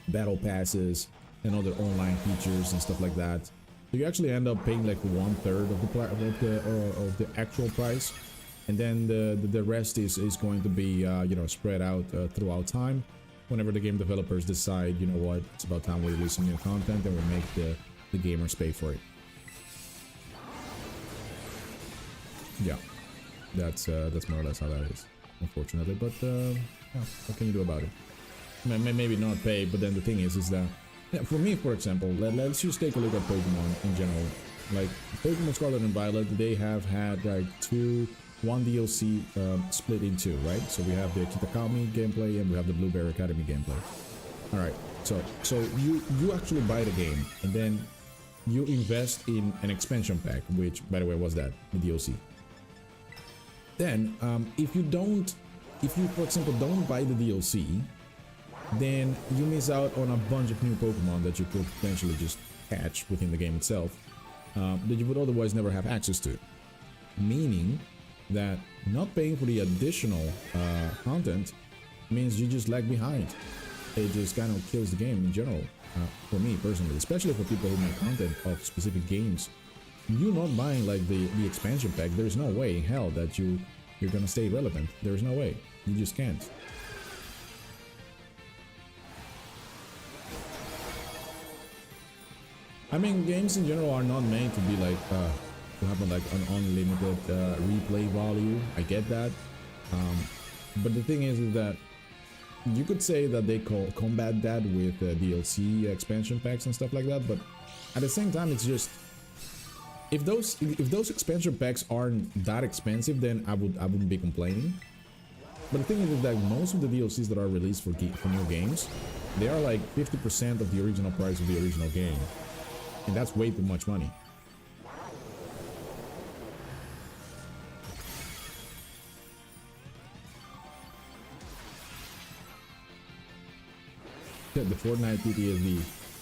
battle passes and other online features and stuff like that. So you actually end up paying like 1/3 of the actual price. And then the rest is going to be you know, spread out throughout time. Whenever the game developers decide, you know what, it's about time we release some new content, and we make the gamers pay for it. Yeah, that's more or less how that is, unfortunately. But yeah, what can you do about it? Maybe not pay, but then the thing is that, yeah, for me, for example, let's just take a look at Pokemon in general. Like Pokemon Scarlet and Violet, they have had like one DLC split in two, right? So we have the Kitakami gameplay and we have the Blueberry Academy gameplay. All right, so you actually buy the game and then you invest in an expansion pack, which, by the way, was that the DLC. Then if you, for example, don't buy the DLC, then you miss out on a bunch of new Pokemon that you could potentially just catch within the game itself that you would otherwise never have access to. Meaning that not paying for the additional content means you just lag behind. It just kind of kills the game in general, for me personally, especially for people who make content of specific games. You not buying like the expansion pack, there's no way in hell that you're gonna stay relevant. There's no way. You just can't. I mean, games in general are not made to be like to have like an unlimited replay value. I get that, but the thing is that you could say that they combat that with DLC expansion packs and stuff like that. But at the same time, it's just if those expansion packs aren't that expensive, then I wouldn't be complaining. But the thing is that most of the DLCs that are released for new games, they are like 50% of the original price of the original game, and that's way too much money. The Fortnite PTSD.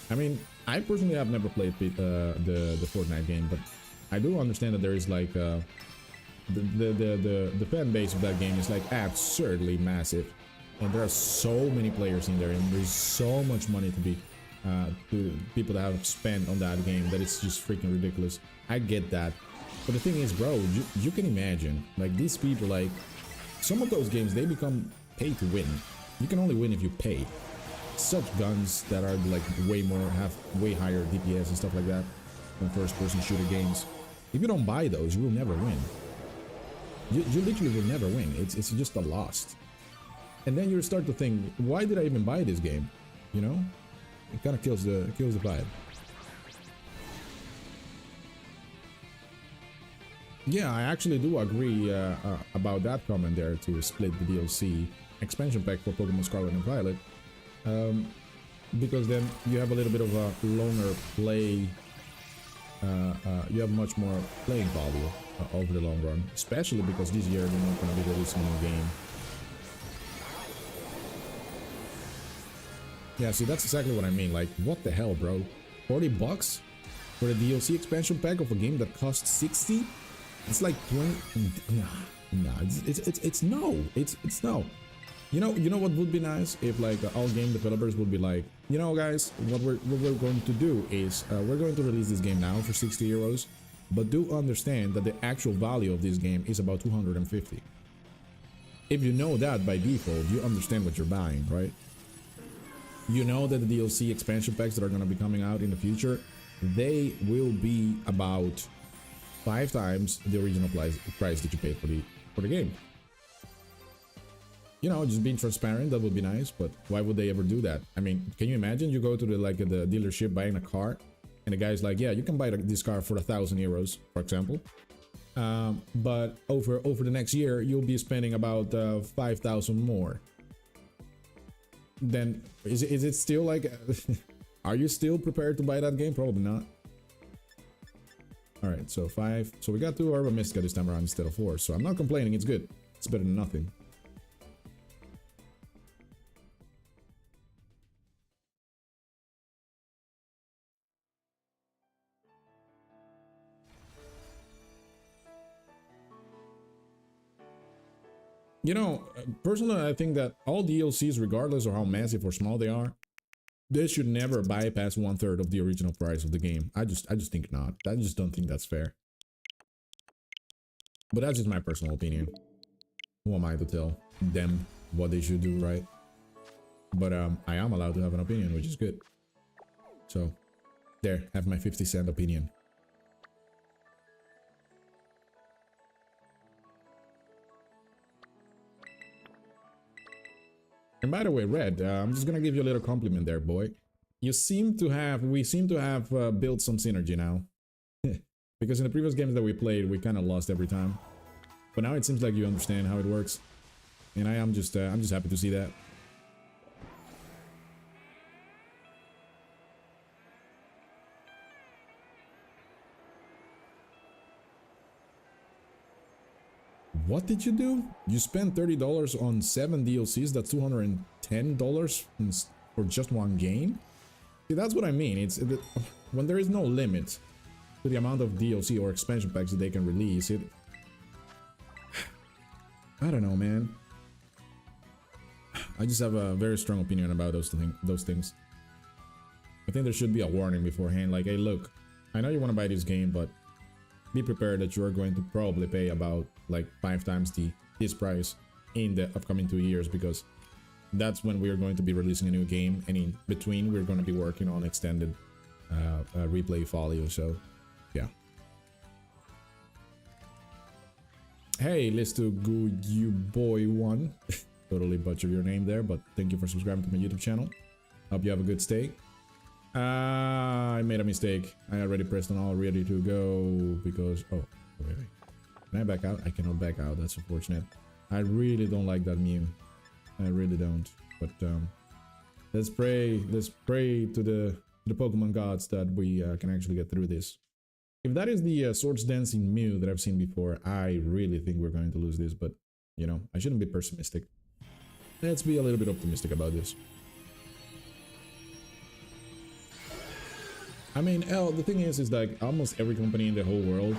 I mean, I personally have never played the Fortnite game, but I do understand that there is like the fan base of that game is like absurdly massive, and there are so many players in there, and there's so much money to be to people that have spent on that game that it's just freaking ridiculous. I get that, but the thing is, bro, you can imagine, like, these people, like, some of those games, they become pay to win. You can only win if you pay. Such guns that are like have way higher DPS and stuff like that than first-person shooter games. If you don't buy those, you will never win. You literally will never win. It's just a loss. And then you start to think, why did I even buy this game? You know, it kind of kills the vibe. Yeah, I actually do agree about that comment there, to split the DLC expansion pack for Pokemon Scarlet and Violet, because then you have a little bit of a longer play. You have much more playing value over the long run, especially because this year we're not going to be releasing a new game. Yeah, see, that's exactly what I mean. Like, what the hell, bro? 40 bucks for the DLC expansion pack of a game that costs 60? It's like 20. Nah, it's no. It's no. You know what would be nice if, like, all game developers would be like, you know, guys, what we're going to do is we're going to release this game now for 60 euros, but do understand that the actual value of this game is about 250. If you know that by default, you understand what you're buying, right? You know that the DLC expansion packs that are going to be coming out in the future, they will be about 5 times the original price that you paid for the game. You know, just being transparent, that would be nice, but why would they ever do that? I mean, can you imagine you go to the dealership buying a car, and the guy's like, yeah, you can buy this car for 1,000 euros, for example, but over the next year you'll be spending about 5,000 more. Then is it still like are you still prepared to buy that game? Probably not. All right, so 5. So we got 2 HERBA MYSTICA this time around instead of 4. So I'm not complaining. It's good. It's better than nothing. You know, personally, I think that all DLCs, regardless of how massive or small they are, they should never bypass 1/3 of the original price of the game. I just think not. I just don't think that's fair. But that's just my personal opinion. Who am I to tell them what they should do, right? But I am allowed to have an opinion, which is good. So, there, have my 50-cent opinion. And by the way, Red, I'm just gonna give you a little compliment there, boy. We seem to have built some synergy now. Because in the previous games that we played, we kind of lost every time. But now it seems like you understand how it works. And I'm just happy to see that. What did you do? You spent $30 on 7 DLCs, that's $210 for just one game? See, that's what I mean. When there is no limit to the amount of DLC or expansion packs that they can release, I don't know, man. I just have a very strong opinion about those things. I think there should be a warning beforehand, like, hey, look, I know you want to buy this game, but be prepared that you are going to probably pay about like 5 times this price in the upcoming 2 years, because that's when we are going to be releasing a new game, and in between we're going to be working on extended replay folio. So yeah. Hey, let's do good, you boy one. Totally butchered your name there, but thank you for subscribing to my YouTube channel. Hope you have a good stay. I made a mistake. I already pressed on all ready to go because... Oh, wait. Can I back out? I cannot back out. That's unfortunate. I really don't like that meme. I really don't. But let's pray to the Pokemon gods that we can actually get through this. If that is the Swords Dancing Mew that I've seen before, I really think we're going to lose this. But, you know, I shouldn't be pessimistic. Let's be a little bit optimistic about this. I mean, the thing is like almost every company in the whole world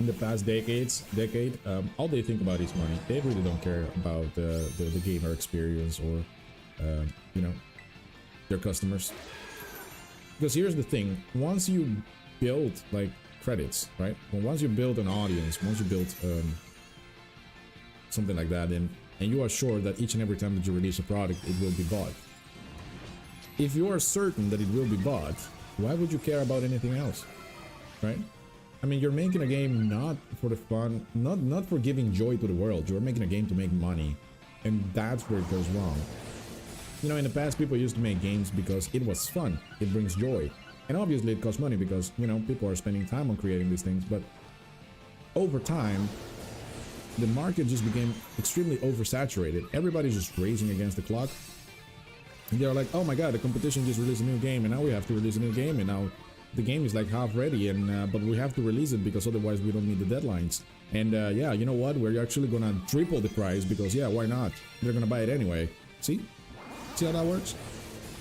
in the past decade, all they think about is money. They really don't care about the gamer experience or, you know, their customers. Because here's the thing, once you build like credits, right? Well, once you build an audience, once you build something like that, and you are sure that each and every time that you release a product, it will be bought. If you are certain that it will be bought, why would you care about anything else, right? I mean, you're making a game not for the fun, not for giving joy to the world. You're making a game to make money, and that's where it goes wrong. You know, in the past, people used to make games because it was fun, it brings joy, and obviously it costs money because, you know, people are spending time on creating these things. But over time, the market just became extremely oversaturated. Everybody's just racing against the clock. And they're like, oh my god, the competition just released a new game, and now we have to release a new game, and now the game is like half ready, and but we have to release it because otherwise we don't meet the deadlines. And yeah, you know what? We're actually gonna triple the price because, yeah, why not? They're gonna buy it anyway. See how that works?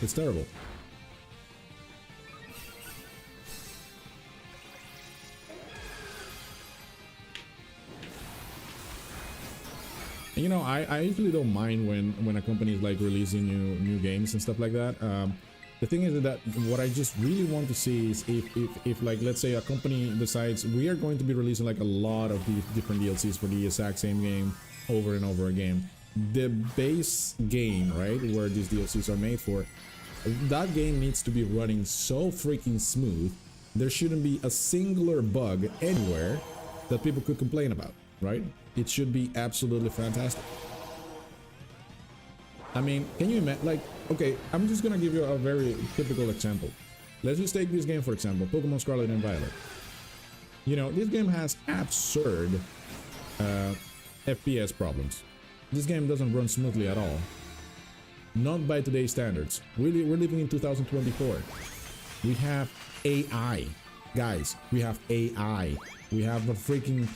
It's terrible. And, you know, I usually don't mind when a company is like releasing new games and stuff like that. The thing is that what I just really want to see is if like, let's say a company decides we are going to be releasing like a lot of these different DLCs for the exact same game over and over again. The base game, right, where these DLCs are made for, that game needs to be running so freaking smooth. There shouldn't be a singular bug anywhere that people could complain about, right? It should be absolutely fantastic. I mean, can you imagine, like, okay, I'm just gonna give you a very typical example. Let's just take this game, for example, Pokémon Scarlet and Violet. You know, this game has absurd FPS problems. This game doesn't run smoothly at all. Not by today's standards. We're living in 2024. We have AI. Guys, we have AI. We have a freaking...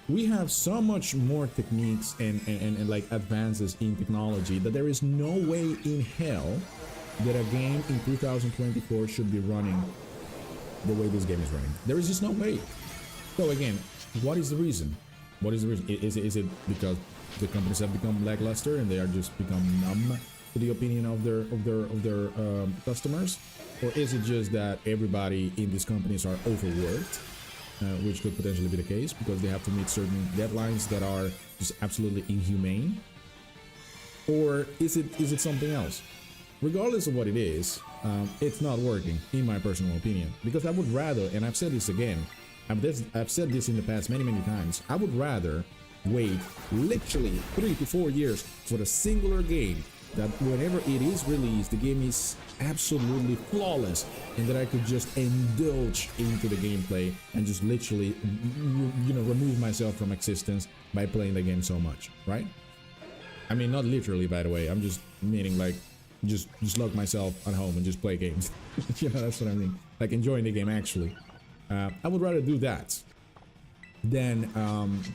we have so much more techniques and like advances in technology that there is no way in hell that a game in 2024 should be running the way this game is running. There is just no way. So again, what is the reason? What is the reason? Is it because the companies have become lackluster and they are just become numb to the opinion of their customers, or is it just that everybody in these companies are overworked? Which could potentially be the case because they have to meet certain deadlines that are just absolutely inhumane. Or is it something else? Regardless of what it is, it's not working, in my personal opinion. Because I would rather, and I've said this again, I've said this in the past many times, I would rather wait literally 3 to 4 years for a singular game that whenever it is released, the game is absolutely flawless, and that I could just indulge into the gameplay and just literally, you know, remove myself from existence by playing the game so much, right? I mean, not literally, by the way. I'm just meaning like just lock myself at home and just play games. You know, that's what I mean. Like enjoying the game actually. I would rather do that than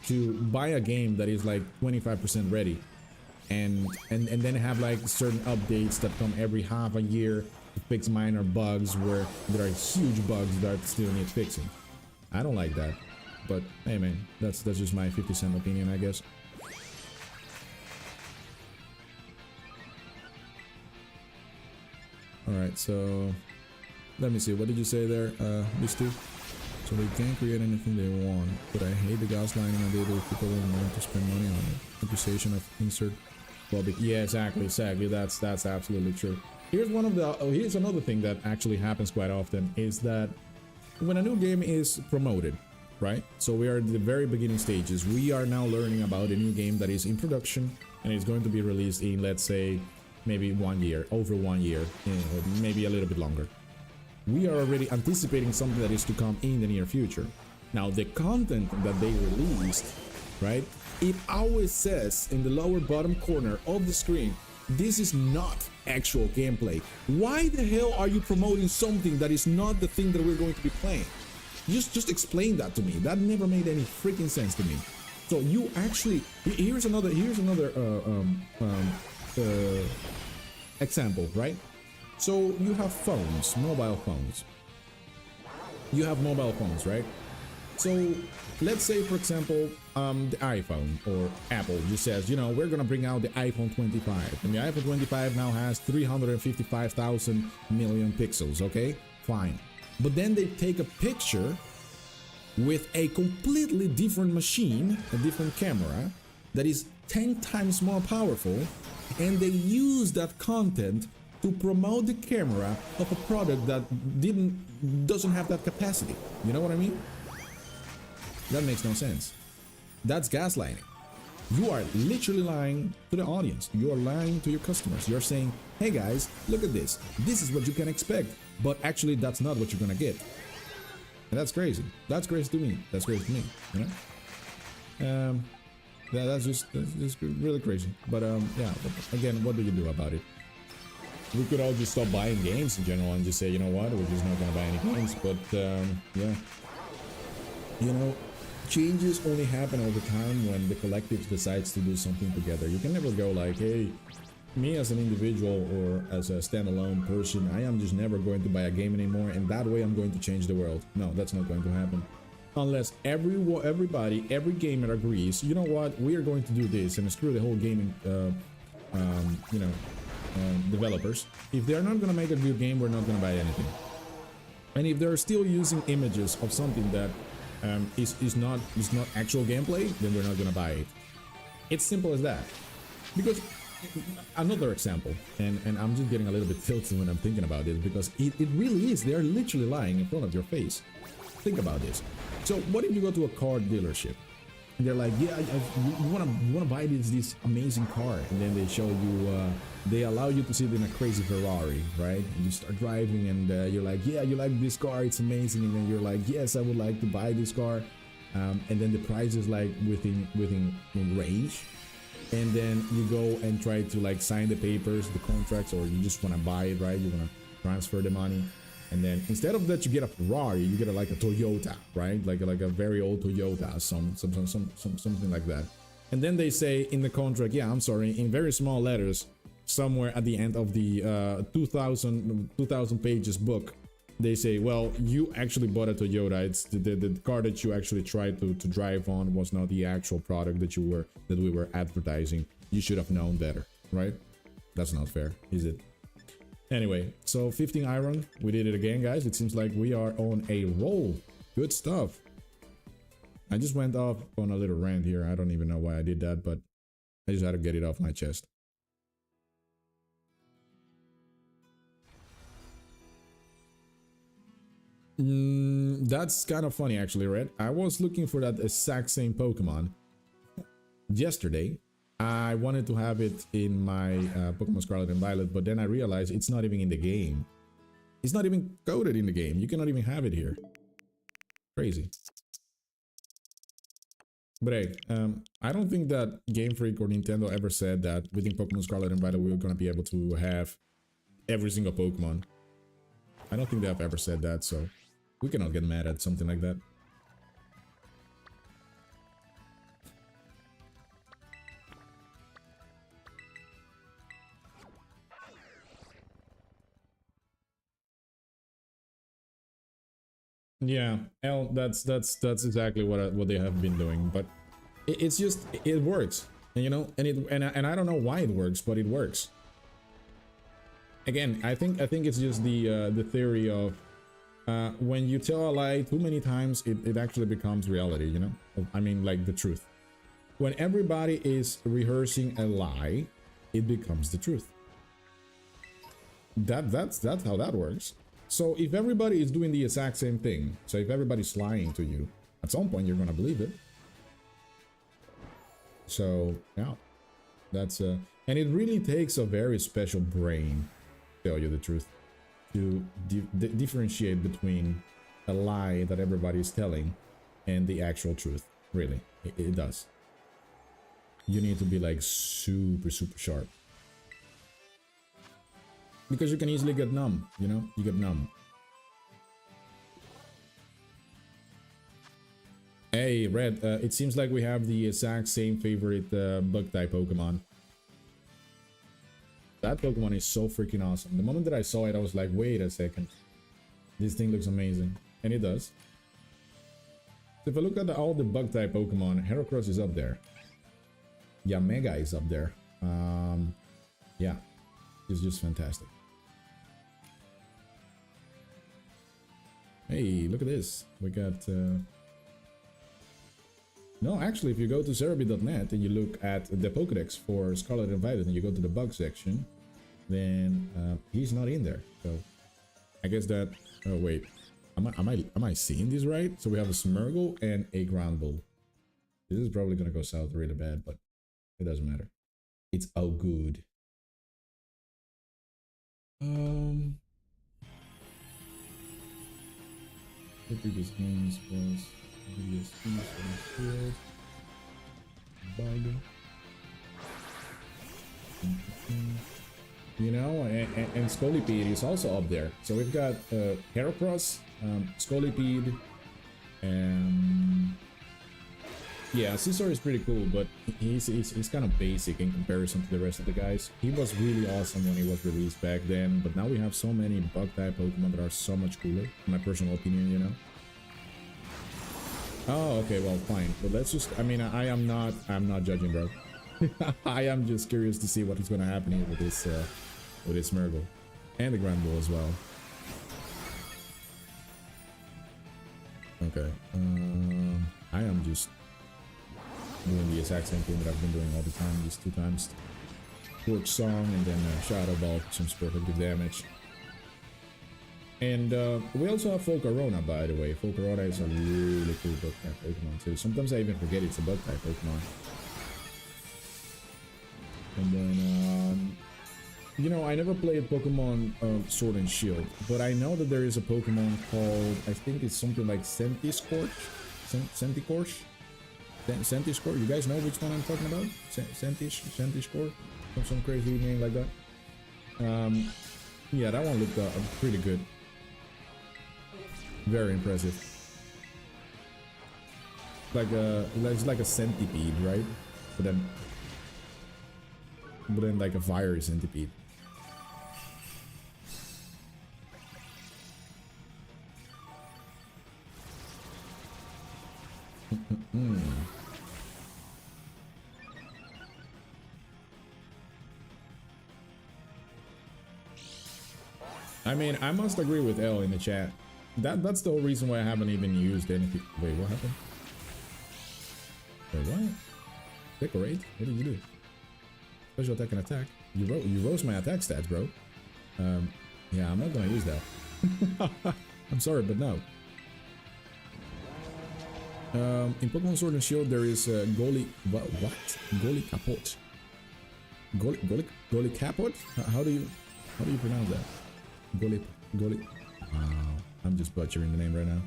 to buy a game that is like 25% ready. And then have like certain updates that come every half a year to fix minor bugs where there are huge bugs that still need fixing. I don't like that, but hey man, that's just my 50-cent opinion, I guess. All right, so let me see. What did you say there, these two? So they can create anything they want, but I hate the gaslighting and the ability people don't want to spend money on it. Accusation of insert. Well, yeah, exactly. That's absolutely true. Here's another thing that actually happens quite often is that when a new game is promoted, right? So we are at the very beginning stages. We are now learning about a new game that is in production and is going to be released in, let's say, maybe 1 year, over 1 year, or maybe a little bit longer. We are already anticipating something that is to come in the near future. Now, the content that they released, right? It always says in the lower bottom corner of the screen, this is not actual gameplay. Why the hell are you promoting something that is not the thing that we're going to be playing? Just explain that to me. That never made any freaking sense to me. So you actually, here's another example, right? So you have phones, mobile phones. you have mobile phones, right? So let's say, for example, the iPhone or Apple just says, you know, we're gonna bring out the iPhone 25, and the iPhone 25 now has 355,000 million pixels. Okay, fine. But then they take a picture with a completely different machine, a different camera that is 10 times more powerful, and they use that content to promote the camera of a product that doesn't have that capacity. You know what I mean? That makes no sense. That's gaslighting. You are literally lying to the audience. You are lying to your customers. You're saying, hey guys, look at this. This is what you can expect. But actually, that's not what you're gonna get. And that's crazy. That's crazy to me. That's crazy to me. You know? That's just really crazy. But yeah. But again, what do you do about it? We could all just stop buying games in general and just say, you know what, we're just not gonna buy any games. But yeah, you know, changes only happen over time when the collective decides to do something together. You can never go like, hey, me as an individual or as a standalone person, I am just never going to buy a game anymore, and that way I'm going to change the world. No, that's not going to happen. Unless everybody, every gamer agrees, you know what, we are going to do this, and screw the whole gaming, you know, developers. If they're not going to make a good game, we're not going to buy anything. And if they're still using images of something that is not actual gameplay, then we're not going to buy it. It's simple as that. Because another example, and I'm just getting a little bit tilted when I'm thinking about this, because it really is, they're literally lying in front of your face. Think about this. So what if you go to a car dealership and they're like, yeah, you want to buy this amazing car, and then they show you, they allow you to sit in a crazy Ferrari, right? And you start driving, and you're like, yeah, you like this car, it's amazing, and then you're like, yes, I would like to buy this car, and then the price is like within range, and then you go and try to like sign the papers, the contracts, or you just want to buy it, right? You want to transfer the money. And then instead of that, you get a Ferrari, you get like a Toyota, right? Like a very old Toyota, something like that. And then they say in the contract, yeah, I'm sorry, in very small letters, somewhere at the end of the 2,000 pages book, they say, well, you actually bought a Toyota. It's the car that you actually tried to drive on was not the actual product that we were advertising. You should have known better, right? That's not fair, is it? Anyway, so 15 iron, we did it again, guys. It seems like we are on a roll. Good stuff. I just went off on a little rant here. I don't even know why I did that, but I just had to get it off my chest. That's kind of funny, actually, Red. I was looking for that exact same Pokemon yesterday. I wanted to have it in my Pokemon Scarlet and Violet, but then I realized it's not even in the game. It's not even coded in the game. You cannot even have it here. Crazy. But hey, I don't think that Game Freak or Nintendo ever said that within Pokemon Scarlet and Violet we were going to be able to have every single Pokemon. I don't think they have ever said that, so we cannot get mad at something like that. Yeah, that's exactly what they have been doing, but it's just it works, and you know, and I don't know why it works, but it works. Again, I think it's just the theory of when you tell a lie too many times, it actually becomes reality. You know, I mean, like the truth. When everybody is rehearsing a lie, it becomes the truth. That's how that works. So if everybody is doing the exact same thing, so if everybody's lying to you, at some point you're gonna believe it. So yeah, that's and it really takes a very special brain, to tell you the truth, to differentiate between a lie that everybody is telling and the actual truth. Really, it does. You need to be like super sharp. Because you can easily get numb, you know? You get numb. Hey, Red, it seems like we have the exact same favorite bug-type Pokemon. That Pokemon is so freaking awesome. The moment that I saw it, I was like, wait a second. This thing looks amazing. and it does. So if I look at all the bug type Pokemon, Heracross is up there. Yeah, Mega is up there. Yeah, it's just fantastic. Hey, look at this. We got... No, actually, if you go to Cerebi.net and you look at the Pokedex for Scarlet and Violet and you go to the bug section, then he's not in there. So I guess that... Oh, wait. Am I seeing this right? So we have a Smeargle and a Ground Bull. This is probably going to go south really bad, but it doesn't matter. It's all good. The previous games was VSP, Field, Bug. You know, and Scolipede is also up there. So we've got Heracross, Scolipede, and yeah, Scizor is pretty cool, but he's kind of basic in comparison to the rest of the guys. He was really awesome when he was released back then, but now we have so many bug type Pokemon that are so much cooler, in my personal opinion, you know. Oh, okay, well, fine. But let's just, I mean, I'm not judging, bro. I am just curious to see what is going to happen here with this Smeargle and the Grand Bull as well. Okay, I am just doing the exact same thing that I've been doing all the time, just 2 times Torch Song and then Shadow Ball for some perfect damage. And we also have Volcarona, by the way. Volcarona is a really cool bug type Pokemon too. Sometimes I even forget it's a bug type Pokemon. And then, you know, I never played Pokemon Sword and Shield, but I know that there is a Pokemon called, I think it's something like Centiskorch? Centiskorch? Centiskorch? You guys know which one I'm talking about? Centiskorch? Some crazy name like that. Yeah, that one looked pretty good. Very impressive. It's like a centipede, right? But then like a fiery centipede. I mean, I must agree with L in the chat. That's the whole reason why I haven't even used anything. Wait, what happened? Wait, what? Decorate? What did you do? Special attack and attack. You roast my attack stats, bro. Yeah, I'm not gonna use that. I'm sorry, but no. In Pokemon Sword and Shield, there is what? Goli Capot. Goli Capot? How do you pronounce that? Goli. Wow, I'm just butchering the name right now.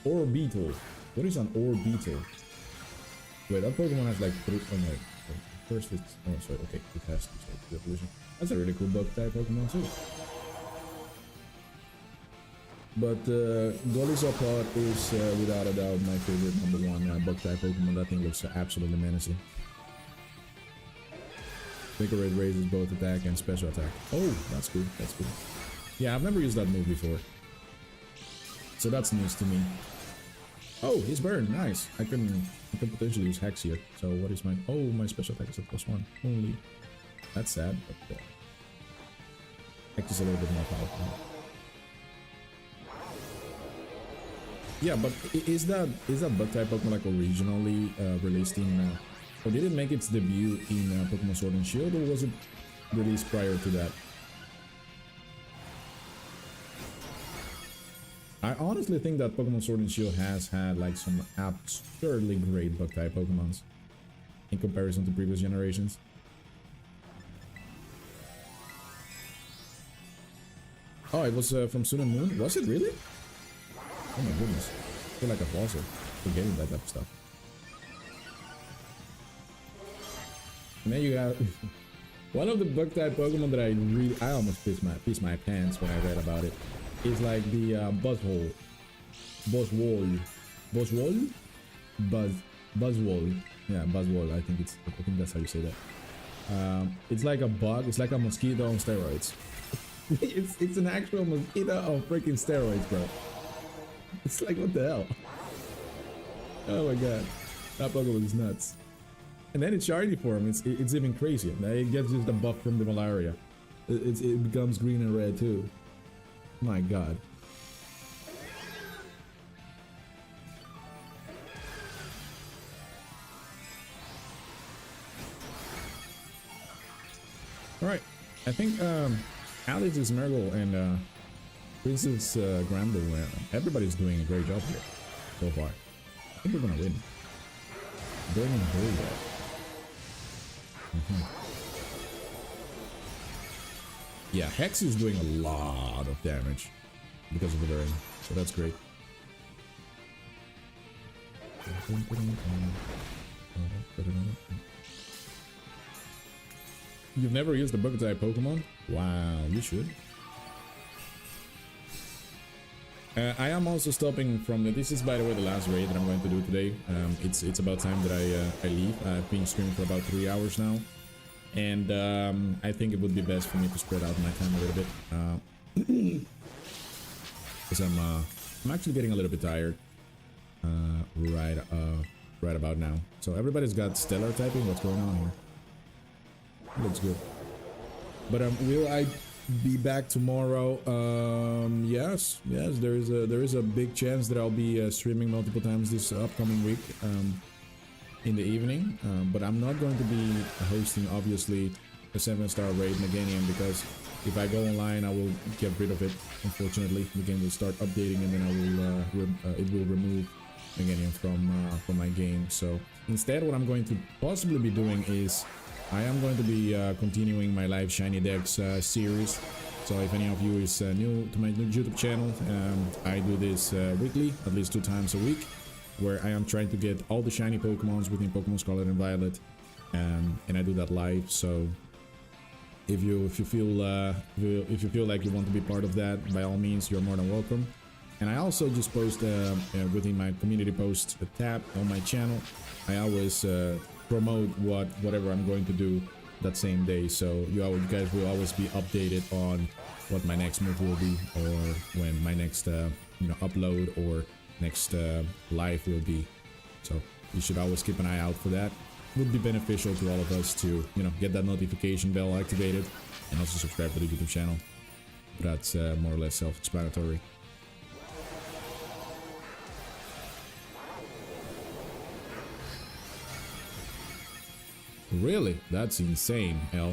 Orbeetle. What is an Orbeetle? Wait, that Pokemon has like 3. Oh no. First it's. Oh, sorry. Okay, it has the evolution. That's a really cool bug type Pokemon too. But Golisopod is without a doubt my favorite #1 bug type Pokemon. That thing looks absolutely menacing. Bigger rate raises both attack and special attack. Oh, that's cool. That's cool. Yeah, I've never used that move before, so that's news to me. Oh, he's burned. Nice. I can potentially use Hex here. So what is my... Oh, my special attack is a +1 only. That's sad, but Hex is a little bit more powerful. Yeah, but is that bug type Pokemon like originally released in... or did it make its debut in Pokemon Sword and Shield, or was it released prior to that? I honestly think that Pokemon Sword and Shield has had like some absurdly great bug type Pokemons in comparison to previous generations. Oh, it was from Sun and Moon? Was it really? Oh my goodness. I feel like a fossil forgetting that type of stuff. And then you got one of the bug type Pokemon that I almost pissed my pants when I read about it. Is like the Buzzwole. Yeah, Buzzwole. I think that's how you say that. It's like a bug. It's like a mosquito on steroids. it's an actual mosquito of freaking steroids, bro. It's like, what the hell? Oh my god, that Pokemon is nuts. And then it's shiny for him. It's even crazier. It gets just a buff from the malaria. It becomes green and red too. My god. All right, I think Alex is Mergle and Princess Gramble. Everybody's doing a great job here so far. I think we're gonna win. Burning Bulldog. Yeah, Hex is doing a lot of damage because of the burn, so that's great. You've never used a Bucket type Pokemon? Wow, you should. I am also stopping from this is, by the way, the last raid that I'm going to do today. It's about time that I leave. I've been streaming for about 3 hours now, and I think it would be best for me to spread out my time a little bit, because I'm actually getting a little bit tired right about now. So everybody's got stellar typing. What's going on here? Looks good. But will I be back tomorrow? Yes, there is a big chance that I'll be streaming multiple times this upcoming week in the evening. But I'm not going to be hosting, obviously, a 7-star raid Meganium, because if I go online, I will get rid of it. Unfortunately, the game will start updating, and then I will it will remove Meganium from my game. So instead, what I'm going to possibly be doing is I am going to be continuing my live Shiny Dex series. So if any of you is new to my YouTube channel, I do this weekly, at least 2 times a week, where I am trying to get all the shiny Pokemons within Pokemon Scarlet and Violet, and I do that live. So if you feel like you want to be part of that, by all means, you're more than welcome. And I also just post within my community post tab on my channel. I always promote whatever I'm going to do that same day, so you guys will always be updated on what my next move will be, or when my next upload or next live will be. So you should always keep an eye out for that. It would be beneficial to all of us to get that notification bell activated, and also subscribe to the YouTube channel. But that's more or less self-explanatory. Really? That's insane, L.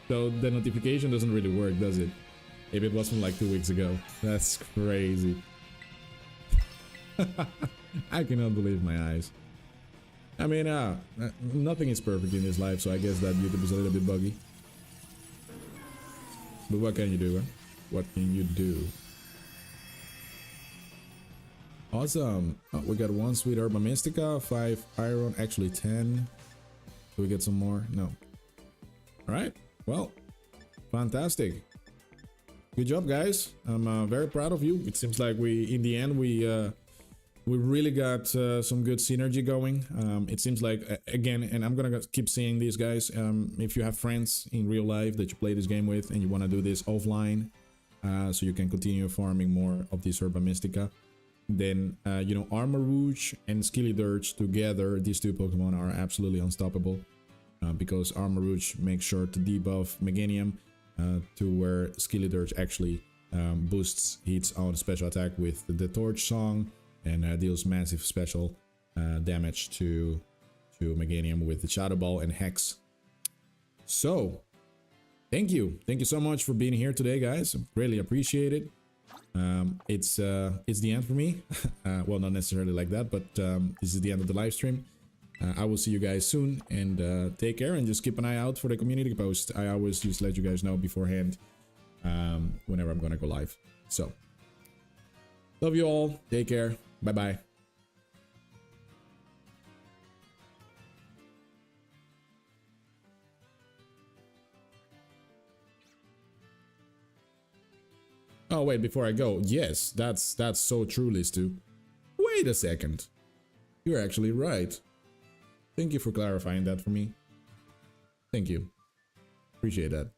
So the notification doesn't really work, does it? If it was from like 2 weeks ago. That's crazy. I cannot believe my eyes. I mean, nothing is perfect in this life, so I guess that YouTube is a little bit buggy. But what can you do, huh? What can you do? Awesome. Oh, we got 1 sweet HERBA MYSTICA, 5 iron, actually 10. Do we get some more? No. Alright, well, fantastic. Good job, guys. I'm very proud of you. It seems like in the end, we really got some good synergy going. It seems like, again, and I'm gonna keep saying this, guys, if you have friends in real life that you play this game with and you want to do this offline, so you can continue farming more of this HERBA MYSTICA, then Armarouge and Skeledirge together, these 2 Pokemon are absolutely unstoppable, because Armarouge makes sure to debuff Meganium to where Skeledirge actually boosts its own special attack with the Torch Song, and deals massive special damage to Meganium with the Shadow Ball and Hex. So thank you so much for being here today, guys. Really appreciate it. It's the end for me. Well, not necessarily like that, but this is the end of the live stream. I will see you guys soon, and take care, and just keep an eye out for the community post. I always just let you guys know beforehand whenever I'm gonna go live. So love you all, take care, bye bye. Oh wait, before I go, yes, that's so true, Listu. Wait a second, you're actually right. Thank you for clarifying that for me. Thank you. Appreciate that.